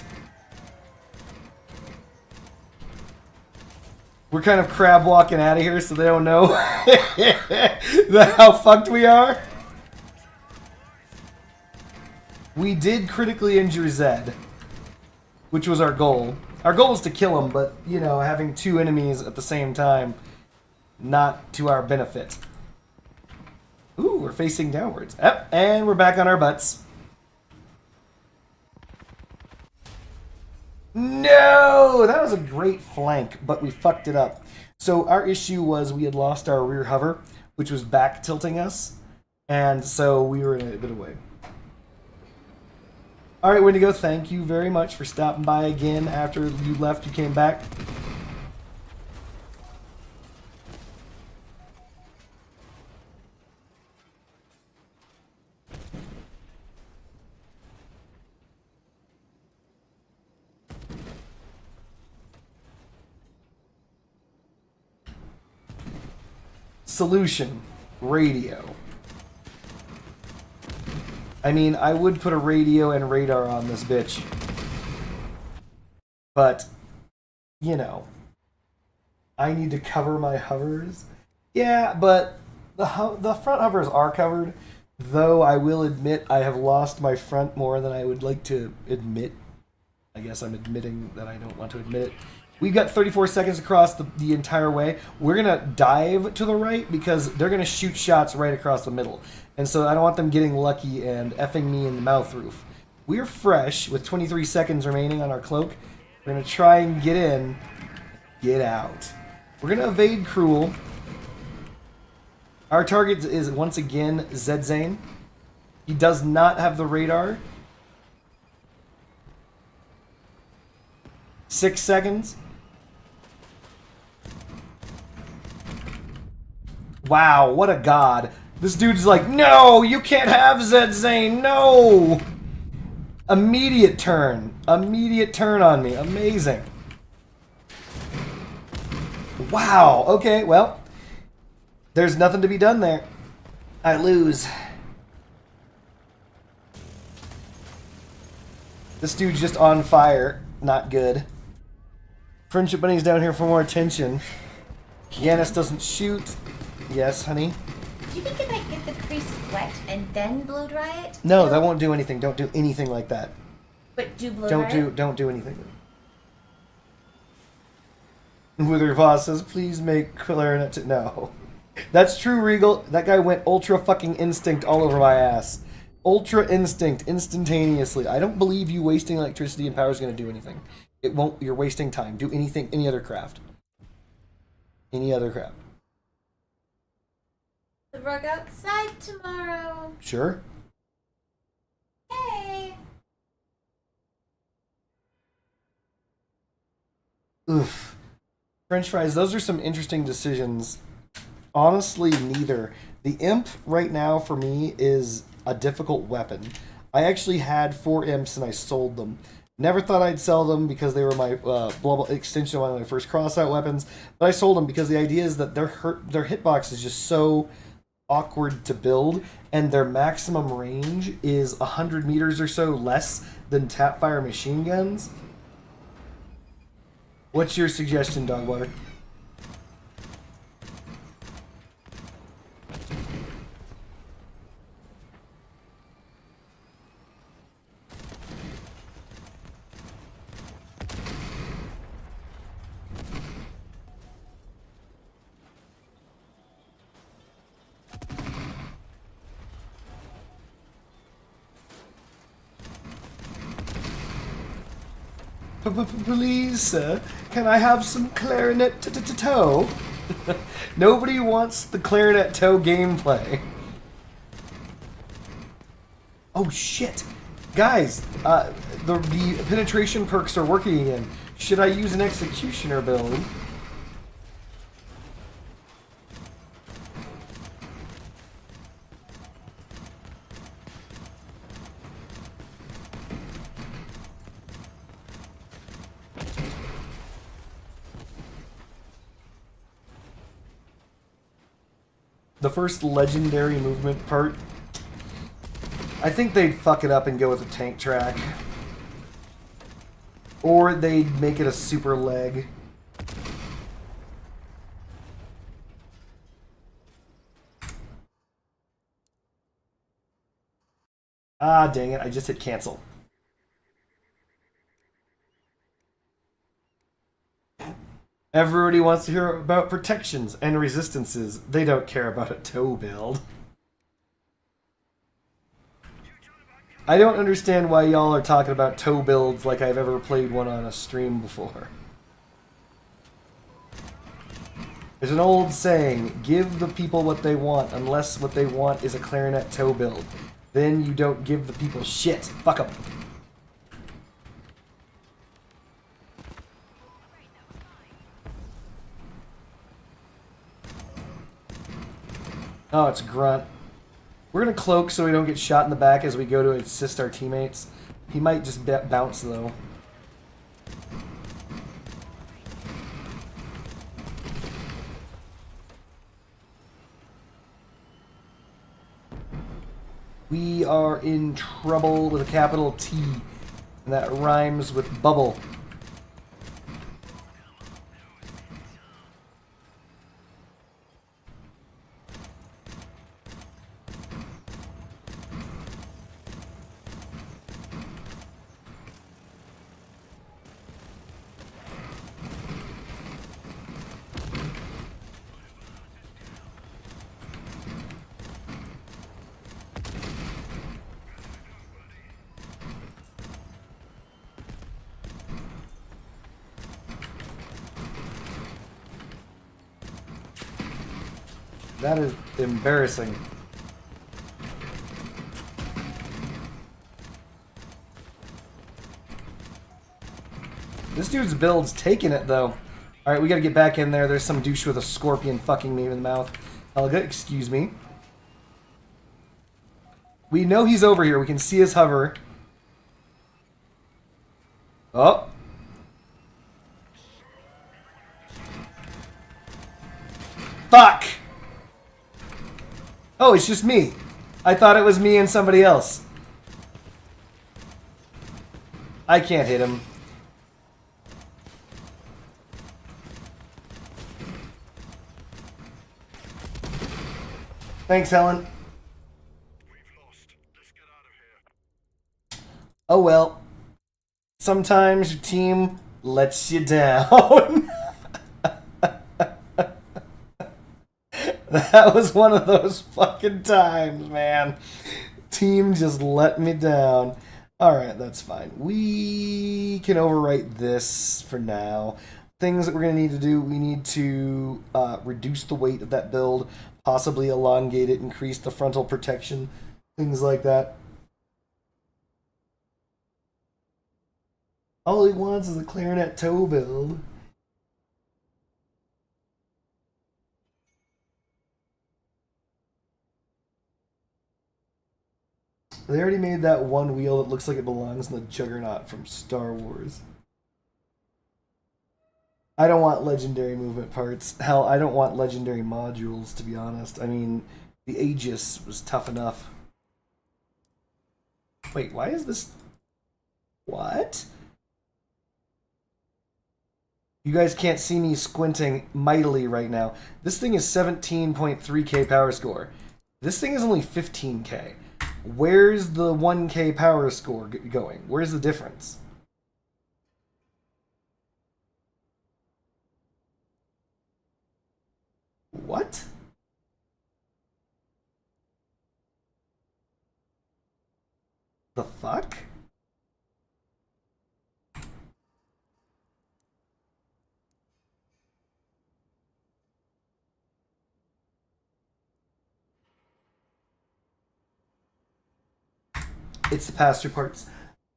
Speaker 1: We're kind of crab walking out of here so they don't know how fucked we are. We did critically injure Zed, which was our goal. Our goal was to kill him, but, you know, having two enemies at the same time, not to our benefit. Ooh, we're facing downwards. Yep, and we're back on our butts. No! That was a great flank, but we fucked it up. So our issue was we had lost our rear hover, which was back tilting us, and so we were in a bit of way. Alright, Wendigo, thank you very much for stopping by again after you left, you came back. Solution. Radio. I mean, I would put a radio and radar on this bitch. But, you know, I need to cover my hovers. Yeah, but the front hovers are covered, though I will admit I have lost my front more than I would like to admit. I guess I'm admitting that I don't want to admit it. We've got 34 seconds across the entire way. We're going to dive to the right because they're going to shoot shots right across the middle. And so I don't want them getting lucky and effing me in the mouth roof. We're fresh with 23 seconds remaining on our cloak. We're going to try and get in, get out. We're going to evade Cruel. Our target is once again Zed Zane. He does not have the radar. 6 seconds. Wow, what a god. This dude's like, no, you can't have Zed Zane, no! Immediate turn. Immediate turn on me. Amazing. Wow, okay, well, there's nothing to be done there. I lose. This dude's just on fire. Not good. Friendship Bunny's down here for more attention. Yanis doesn't shoot. Yes, honey.
Speaker 2: Do you think if I get the crease wet and then blow dry it?
Speaker 1: No, that won't do anything. Don't do anything like that.
Speaker 2: But do blow dry it?
Speaker 1: Don't do anything. Wither Voss says, please make clarinet to... No. That's true, Regal. That guy went ultra fucking instinct all over my ass. Ultra instinct, instantaneously. I don't believe you wasting electricity and power is going to do anything. It won't. You're wasting time. Do anything, any other craft. Any other craft.
Speaker 2: The rug outside tomorrow.
Speaker 1: Sure.
Speaker 2: Hey.
Speaker 1: Oof. French fries, those are some interesting decisions. Honestly, neither. The imp right now for me is a difficult weapon. I actually had 4 imps and I sold them. Never thought I'd sell them because they were my extension of one of my first crossout weapons, but I sold them because the idea is that their hitbox is just so awkward to build, and their maximum range is 100 meters or so less than tap-fire machine guns. What's your suggestion, Dogwater? Please, sir, can I have some clarinet toe? Nobody wants the clarinet toe gameplay. Oh shit, guys! The penetration perks are working again. Should I use an executioner build? the first legendary movement part, I think they'd fuck it up and go with a tank track. Or they'd make it a super leg. Ah, dang it, I just hit cancel. Everybody wants to hear about protections and resistances. They don't care about a toe build. I don't understand why y'all are talking about toe builds like I've ever played one on a stream before. There's an old saying, give the people what they want unless what they want is a clarinet toe build. Then you don't give the people shit. Fuck them. Oh, it's Grunt. We're going to cloak so we don't get shot in the back as we go to assist our teammates. He might just bounce, though. We are in trouble with a capital T, and that rhymes with bubble. That is embarrassing. This dude's build's taking it, though. Alright, we gotta get back in there. There's some douche with a scorpion fucking me in the mouth. Helga, excuse me. We know he's over here. We can see his hover. Oh. Fuck! Oh, it's just me. I thought it was me and somebody else. I can't hit him. Thanks, Helen.
Speaker 3: We've lost. Let's get out of here.
Speaker 1: Oh well. Sometimes your team lets you down. That was one of those fucking times, man. Team just let me down. Alright, that's fine. We can overwrite this for now. Things that we're going to need to do, we need to reduce the weight of that build, possibly elongate it, increase the frontal protection, things like that. All he wants is a clarinet toe build. They already made that one wheel that looks like it belongs in the Juggernaut from Star Wars. I don't want legendary movement parts. Hell, I don't want legendary modules, to be honest. I mean, the Aegis was tough enough. Wait, why is this... What? You guys can't see me squinting mightily right now. This thing is 17.3k power score. This thing is only 15k. Where's the 1k power score going? Where's the difference? What? The fuck? It's the pasture parts.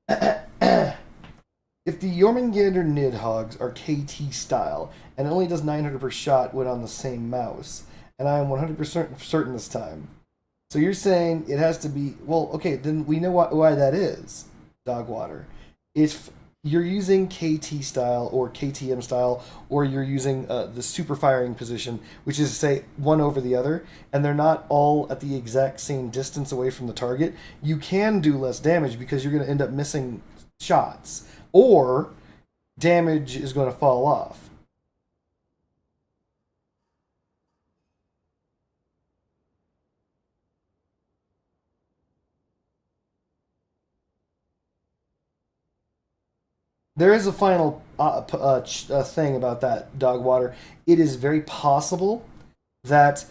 Speaker 1: If the Jormungandr Nidhogg's are KT style and it only does 900 per shot when on the same mouse, and I am 100% certain this time. So you're saying it has to be... Well, okay, then we know why that is, Dogwater. If you're using KT style or KTM style, or you're using the super firing position, which is, say, one over the other, and they're not all at the exact same distance away from the target, you can do less damage because you're going to end up missing shots, or damage is going to fall off. There is a final thing about that, dog water. It is very possible that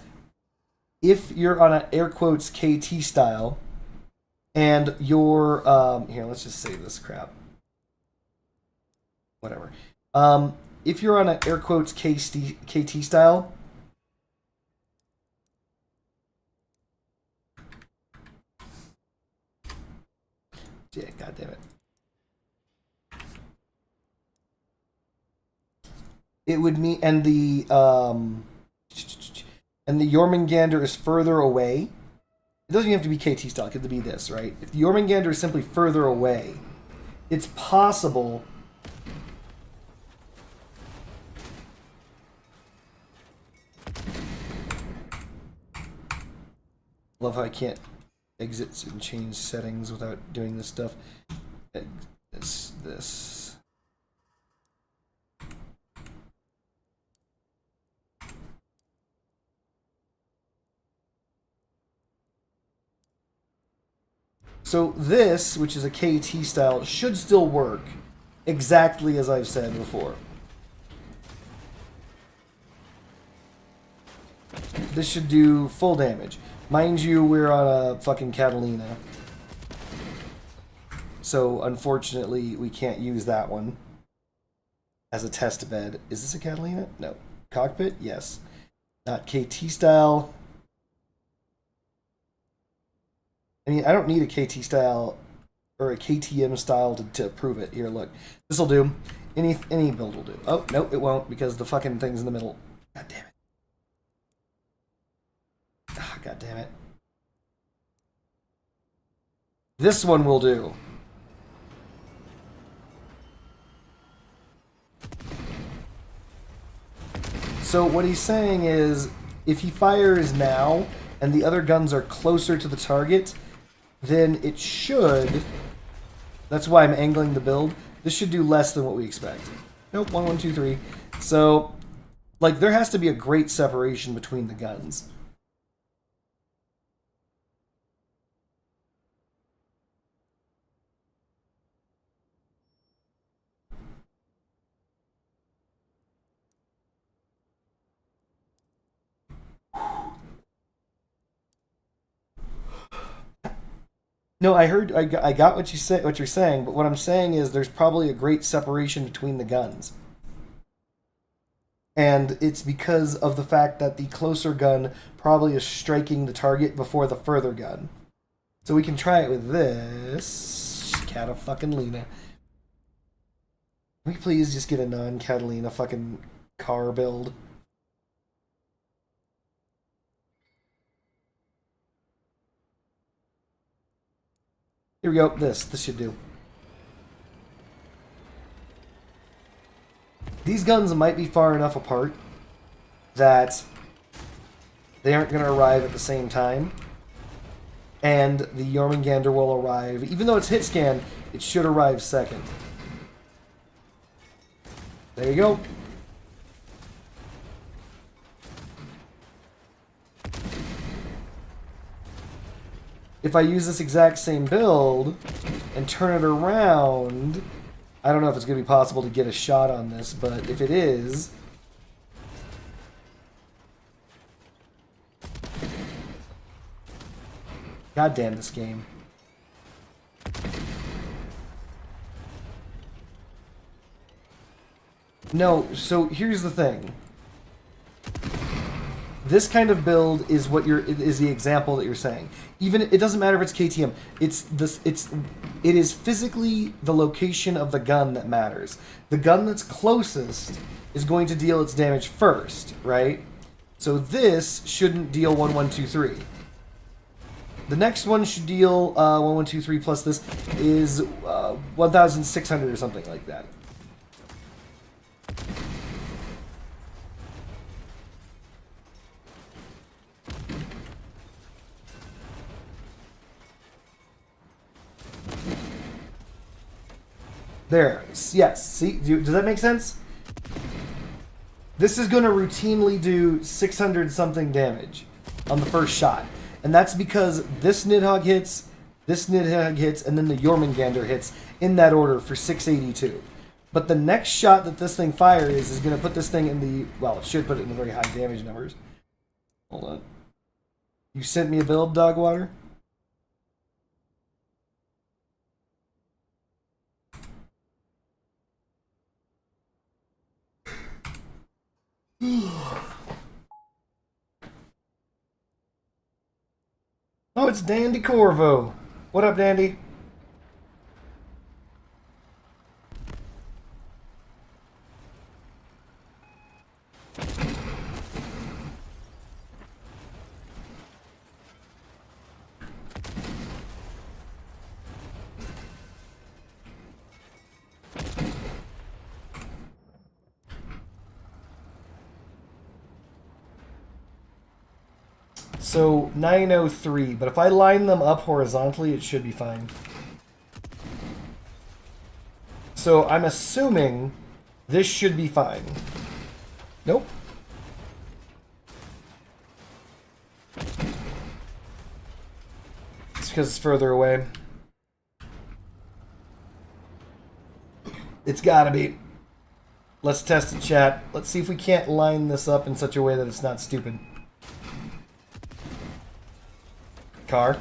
Speaker 1: if you're on an air quotes KT style and you're here, let's just save this crap. Whatever. If you're on an air quotes KT style, yeah, God damn it. It would mean, and the Jormungandr is further away. It doesn't even have to be KT style. It could be this, right? If the Jormungandr is simply further away, it's possible. Love how I can't exit and change settings without doing this stuff. This. So this, which is a KT style, should still work exactly as I've said before. This should do full damage. Mind you, we're on a fucking Catalina. So unfortunately, we can't use that one as a test bed. Is this a Catalina? No. Cockpit? Yes. Not KT style. I mean, I don't need a KT style or a KTM style to prove it. Here, look. This'll do. Any build will do. Oh, nope, it won't because the fucking thing's in the middle. God damn it. Ah, God damn it. This one will do. So what he's saying is, if he fires now and the other guns are closer to the target, then it should. That's why I'm angling the build. This should do less than what we expect. Nope, 1, 1, 2, 3. So, like, there has to be a great separation between the guns. No, I heard. I got what you say. What you're saying, but what I'm saying is there's probably a great separation between the guns, and it's because of the fact that the closer gun probably is striking the target before the further gun. So we can try it with this Catalina. Can we please just get a non-Catalina fucking car build? Here we go. This should do. These guns might be far enough apart that they aren't going to arrive at the same time. And the Jormungandr will arrive. Even though it's hit scan, it should arrive second. There you go. If I use this exact same build and turn it around, I don't know if it's going to be possible to get a shot on this, but if it is, God damn this game. No, so here's the thing. This kind of build is what is the example that you're saying. Even it doesn't matter if it's KTM. It is physically the location of the gun that matters. The gun that's closest is going to deal its damage first, right? So this shouldn't deal 1, 1, 2, 3. The next one should deal 1123 plus this is 1,600 or something like that. There. Yes. See? Does that make sense? This is going to routinely do 600 something damage on the first shot. And that's because this Nidhogg hits, and then the Jormungandr hits in that order for 682. But the next shot that this thing fires is going to put this thing in the... Well, it should put it in the very high damage numbers. Hold on. You sent me a build, Dogwater? Oh, it's Dandy Corvo. What up, Dandy? So 903, but if I line them up horizontally, it should be fine. So I'm assuming this should be fine. Nope. It's because it's further away. It's gotta be. Let's test it, chat. Let's see if we can't line this up in such a way that it's not stupid. Car.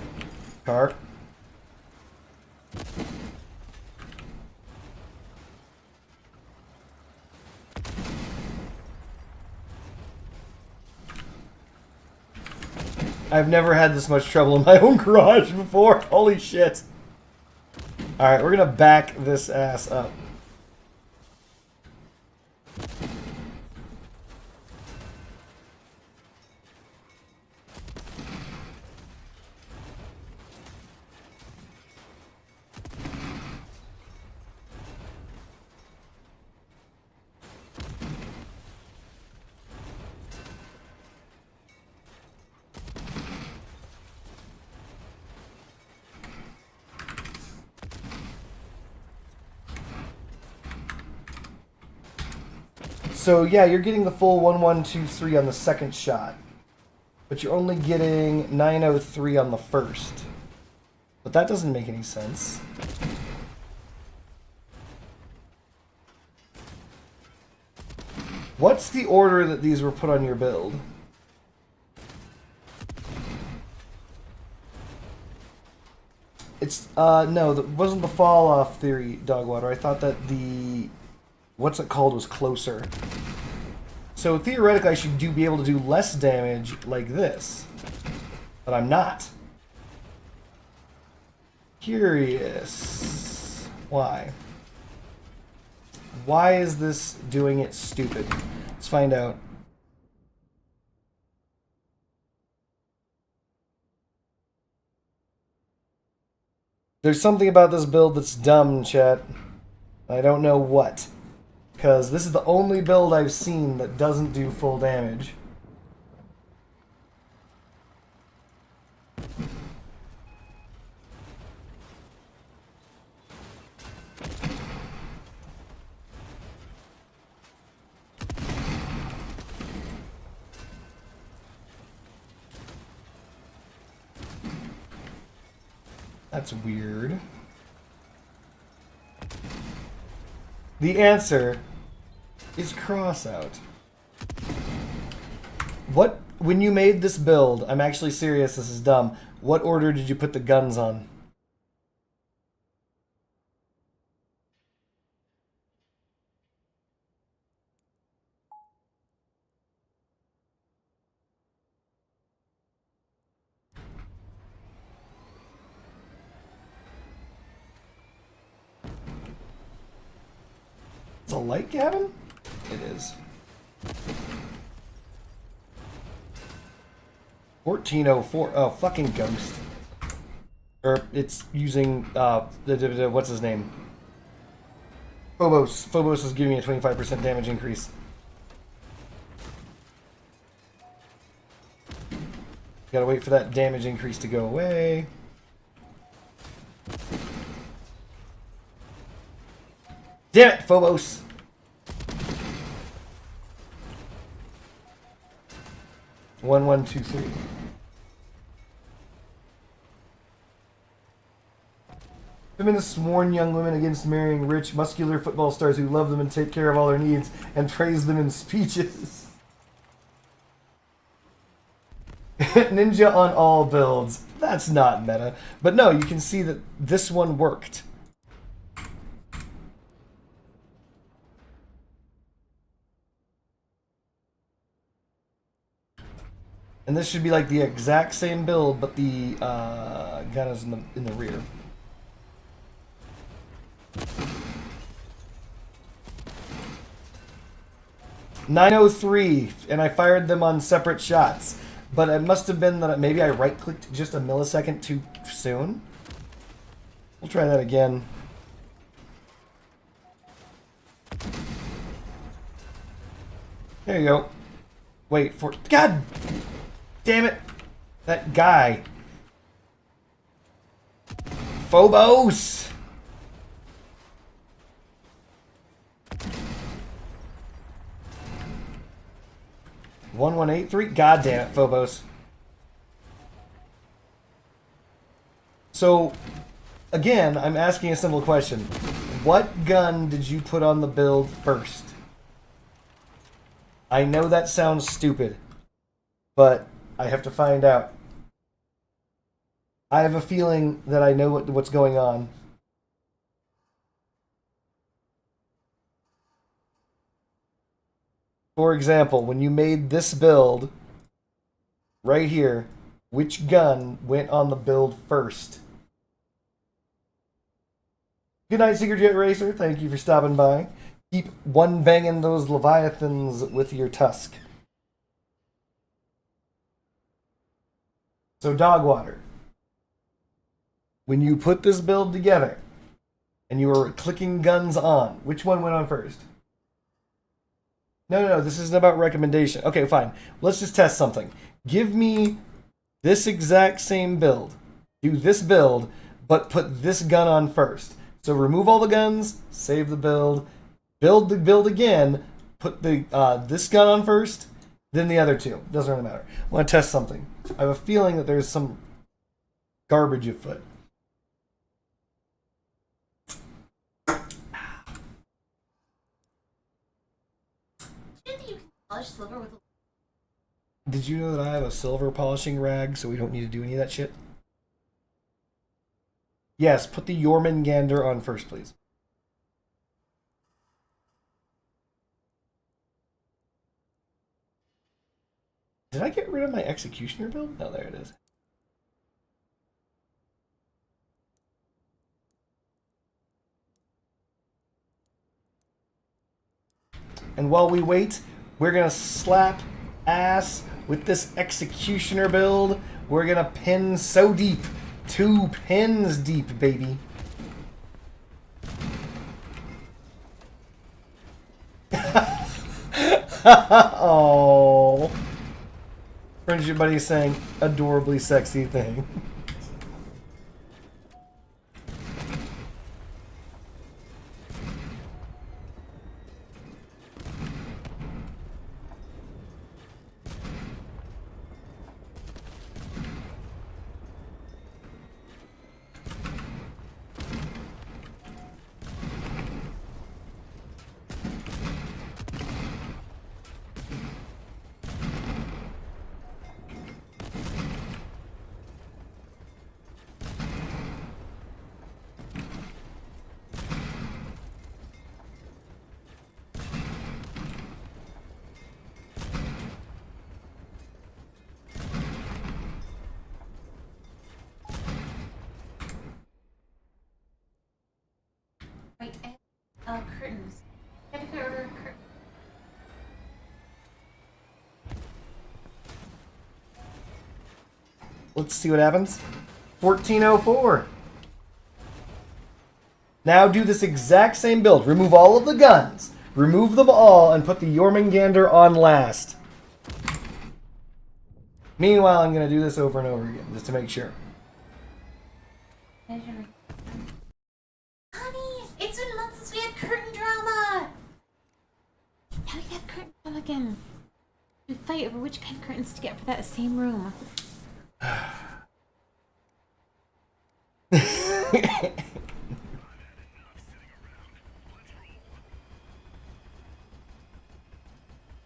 Speaker 1: I've never had this much trouble in my own garage before. Holy shit. Alright, we're gonna back this ass up. So yeah, you're getting the full 1123 on the second shot, but you're only getting 903 on the first. But that doesn't make any sense. What's the order that these were put on your build? It's, no, that wasn't the fall off theory, Dogwater. I thought that the... What's it called was closer. So theoretically I should be able to do less damage like this. But I'm not. Curious. Why? Why is this doing it stupid? Let's find out. There's something about this build that's dumb, chat. I don't know what. Because this is the only build I've seen that doesn't do full damage. That's weird. The answer is cross out. What, when you made this build, I'm actually serious, this is dumb. What order did you put the guns on? It's a light cabin? It is. 1404. Oh, fucking ghost. Or it's using, what's his name? Phobos. Phobos is giving me a 25% damage increase. Gotta wait for that damage increase to go away. Damn it, Phobos! One, 2, 3. Feminists warn young women against marrying rich, muscular football stars who love them and take care of all their needs and praise them in speeches. Ninja on all builds. That's not meta. But no, you can see that this one worked. And this should be like the exact same build, but the gun is in the rear. .903, and I fired them on separate shots. But it must have been that maybe I right-clicked just a millisecond too soon. We'll try that again. There you go. Wait for... God damn it! That guy. Phobos! One 8-3. God damn it, Phobos. So, again, I'm asking a simple question. What gun did you put on the build first? I know that sounds stupid, but I have to find out. I have a feeling that I know what's going on. For example, when you made this build, right here, which gun went on the build first? Good night, Secret Jet Racer. Thank you for stopping by. Keep one banging those Leviathans with your tusk. So, Dogwater. When you put this build together, and you were clicking guns on, which one went on first? No, this isn't about recommendation. Okay, fine. Let's just test something. Give me this exact same build. Do this build, but put this gun on first. So remove all the guns, save the build the build again, put the this gun on first, then the other two. Doesn't really matter. I want to test something. I have a feeling that there's some garbage afoot.
Speaker 2: Polish silver with
Speaker 1: Did you know that I have a silver polishing rag, so we don't need to do any of that shit? Yes, put the Jormungandr on first, please. Did I get rid of my Executioner build? No, there it is. And while we wait, we're going to slap ass with this Executioner build. We're going to pin so deep. 2 pins deep, baby. Oh. Friendship buddy saying adorably sexy thing.
Speaker 2: Wait, I have curtains. I have to order a curtain.
Speaker 1: Let's see what happens. 1404. Now do this exact same build. Remove all of the guns. Remove them all and put the Jormungandr on last. Meanwhile, I'm going to do this over and over again, just to make sure.
Speaker 2: Honey, it's been months since we had curtain drama. Now we have curtain drama again. We fight over which kind of curtains to get for that same room.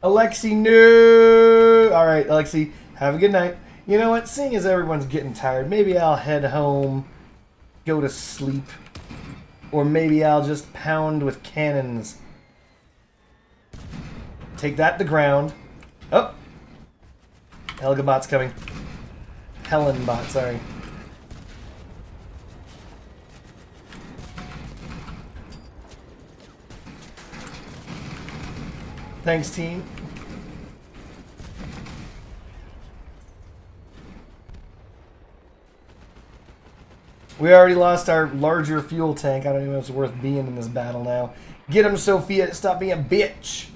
Speaker 1: Alexi, no! Alright, Alexi, have a good night. You know what? Seeing as everyone's getting tired, maybe I'll head home, go to sleep, or maybe I'll just pound with cannons. Take that to ground. Oh! Helga bot's coming. Helen bot, sorry. Thanks, team. We already lost our larger fuel tank. I don't even know if it's worth being in this battle now. Get him, Sophia. Stop being a bitch.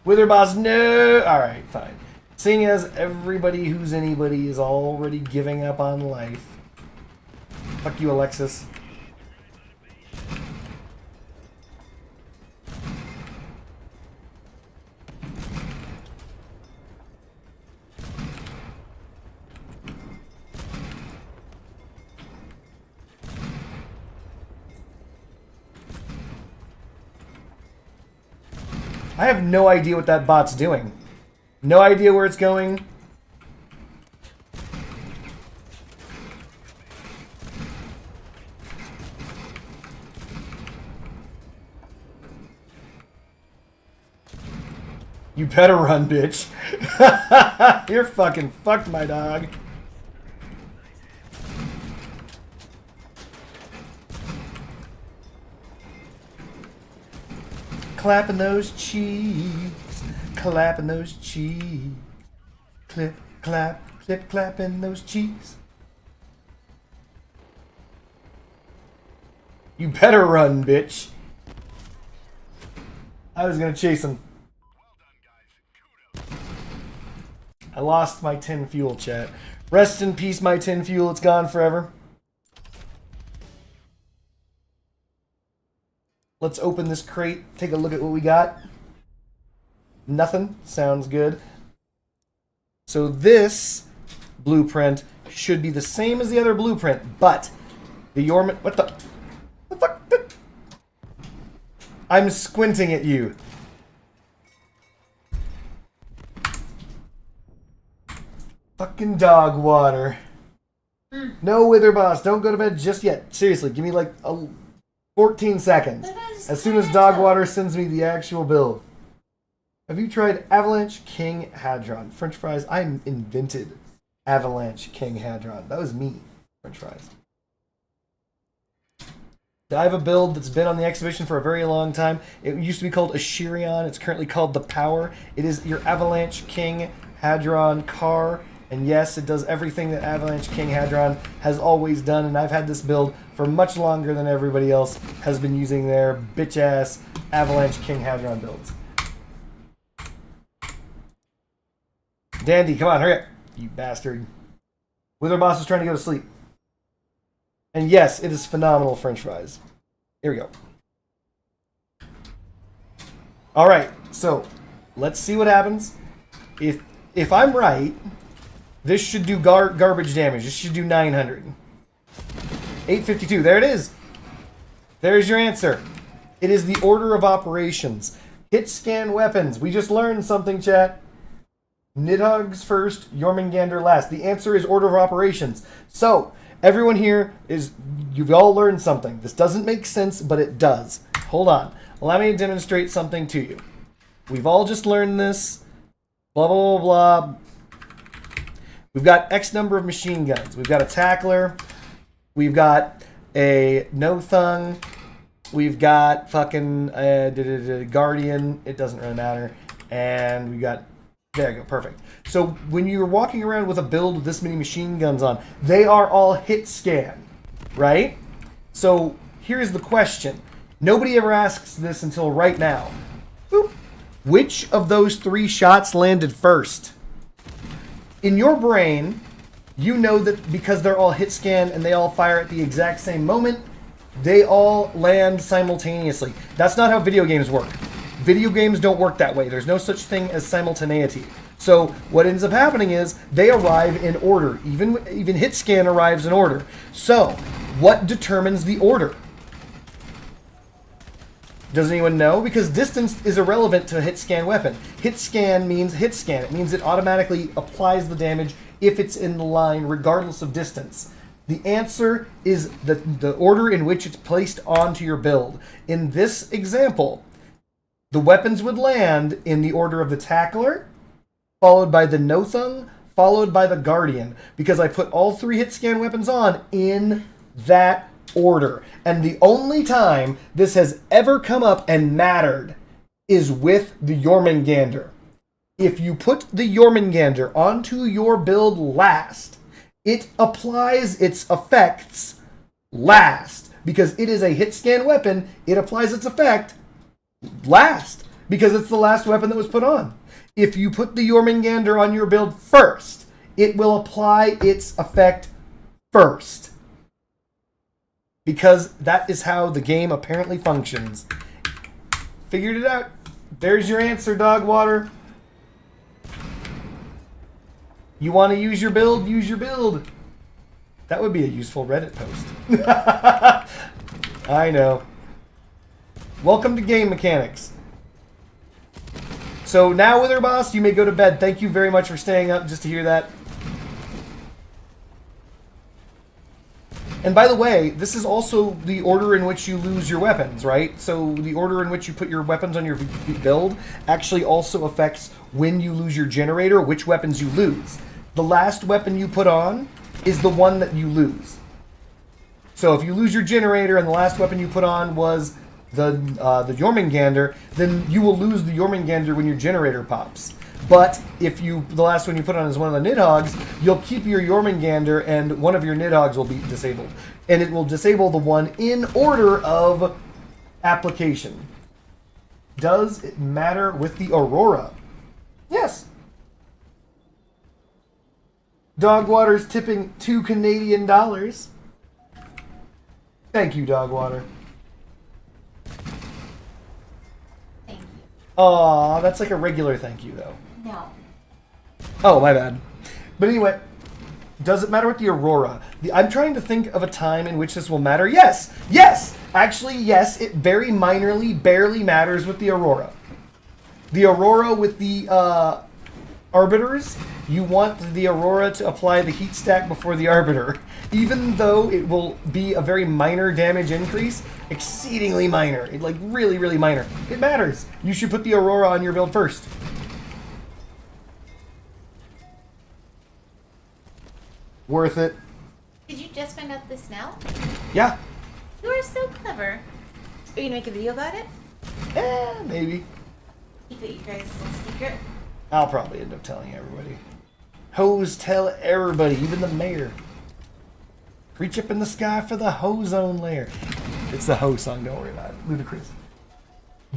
Speaker 1: Witherboss, no. Alright, fine. Seeing as everybody who's anybody is already giving up on life. Fuck you, Alexis. I have no idea what that bot's doing. No idea where it's going. You better run, bitch. You're fucking fucked, my dog. Clapping those cheeks, clapping those cheeks. Clip, clap, clip, clapping those cheeks. You better run, bitch. I was gonna chase him. I lost my tin fuel, chat. Rest in peace, my tin fuel. It's gone forever. Let's open this crate, take a look at what we got. Nothing. Sounds good. So this blueprint should be the same as the other blueprint, but the Yorman... What the fuck? I'm squinting at you. Fucking dog water. No, Witherboss, don't go to bed just yet. Seriously, give me like 14 seconds. As soon as dog water sends me the actual build. Have you tried Avalanche King Hadron? French fries. I invented Avalanche King Hadron. That was me. French fries. I have a build that's been on the exhibition for a very long time. It used to be called Ashirion. It's currently called the Power. It is your Avalanche King Hadron car. And yes, it does everything that Avalanche King Hadron has always done. And I've had this build for much longer than everybody else has been using their bitch-ass Avalanche King Hadron builds. Dandy, come on, hurry up, you bastard. Witherboss is trying to go to sleep. And yes, it is phenomenal French fries. Here we go. Alright, so let's see what happens. If I'm right, this should do garbage damage. This should do 900. 852, there it is. There's your answer. It is the order of operations. Hit scan weapons. We just learned something, chat. Nidhogg's first, Jormungandr last. The answer is order of operations. So, everyone here you've all learned something. This doesn't make sense, but it does. Hold on. Allow me to demonstrate something to you. We've all just learned this. Blah, blah, blah, blah. We've got X number of machine guns. We've got a tackler. We've got a no-thung. We've got fucking Guardian. It doesn't really matter. And we've got There you go, perfect. So when you're walking around with a build with this many machine guns on, they are all hit scan, right? So here's the question. Nobody ever asks this until right now. Boop. Which of those 3 shots landed first? In your brain, you know that because they're all hit scan and they all fire at the exact same moment, they all land simultaneously. That's not how video games work. Video games don't work that way. There's no such thing as simultaneity. So what ends up happening is they arrive in order. Even hit scan arrives in order. So what determines the order? Does anyone know? Because distance is irrelevant to a hit scan weapon. Hit scan means hit scan. It means it automatically applies the damage if it's in the line, regardless of distance. The answer is the order in which it's placed onto your build. In this example, the weapons would land in the order of the Tackler, followed by the Nothung, followed by the Guardian, because I put all 3 hit scan weapons on in that order. And the only time this has ever come up and mattered is with the Jormungandr. If you put the Jormungandr onto your build last, it applies its effects last. Because it is a hit scan weapon, it applies its effect last. Because it's the last weapon that was put on. If you put the Jormungandr on your build first, it will apply its effect first. Because that is how the game apparently functions. Figured it out. There's your answer, Dogwater. You want to use your build? Use your build. That would be a useful Reddit post. I know. Welcome to game mechanics. So now, Wither Boss, you may go to bed. Thank you very much for staying up just to hear that. And by the way, this is also the order in which you lose your weapons, right? So the order in which you put your weapons on your build actually also affects when you lose your generator, which weapons you lose. The last weapon you put on is the one that you lose. So if you lose your generator and the last weapon you put on was the Jormungandr, then you will lose the Jormungandr when your generator pops. But if the last one you put on is one of the Nidhogg's, you'll keep your Jormungandr and one of your Nidhogg's will be disabled. And it will disable the one in order of application. Does it matter with the Aurora? Yes. Dogwater's tipping $2 Canadian. Thank you, Dogwater.
Speaker 2: Thank you.
Speaker 1: Aw, that's like a regular thank you, though.
Speaker 2: No.
Speaker 1: Oh, my bad. But anyway, does it matter with the Aurora? I'm trying to think of a time in which this will matter. Yes! Yes! Actually, yes, it very minorly, barely matters with the Aurora. The Aurora with the Arbiters, you want the Aurora to apply the heat stack before the Arbiter. Even though it will be a very minor damage increase, exceedingly minor. Like, really, really minor. It matters. You should put the Aurora on your build first. Worth it.
Speaker 2: Did you just find out this now?
Speaker 1: Yeah.
Speaker 2: You are so clever. Are you gonna make a video about it?
Speaker 1: Maybe.
Speaker 2: Keep it you guys' little secret.
Speaker 1: I'll probably end up telling everybody. Hoes tell everybody, even the mayor. Reach up in the sky for the Hozone lair. It's the Ho song, don't worry about it. Ludicrous.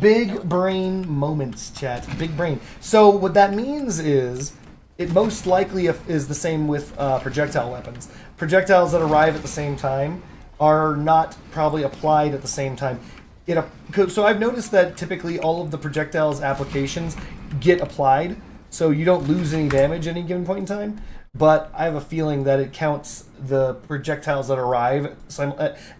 Speaker 1: Big brain moments, chat. Big brain. So what that means is, it most likely is the same with projectile weapons. Projectiles that arrive at the same time are not probably applied at the same time. So I've noticed that typically all of the projectiles applications get applied, so you don't lose any damage at any given point in time. But I have a feeling that it counts the projectiles that arrive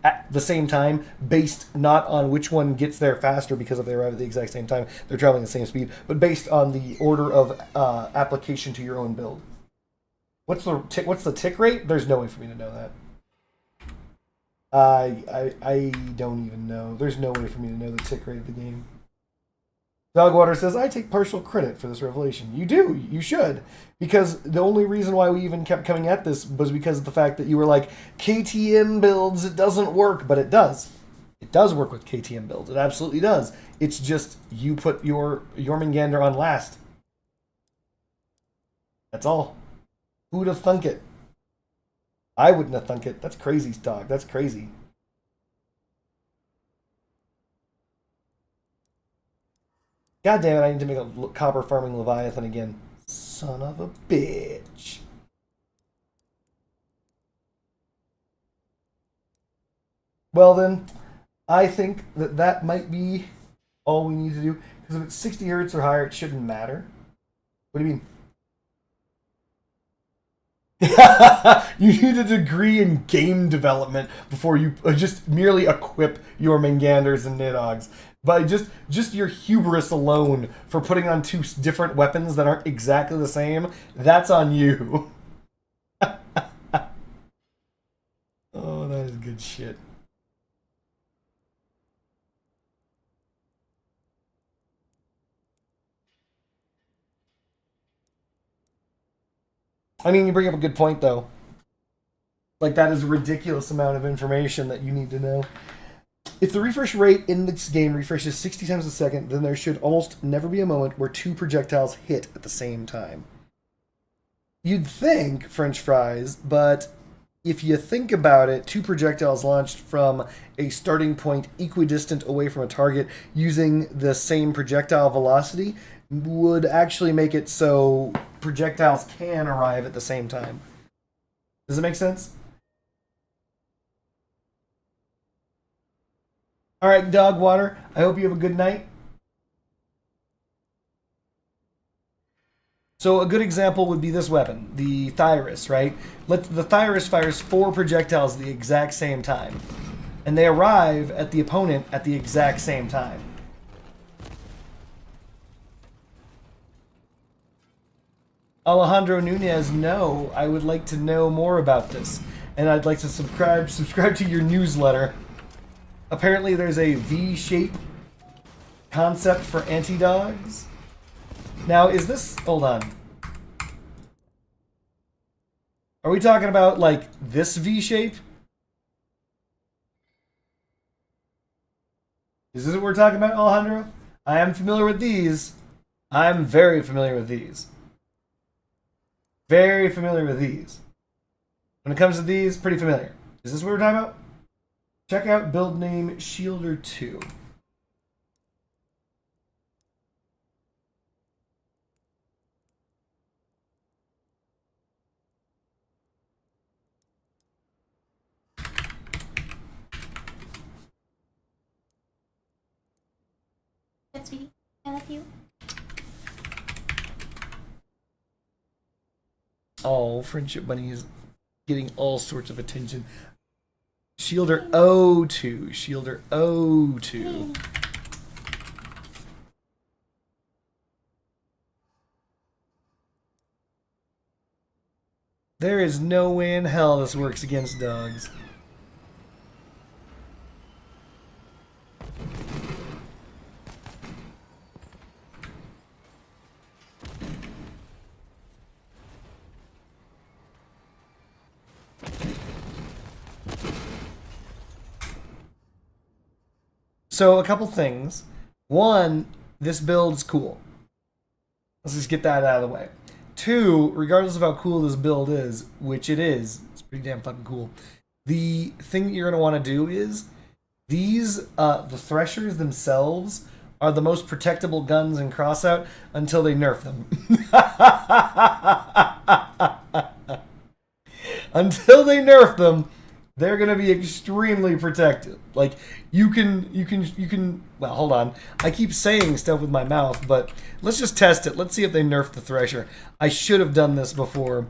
Speaker 1: at the same time based not on which one gets there faster because if they arrive at the exact same time, they're traveling at the same speed, but based on the order of application to your own build. What's the tick rate? There's no way for me to know that. I don't even know. There's no way for me to know the tick rate of the game. Dogwater says, I take partial credit for this revelation. You do. You should. Because the only reason why we even kept coming at this was because of the fact that you were like, KTM builds, it doesn't work. But it does. It does work with KTM builds. It absolutely does. It's just you put your Jormungandr on last. That's all. Who'd have thunk it? I wouldn't have thunk it. That's crazy, dog. That's crazy. God damn it, I need to make a copper farming Leviathan again. Son of a bitch. Well then, I think that that might be all we need to do. Because if it's 60 hertz or higher, it shouldn't matter. What do you mean? You need a degree in game development before you just merely equip your Manganders and Nidoggs. By just your hubris alone for putting on two different weapons that aren't exactly the same, that's on you. Oh, that is good shit. I mean, you bring up a good point, though. Like, that is a ridiculous amount of information that you need to know. If the refresh rate in this game refreshes 60 times a second, then there should almost never be a moment where two projectiles hit at the same time. You'd think French fries, but if you think about it, two projectiles launched from a starting point equidistant away from a target using the same projectile velocity would actually make it so projectiles can arrive at the same time. Does it make sense? All right, dog water. I hope you have a good night. So a good example would be this weapon, the Thyrus, right? The Thyrus fires 4 projectiles at the exact same time, and they arrive at the opponent at the exact same time. Alejandro Nunez, no, I would like to know more about this, and I'd like to subscribe to your newsletter. Apparently there's a V-shape concept for anti-dogs. Now, is this... Hold on. Are we talking about, like, this V-shape? Is this what we're talking about, Alejandro? I am familiar with these. I'm very familiar with these. Very familiar with these. When it comes to these, pretty familiar. Is this what we're talking about? Check out build name Shielder 2.
Speaker 2: That's me. I love you.
Speaker 1: Oh, Friendship Bunny is getting all sorts of attention. Shielder O2. Shielder O2. There is no way in hell this works against dogs. So a couple things. One, this build's cool. Let's just get that out of the way. Two, regardless of how cool this build is, which it is, it's pretty damn fucking cool. The thing that you're going to want to do is these, the Threshers themselves are the most protectable guns in Crossout until they nerf them. Until they nerf them, they're going to be extremely protected. Like, you can, well, hold on. I keep saying stuff with my mouth, but let's just test it. Let's see if they nerf the Thresher. I should have done this before.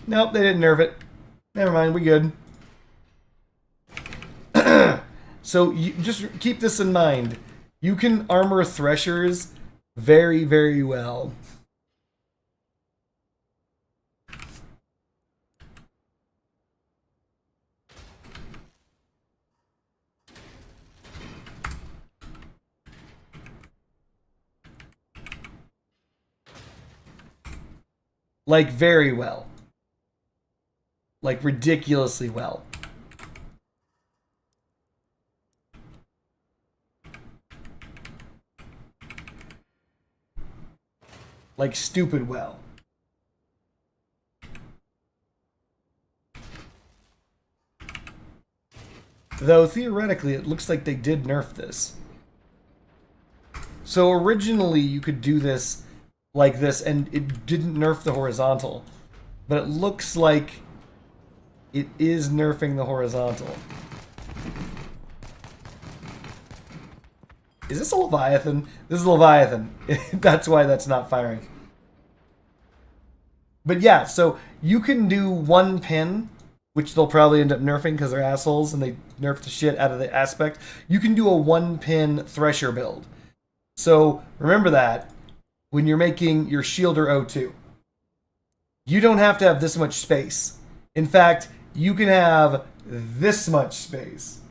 Speaker 1: Nope, they didn't nerf it. Never mind, we good. So you just keep this in mind. You can armor Threshers very, very well. Like, very well. Like, ridiculously well. Like, stupid well. Though, theoretically, it looks like they did nerf this. So, originally, you could do this like this, and it didn't nerf the horizontal. But it looks like it is nerfing the horizontal. Is this a Leviathan? This is a Leviathan. That's why that's not firing. But yeah, so you can do one pin, which they'll probably end up nerfing because they're assholes and they nerf the shit out of the aspect. You can do a one pin Thresher build. So remember that when you're making your Shielder O2. You don't have to have this much space. In fact, you can have this much space.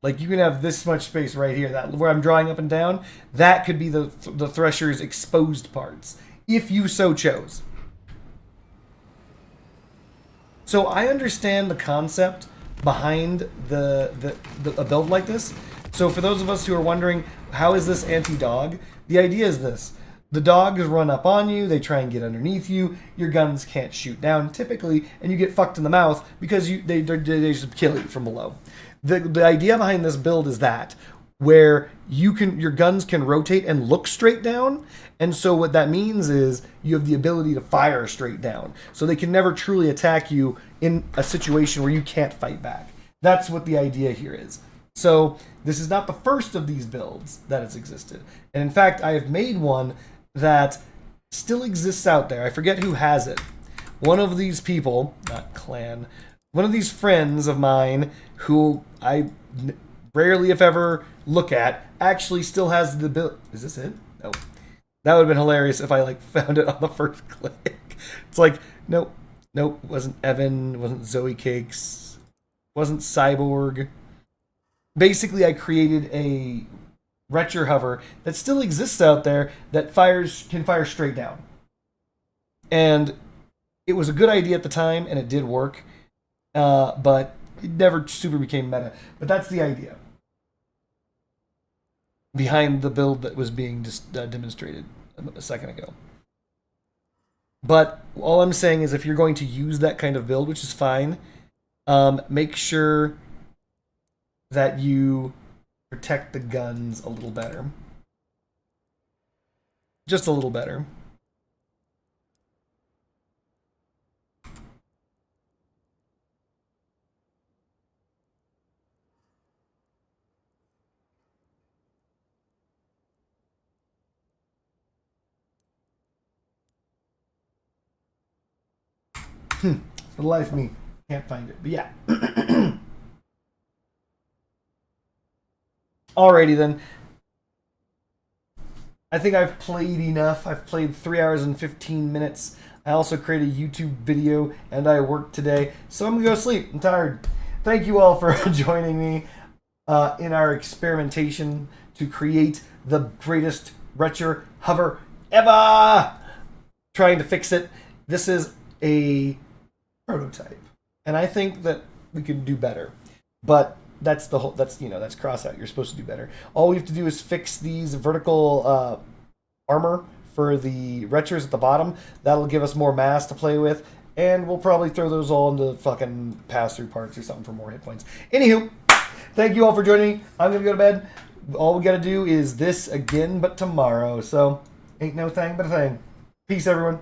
Speaker 1: Like, you can have this much space right here, that where I'm drawing up and down. That could be the Thresher's exposed parts, if you so chose. So I understand the concept behind a build like this. So for those of us who are wondering, how is this anti-dog? The idea is this. The dogs run up on you, they try and get underneath you, your guns can't shoot down typically, and you get fucked in the mouth because they just kill you from below. The idea behind this build is that, where your guns can rotate and look straight down, and so what that means is you have the ability to fire straight down. So they can never truly attack you in a situation where you can't fight back. That's what the idea here is. So this is not the first of these builds that has existed. And in fact, I have made one that still exists out there. I forget who has it. One of these people, not clan, one of these friends of mine who I rarely, if ever, look at, actually still has the build. Is this it? No. That would have been hilarious if I found it on the first click. It's like, nope, it wasn't Evan, it wasn't Zoe Cakes, it wasn't Cyborg. Basically, I created a Retcher hover that still exists out there that can fire straight down. And it was a good idea at the time, and it did work, but it never super became meta. But that's the idea behind the build that was being demonstrated a second ago. But all I'm saying is, if you're going to use that kind of build, which is fine, make sure that you protect the guns a little better. Just a little better. For the life of me, can't find it. But yeah. Alrighty then. I think I've played enough. I've played 3 hours and 15 minutes. I also created a YouTube video, and I worked today, so I'm going to go to sleep. I'm tired. Thank you all for joining me in our experimentation to create the greatest Retcher hover ever! Trying to fix it. This is a prototype, and I think that we can do better. But that's the whole. That's cross out. You're supposed to do better. All we have to do is fix these vertical armor for the Retchers at the bottom. That'll give us more mass to play with, and we'll probably throw those all into fucking pass-through parts or something for more hit points. Anywho, thank you all for joining me. I'm gonna go to bed. All we gotta do is this again, but tomorrow. So ain't no thing but a thing. Peace, everyone.